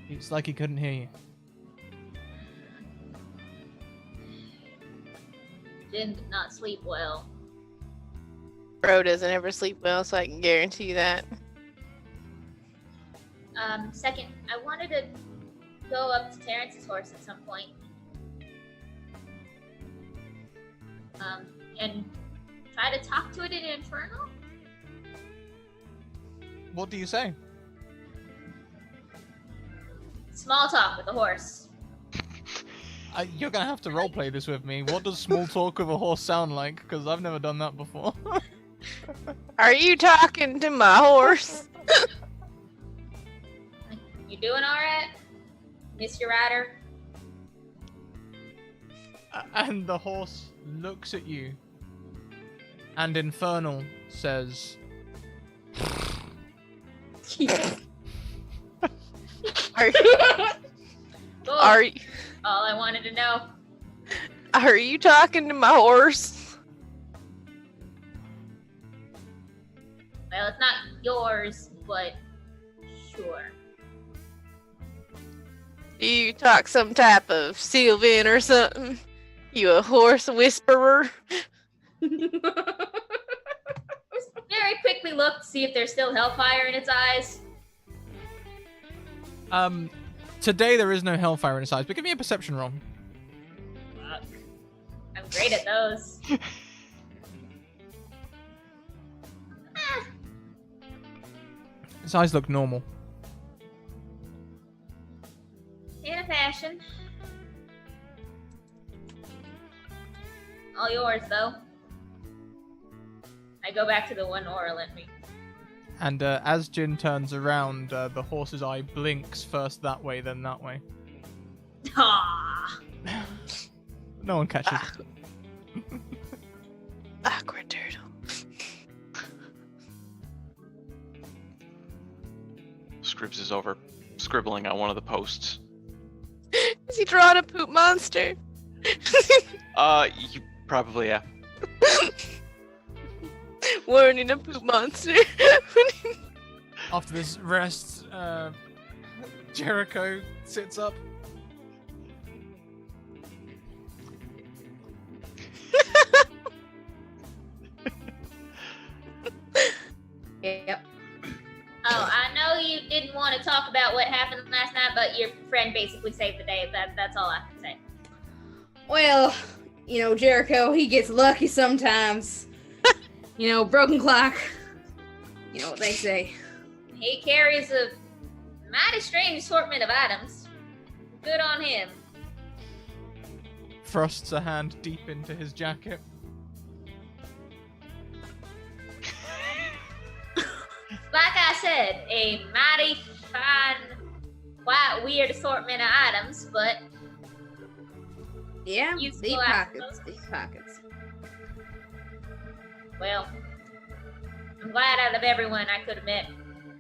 it's like he couldn't hear you. Jin did not sleep well. Bro doesn't ever sleep well, so I can guarantee that. Second, I wanted to go up to Terrence's horse at some point. And try to talk to it in Infernal? What do you say? Small talk with the horse. You're gonna have to roleplay this with me. What does small talk with a horse sound like? Because I've never done that before. Are you talking to my horse? You doing alright? Miss your rider? And the horse looks at you, and Infernal says, Are you all I wanted to know. Are you talking to my horse? Well, it's not yours, but sure. Do you talk some type of Sylvan or something? You a horse whisperer? Just very quickly look to see if there's still hellfire in its eyes. Today there is no hellfire in his eyes, but give me a perception roll. Fuck. I'm great great at those. His eyes look normal. In a fashion. All yours, though. I go back to the one Aura lent me. And as Jin turns around, the horse's eye blinks first that way, then that way. Ah. No one catches it. Awkward turtle. Scribs is over scribbling on one of the posts. Is he drawing a poop monster? You probably, yeah. Warning, a poop monster. After this rest, Jericho sits up. Yep. Oh, I know you didn't want to talk about what happened last night, but your friend basically saved the day. That's all I can say. Well, Jericho, he gets lucky sometimes. Broken clock. You know what they say. He carries a mighty strange assortment of items. Good on him. Thrusts a hand deep into his jacket. Like I said, a mighty fine, quite weird assortment of items, but Yeah, useful, deep I pockets, suppose. deep pockets. Well, I'm glad out of everyone I could have met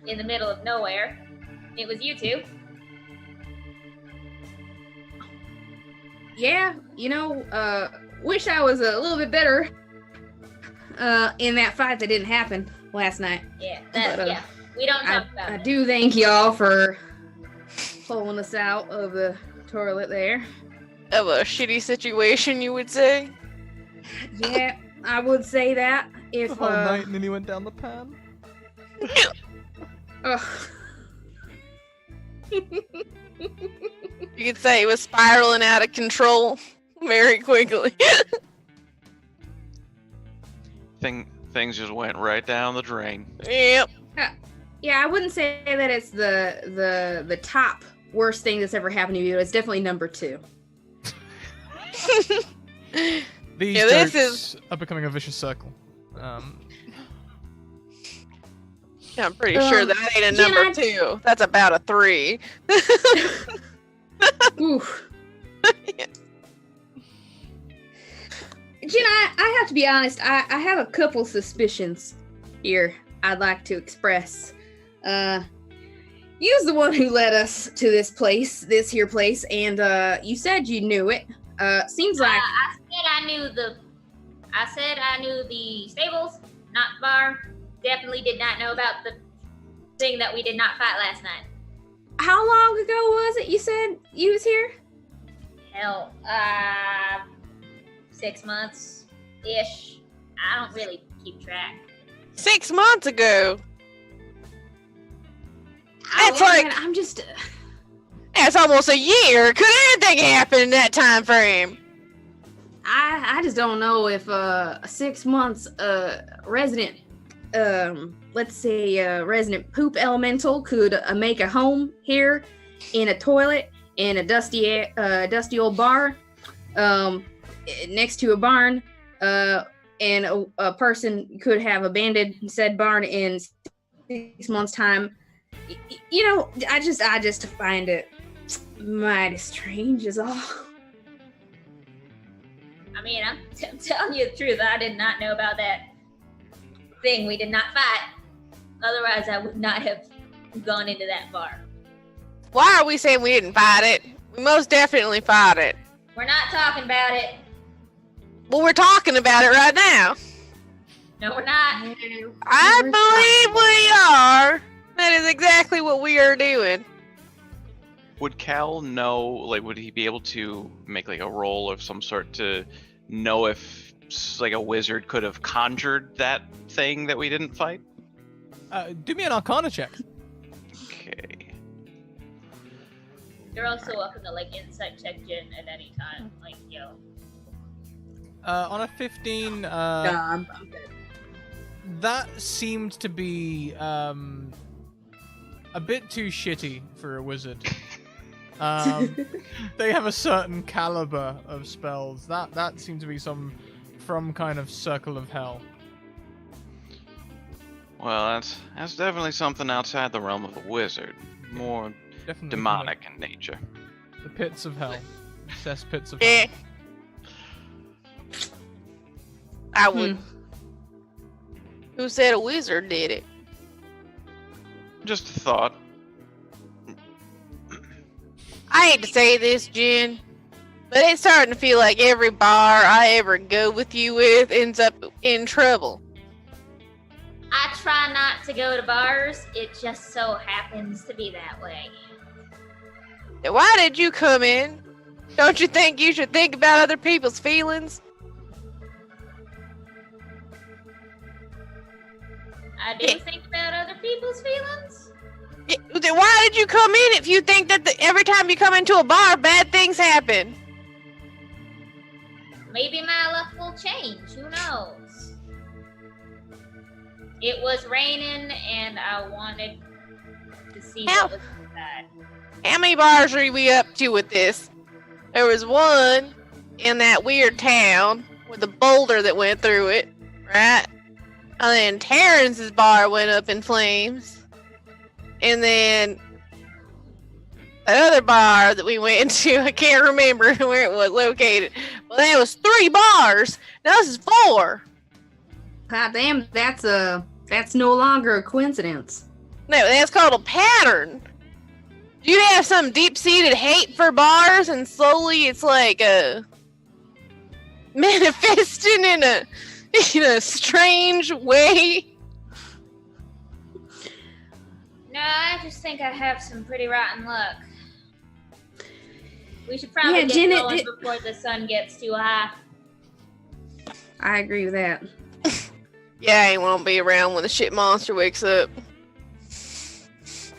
in the middle of nowhere, it was you two. Yeah, wish I was a little bit better in that fight that didn't happen last night. Yeah, But, we don't talk about I it. do thank y'all for pulling us out of the toilet there. Of a shitty situation, you would say? Yeah, I would say that if The whole night nearly went down the pan. ugh. You could say it was spiraling out of control very quickly. Things just went right down the drain. Yep. Yeah, I wouldn't say that it's the top worst thing that's ever happened to you. It's definitely number 2. These Yeah, this jokes are becoming a vicious circle. Yeah, I'm pretty sure that ain't a Jen, number 2. That's about a 3. Oof. Jen, I have to be honest. I have a couple suspicions here I'd like to express. You's the one who led us to this place, and you said you knew it. Seems like I said I knew the stables, not the bar. Definitely did not know about the thing that we did not fight last night. how long ago was it you said you was here? Hell, 6 months ish. I don't really keep track. 6 months ago. It's Oh, like man, I'm just that's almost a year. Could anything happen in that time frame? I just don't know if 6 months resident let's say resident poop elemental could make a home here in a toilet in a dusty old bar next to a barn and a person could have abandoned said barn in 6 months time. I just find it mighty strange is all. I mean, I'm telling you the truth. I did not know about that thing we did not fight. Otherwise, I would not have gone into that bar. Why are we saying we didn't fight it? We most definitely fought it. We're not talking about it. Well, we're talking about it right now. No, we're not. I believe we are. That is exactly what we are doing. Would Cal know, would he be able to make, a roll of some sort to know if, a wizard could have conjured that thing that we didn't fight? Do me an Arcana check. Okay. You're also welcome to, insight check Jen at any time. On a 15, I'm dead. that seemed to be a bit too shitty for a wizard. They have a certain caliber of spells. That seemed to be from kind of circle of hell. Well, that's definitely something outside the realm of a wizard. More Definitely demonic in nature. The pits of hell. Cess pits of Eh. hell. I would. Who said a wizard did it? Just a thought. I hate to say this, Jen, but it's starting to feel like every bar I ever go with you with ends up in trouble. I try not to go to bars. It just so happens to be that way. Now, why did you come in? Don't you think you should think about other people's feelings? I do think about other people's feelings. Then why did you come in if you think that every time you come into a bar, bad things happen? Maybe my luck will change. Who knows? It was raining, and I wanted to see what was inside. How many bars are we up to with this? There was one in that weird town with a boulder that went through it, right? And then Terrence's bar went up in flames. And then that other bar that we went to, I can't remember where it was located. Well, that was 3 bars. Now this is 4. God damn, that's no longer a coincidence. No, that's called a pattern. You have some deep-seated hate for bars, and slowly it's like manifesting in a strange way. No, I just think I have some pretty rotten luck. We should probably get Janet, going before the sun gets too high. I agree with that. Yeah, I won't be around when the shit monster wakes up.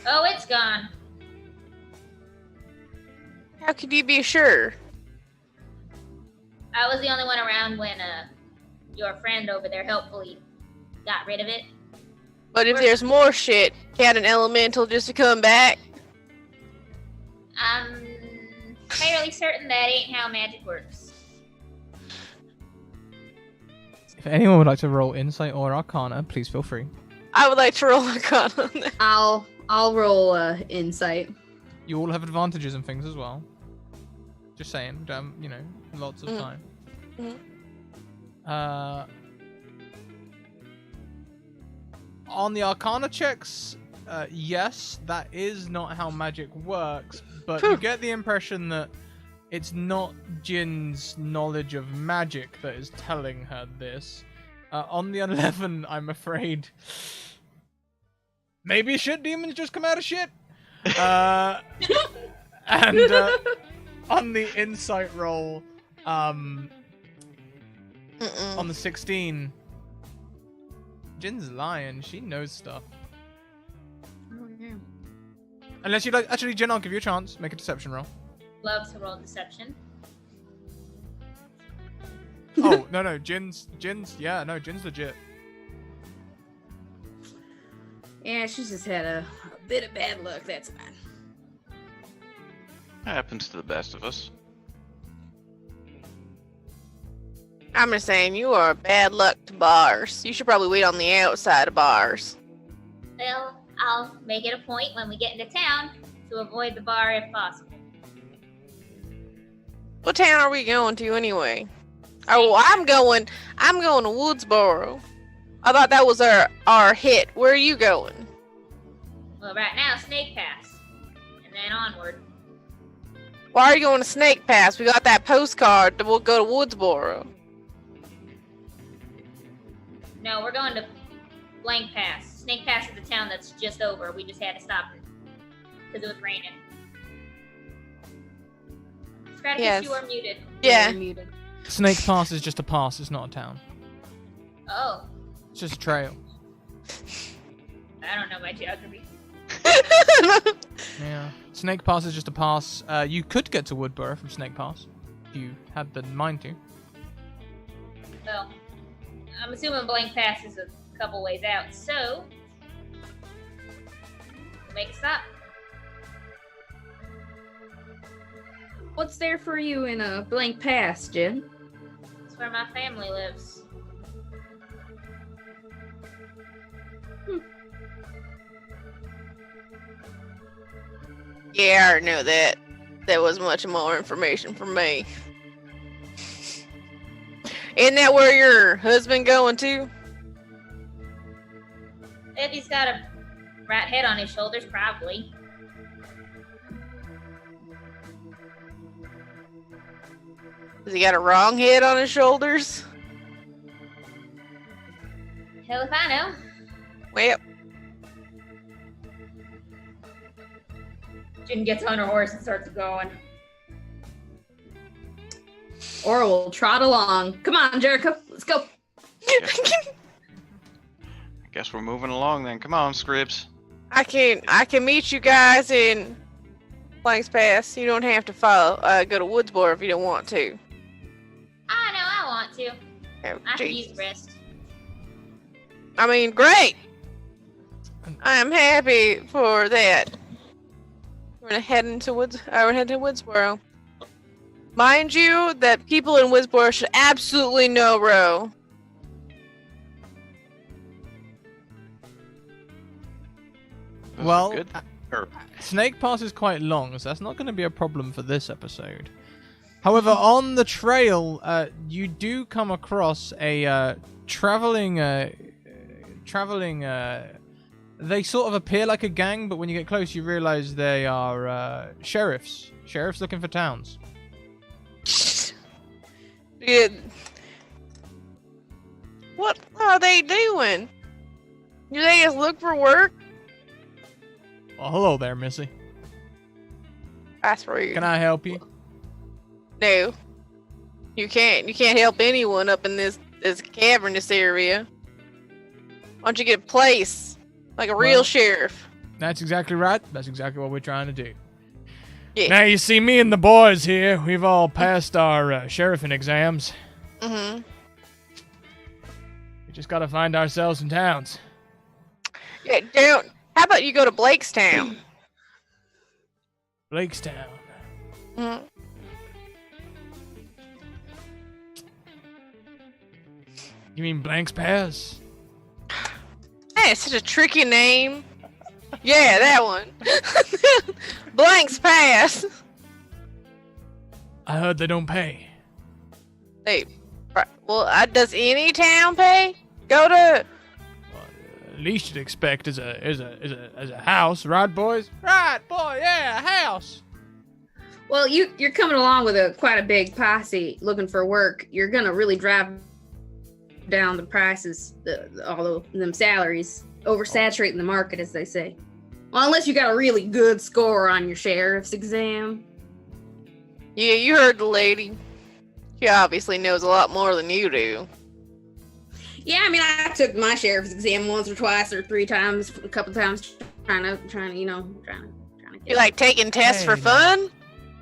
Oh, it's gone. How could you be sure? I was the only one around when your friend over there helpfully got rid of it. But if there's more shit, can an elemental just come back? I'm fairly certain that ain't how magic works. If anyone would like to roll Insight or Arcana, please feel free. I would like to roll a con on that. I'll roll insight. You all have advantages and things as well. Just saying, lots of time. On the Arcana checks, yes, that is not how magic works, but you get the impression that it's not Jin's knowledge of magic that is telling her this. On the 11, I'm afraid, maybe shit demons just come out of shit. And on the insight roll, on the 16, Jin's lying. She knows stuff. Oh, yeah. Unless you'd like, actually, Jin, I'll give you a chance. Make a deception roll. Love to roll deception. Oh no, Jin's legit. Yeah, she's just had a bit of bad luck, that's fine. Happens to the best of us. I'm just saying, you are bad luck to bars. You should probably wait on the outside of bars. Well, I'll make it a point when we get into town to avoid the bar if possible. What town are we going to anyway? Oh, I'm going to Woodsboro. I thought that was our hit. Where are you going? Well, right now, Snake Pass. And then onward. Why are you going to Snake Pass? We got that postcard that we'll go to Woodsboro. No, we're going to Blank Pass. Snake Pass is the town that's just over. We just had to stop because it was raining. Scratticus, Yes. you are muted. Yeah. You're muted. Snake Pass is just a pass. It's not a town. Oh, It's just a trail. I don't know my geography. Yeah. Snake Pass is just a pass. You could get to Woodborough from Snake Pass if you had the mind to. Well, I'm assuming Blank Pass is a couple ways out, so make a stop. What's there for you in a blank pass, Jen? It's where my family lives. Yeah, I already knew that. That was much more information for me. Isn't that where your husband going to? If he's got a rat head on his shoulders, probably. Has he got a wrong head on his shoulders? Hell if I know. Well, Jin gets on her horse and starts going. Or we'll trot along. Come on, Jericho. Let's go. I guess we're moving along then. Come on, Scribs. I can meet you guys in Blank's Pass. You don't have to go to Woodsboro if you don't want to. I know I want to. Oh, I can Jesus. use rest. I mean, great. I am happy for that. We're gonna head into Woodsboro. Mind you, that people in Woodsboro should absolutely know Ro. Well, Good. Snake Pass is quite long, so that's not going to be a problem for this episode. However, on the trail, you do come across a traveling. They sort of appear like a gang, but when you get close, you realize they are sheriffs. Sheriffs looking for towns. Yeah. What are they doing? Do they just look for work? Well, hello there, Missy. That's rude. Can I help you? No. You can't. You can't help anyone up in this cavernous area. Why don't you get a place? Like a real Well, sheriff. That's exactly right. That's exactly what we're trying to do. Yeah. Now, you see, me and the boys here, we've all passed our sheriffing exams. Mm-hmm. We just gotta find ourselves some towns. Yeah, don't. How about you go to Blakestown? Blakestown. Mm-hmm. You mean Blank's Pass? Hey, it's such a tricky name. Yeah, that one. Blank's Pass. I heard they don't pay. Hey, well, does any town pay? Go to. Well, least you'd expect is a house, right, boys? Right, boy, yeah, a house. Well, you're coming along with quite a big posse looking for work. You're gonna really drive down the prices, all of them salaries, oversaturating the market, as they say. Well, unless you got a really good score on your sheriff's exam. Yeah, you heard the lady. She obviously knows a lot more than you do. Yeah, I mean, I took my sheriff's exam once or twice or three times, a couple times, trying to You like taking tests for Hey, fun?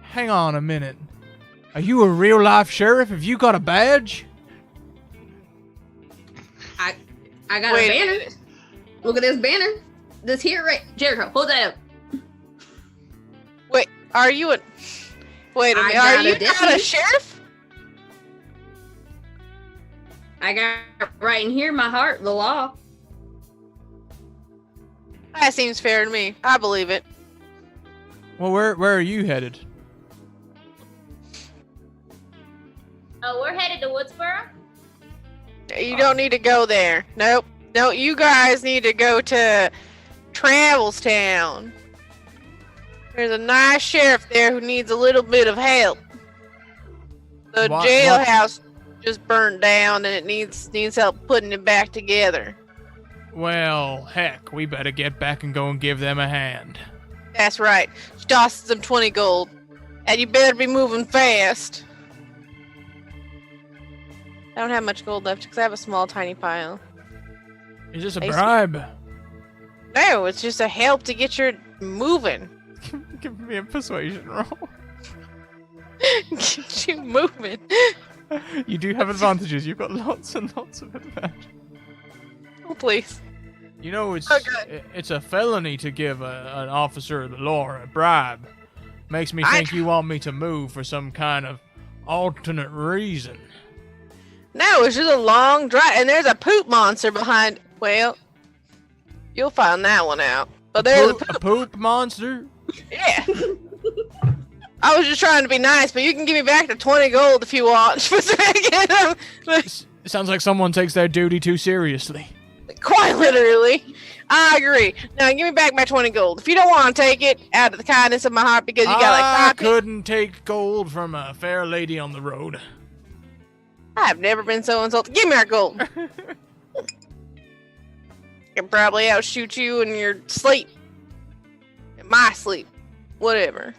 Hang on a minute. Are you a real life sheriff? Have you got a badge? I got Wait a a banner. minute. Look at this banner. This here, right? Jericho, hold that up. Wait, are you a? Wait a I minute. got Are a you not a deputy. sheriff? I got right in here, my heart, the law. That seems fair to me. I believe it. Well, where are you headed? Oh, we're headed to Woodsboro? You don't need to go there. Nope. No, you guys need to go to Travelstown. There's a nice sheriff there who needs a little bit of help. The What- jailhouse just burned down and it needs help putting it back together. Well, heck, we better get back and go and give them a hand. That's right. She tosses them 20 gold. And you better be moving fast. I don't have much gold left because I have a small, tiny pile. Is this a I see. bribe? No, it's just a help to get you moving. Give me a persuasion roll. Get you moving. You do have advantages. You've got lots and lots of advantages. Oh, please. You know, it's Oh, good. it's a felony to give an officer of the law a bribe. Makes me think you want me to move for some kind of alternate reason. No, it's just a long drive, and there's a poop monster behind. Well, you'll find that one out. But there's A poop monster? Yeah. I was just trying to be nice, but you can give me back the 20 gold if you want. For a second. It sounds like someone takes their duty too seriously. Quite literally. I agree. Now give me back my 20 gold. If you don't want to take it, out of the kindness of my heart, because you got like I 5 couldn't take gold from a fair lady on the road. I've never been so insulted. Give me our gold. I can probably outshoot you in your sleep. In my sleep. Whatever.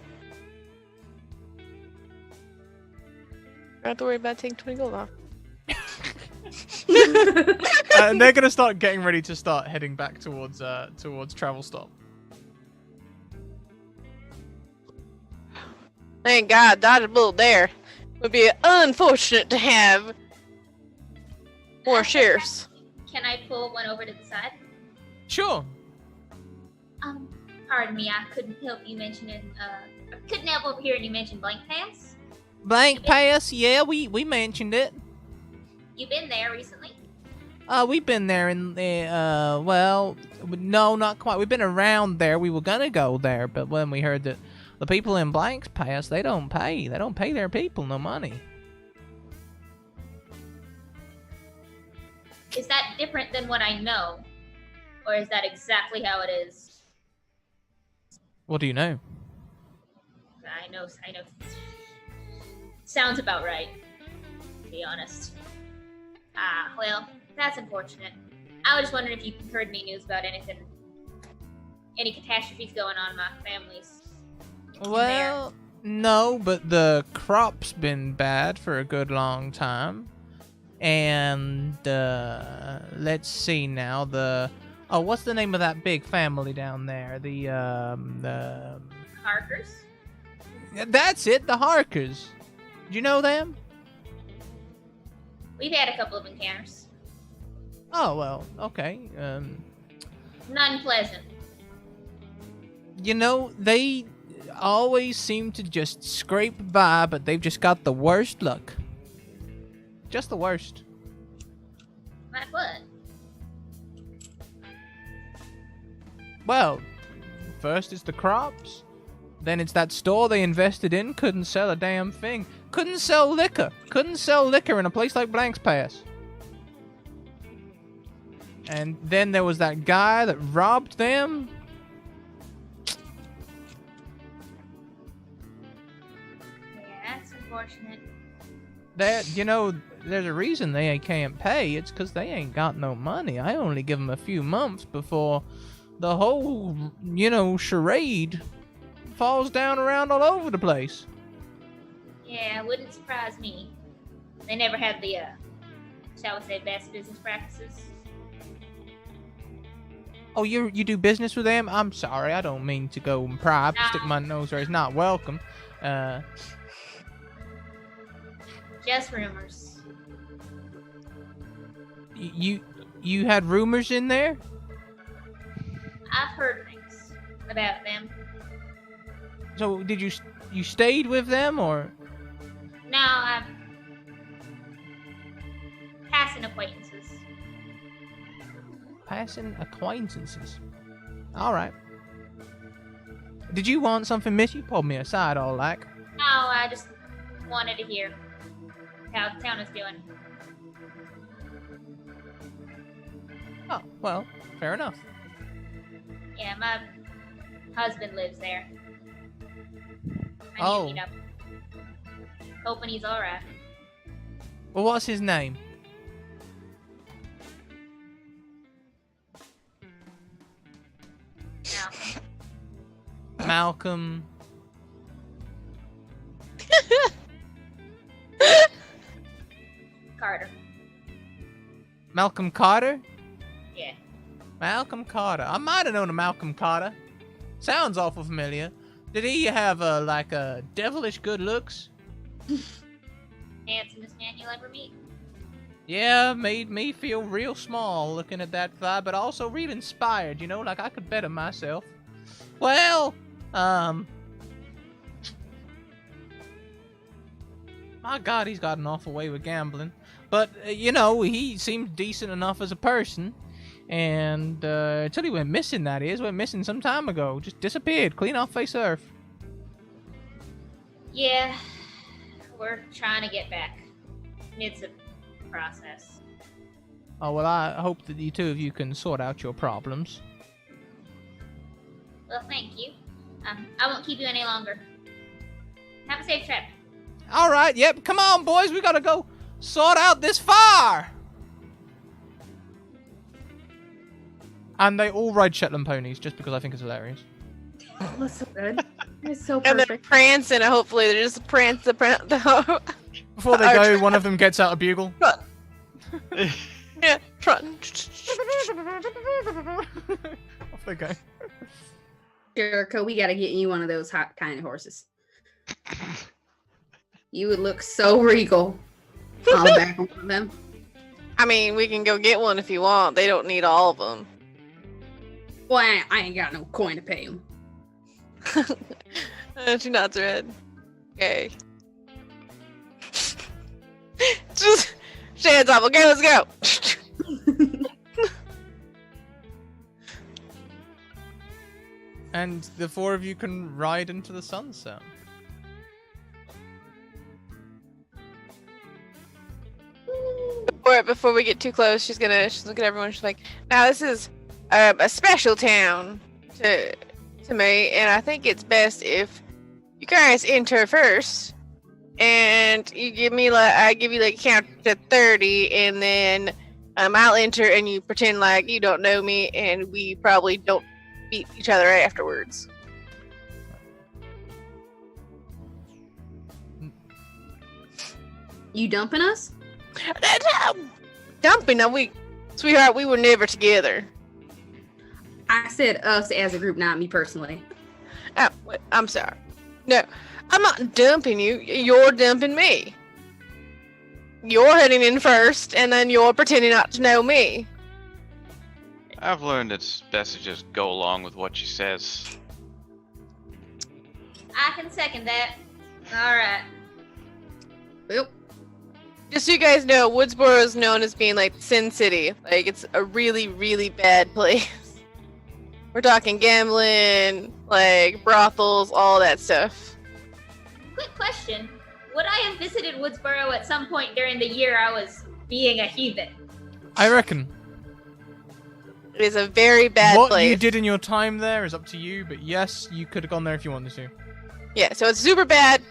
I don't have to worry about taking 20 gold off. And they're gonna start getting ready to start heading back towards travel stop. Thank God, dodge a bullet there. Would be unfortunate to have more sheriffs. Can I pull one over to the side? Sure. Pardon me, I couldn't help you mentioning, couldn't help over here and you mentioned Blank Pass. Blank pass, yeah, we mentioned it. You been there recently? We've been there in the, well, no, not quite. We've been around there. We were gonna go there, but when we heard that the people in Blank's Pass, they don't pay their people no money. Is that different than what I know? Or is that exactly how it is? What do you know? I know. Sounds about right, to be honest. Well, that's unfortunate. I was just wondering if you heard any news about anything, any catastrophes going on in my family's. Well, no, but the crop's been bad for a good long time. And, let's see now, what's the name of that big family down there? The Harkers? That's it, the Harkers. Do you know them? We've had a couple of encounters. Oh, well, okay. None pleasant. You know, they always seem to just scrape by, but they've just got the worst luck. Just the worst. Like what? Well, first it's the crops. Then it's that store they invested in, couldn't sell a damn thing. Couldn't sell liquor in a place like Blank's Pass. And then there was that guy that robbed them. Yeah, that's unfortunate. You know, there's a reason they can't pay. It's because they ain't got no money. I only give them a few months before the whole, charade falls down around all over the place. Yeah, it wouldn't surprise me. They never had the, shall we say, best business practices. Oh, you do business with them? I'm sorry, I don't mean to go and pry, stick my nose where it's not welcome. Just rumors. You had rumors in there? I've heard things about them. So did you stayed with them or? No, I'm passing acquaintances. Passing acquaintances. All right. Did you want something, miss? You pulled me aside all like. No, I just wanted to hear how the town is doing. Oh, well, fair enough. Yeah, my husband lives there. I Oh. need to meet up. Hoping he's alright. Well, what's his name? No. Malcolm. Carter. Malcolm Carter? Yeah. Malcolm Carter. I might have known a Malcolm Carter. Sounds awful familiar. Did he have a devilish good looks? handsomest man you'll ever meet. Yeah, made me feel real small looking at that fly, but also real inspired, you know, like I could better myself. Well, my God, he's got an awful way with gambling. But, you know, he seemed decent enough as a person. And, until he went missing, that is. Went missing some time ago. Just disappeared. Clean off face earth. Yeah, we're trying to get back. It's a process. Oh, well, I hope that you two of you can sort out your problems. Well, thank you. I won't keep you any longer. Have a safe trip. All right, yep. Come on, boys. We gotta go sort out this fire. And they all ride Shetland ponies just because I think it's hilarious. Oh, that's so good. It's so And they're perfect. prancing, and hopefully they're just prance the Before they go, one of them gets out a bugle. yeah, trotting. Off they go. Jericho, we gotta get you one of those hot kind of horses. You would look so regal on the back of one of them. I mean, we can go get one if you want. They don't need all of them. Well, I ain't got no coin to pay them. She nods her head. Okay. Just hands off. Okay, let's go. And the four of you can ride into the sunset. Before we get too close, she's looking at everyone. She's like, "Now this is a special town to me, and I think it's best if you guys enter first, and you give me I give you like count to 30, and then I'll enter, and you pretend like you don't know me, and we probably don't beat each other afterwards." You dumping us? Dumping? No, sweetheart, we were never together. I said us as a group, not me personally. Oh, I'm sorry. No, I'm not dumping you. You're dumping me. You're heading in first, and then you're pretending not to know me. I've learned it's best to just go along with what she says. I can second that. Alright. Well, Just so you guys know, Woodsboro is known as being like Sin City. Like, it's a really, really bad place. We're talking gambling, like brothels, all that stuff. Quick question. Would I have visited Woodsboro at some point during the year I was being a heathen? I reckon. It is a very bad What place. you did in your time there is up to you, but yes, you could have gone there if you wanted to. Yeah, so it's super bad,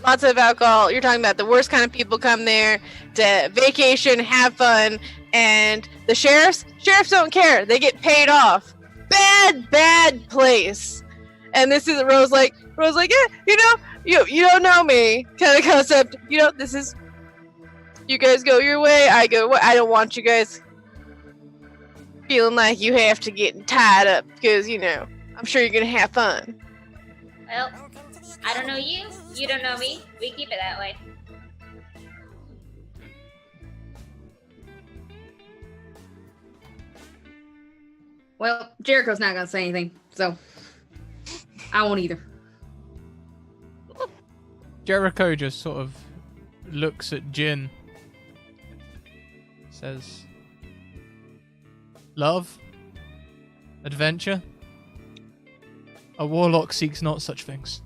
lots of alcohol. You're talking about the worst kind of people come there to vacation, have fun, and the sheriffs don't care. They get paid off. Bad place. And this is Rose like, yeah, you don't know me kind of concept. This is, you guys go your way, I go. I don't want you guys feeling like you have to get tied up because I'm sure you're gonna have fun. Well, I don't know you, you don't know me. We keep it that way. well, Jericho's not gonna say anything, so I won't either. Jericho just sort of looks at Jin. Says, "Love? Adventure? A warlock seeks not such things."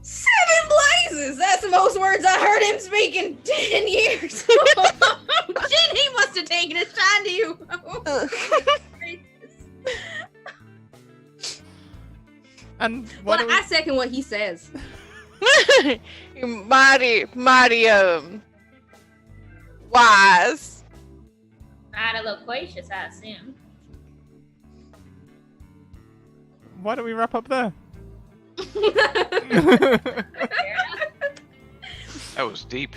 7 blazes! That's the most words I heard him speak in 10 years. Jin, he must have taken a shine to you. And Well, I second what he says. You're mighty, wise. Not a loquacious, I assume. why don't we wrap up there? Fair enough. That was deep.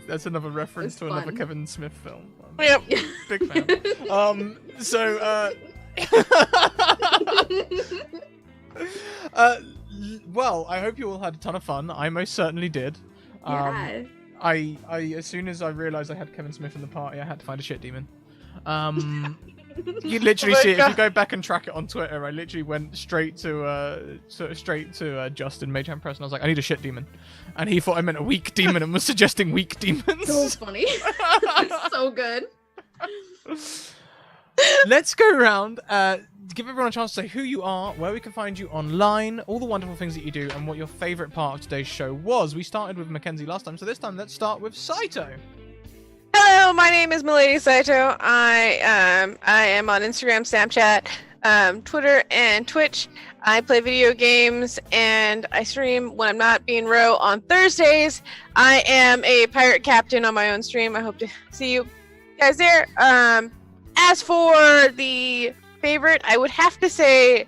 That's another reference It's to another fun. Kevin Smith film. Yep. Big fan. So Well, I hope you all had a ton of fun. I most certainly did. Yeah. I as soon as I realized I had Kevin Smith in the party, I had to find a shit demon. You literally Oh my see it if God. you go back and track it on Twitter. I literally went straight to Justin Mayhem Press, and I was like, I need a shit demon, and he thought I meant a weak demon and was suggesting weak demons. So funny. It's so good. Let's go around. Give everyone a chance to say who you are, where we can find you online, all the wonderful things that you do, and what your favourite part of today's show was. We started with Mackenzie last time, so this time let's start with Saito. Hello, my name is Milady Saito. I am on Instagram, Snapchat, Twitter, and Twitch. I play video games and I stream when I'm not being Ro on Thursdays. I am a pirate captain on my own stream. I hope to see you guys there. As for the favorite, I would have to say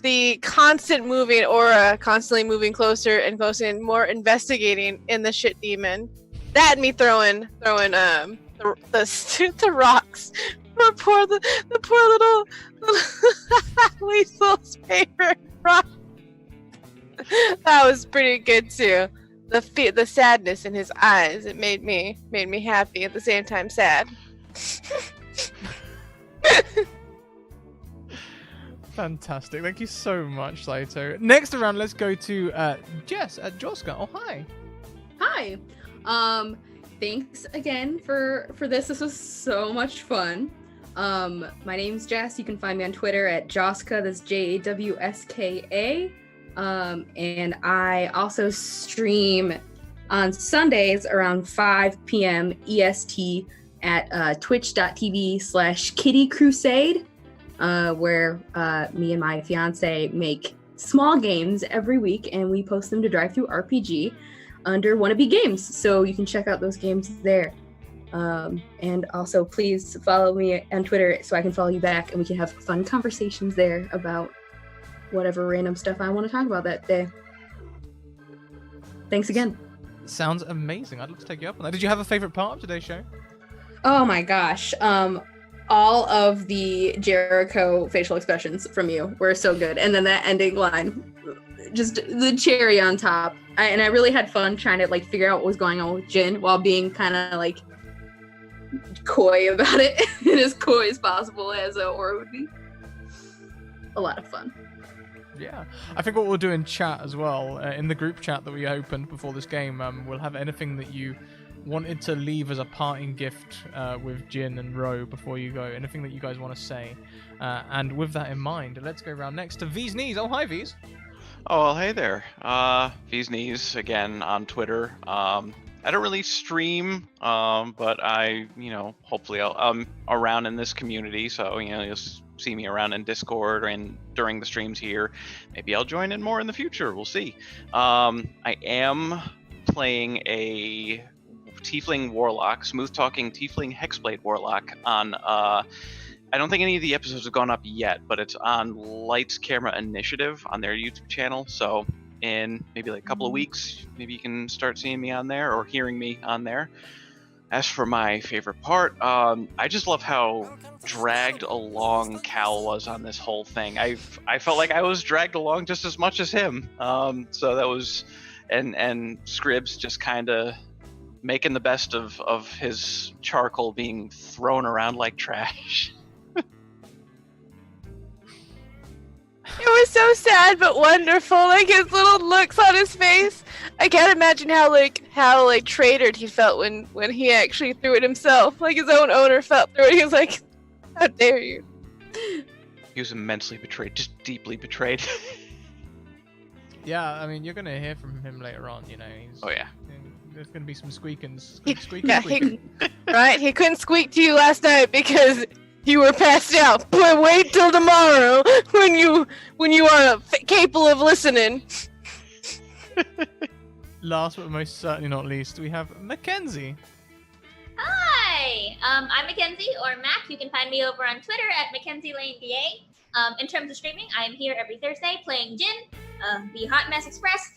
the constant moving aura, constantly moving closer and closer and more investigating in the shit demon. That and me throwing the rocks. The poor little Liesl's favorite rock. That was pretty good too. The sadness in his eyes, it made me happy at the same time sad. Fantastic. Thank you so much, Saito. Next around, let's go to Jess at Joska. Oh, hi. Hi. Thanks again for this. This was so much fun. My name's Jess. You can find me on Twitter at Joska. That's JAWSKA. And I also stream on Sundays around 5 p.m. EST at twitch.tv/Kitty Crusade, where me and my fiance make small games every week, and we post them to Drive Through RPG under Wannabe Games. So you can check out those games there. And also please follow me on Twitter so I can follow you back and we can have fun conversations there about whatever random stuff I want to talk about that day. Thanks again. Sounds amazing. I'd love to take you up on that. Did you have a favorite part of today's show? Oh my gosh. All of the Jericho facial expressions from you were so good. And then that ending line, just the cherry on top. I really had fun trying to like figure out what was going on with Jin while being kind of like coy about it and as coy as possible as Aura would be. A lot of fun. Yeah. I think what we'll do in chat as well, in the group chat that we opened before this game, we'll have anything that you wanted to leave as a parting gift with Jin and Ro before you go. Anything that you guys want to say. And with that in mind, let's go around next to V's Knees. Oh, hi, V's. Oh, well, hey there. V's Knees, again, on Twitter. I don't really stream, but I, hopefully I'm around in this community, so, you'll see me around in Discord and during the streams here. Maybe I'll join in more in the future. We'll see. I am playing a Tiefling Warlock, smooth-talking Tiefling Hexblade Warlock on, I don't think any of the episodes have gone up yet, but it's on Lights Camera Initiative on their YouTube channel, so in maybe like a couple of weeks, maybe you can start seeing me on there or hearing me on there. As for my favorite part, I just love how dragged along Cal was on this whole thing. I felt like I was dragged along just as much as him. So that was, and Scribs just kind of making the best of his charcoal being thrown around like trash. It was so sad but wonderful. Like his little looks on his face. I can't imagine how traitored he felt when he actually threw it himself. Like his own owner felt through it. He was like, "How dare you!" He was immensely betrayed, just deeply betrayed. Yeah, I mean, you're going to hear from him later on, He's, Oh yeah. There's going to be some squeakings. Right? He couldn't squeak to you last night because you were passed out. But wait till tomorrow when you are capable of listening. Last but most certainly not least, we have Mackenzie. Hi, I'm Mackenzie, or Mac. You can find me over on Twitter at MackenzieLaneBA. In terms of streaming, I am here every Thursday playing Jin, the Hot Mess Express,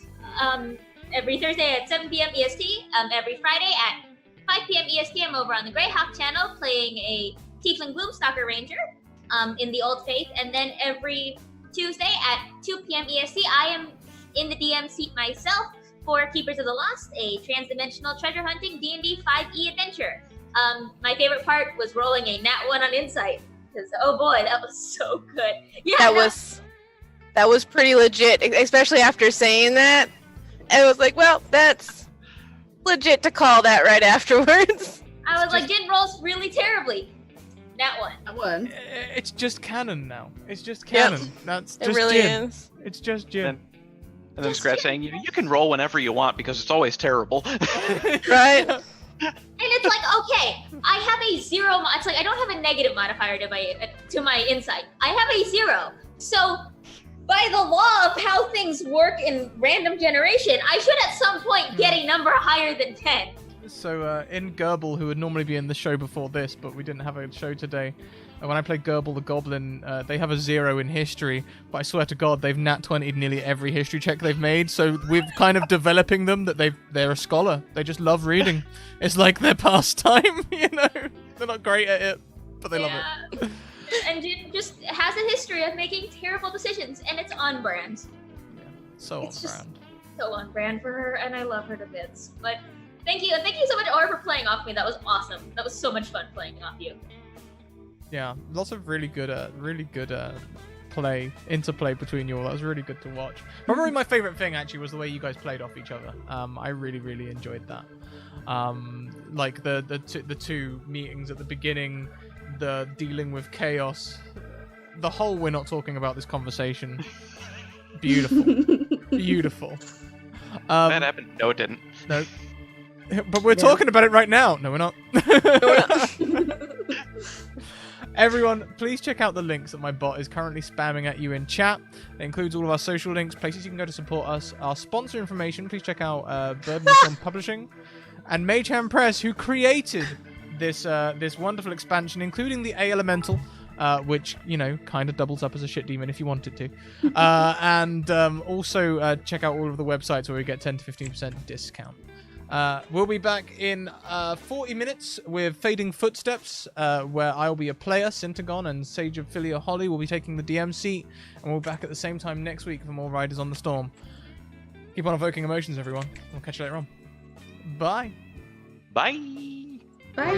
every Thursday at 7 p.m. EST. Every Friday at 5 p.m. EST, I'm over on the Greyhawk channel playing a Tiefling Gloomstalker Ranger in the Old Faith. And then every Tuesday at 2 p.m. EST. I am in the DM seat myself for Keepers of the Lost, a trans-dimensional treasure hunting D&D 5e adventure. My favorite part was rolling a nat 1 on Insight, because oh boy, that was so good. Yeah, that was pretty legit, especially after saying that. And I was like, well, that's legit to call that right afterwards. I was like, Jin rolls really terribly. Nat 1. That one. It's just canon now. It's just canon. Yep. That's It just really Jin. is. It's just Jin. And then Scratch saying, you can roll whenever you want because it's always terrible. Right? And it's like, okay, I have a 0. It's like I don't have a negative modifier to my Insight. I have a 0. So, by the law of how things work in random generation, I should at some point get a number higher than 10. So in Gerbil, who would normally be in the show before this, but we didn't have a show today, when I played Gerbil the Goblin, they have a 0 in history, but I swear to God, they've nat 20'd nearly every history check they've made, so we're kind of developing them that they're a scholar. They just love reading. It's like their pastime, you know? They're not great at it, but they love it. And Jin just has a history of making terrible decisions, and it's on brand. Yeah, so It's on just- brand. So on brand for her, and I love her to bits. But thank you so much, Or, for playing off me. That was awesome. That was so much fun playing off you. Yeah, lots of really good interplay between you all. That was really good to watch. Probably my favorite thing actually was the way you guys played off each other. I really enjoyed that. Like the two meetings at the beginning, the dealing with chaos, the whole we're not talking about this conversation. Beautiful. That happened. No, it didn't. No. But we're talking about it right now. No, we're not. Everyone, please check out the links that my bot is currently spamming at you in chat. It includes all of our social links, places you can go to support us, our sponsor information. Please check out Bird Film Publishing and Mage Hand Press, who created this wonderful expansion, including the A Elemental, which, you know, kind of doubles up as a shit demon if you wanted to. And also check out all of the websites where we get 10 to 15% discount. We'll be back in 40 minutes with Fading Footsteps, where I'll be a player, Syntagon, and Sage of Philia Holly will be taking the DM seat, and we'll be back at the same time next week for more Riders on the Storm. Keep on evoking emotions, everyone. We'll catch you later on. Bye. Bye. Bye.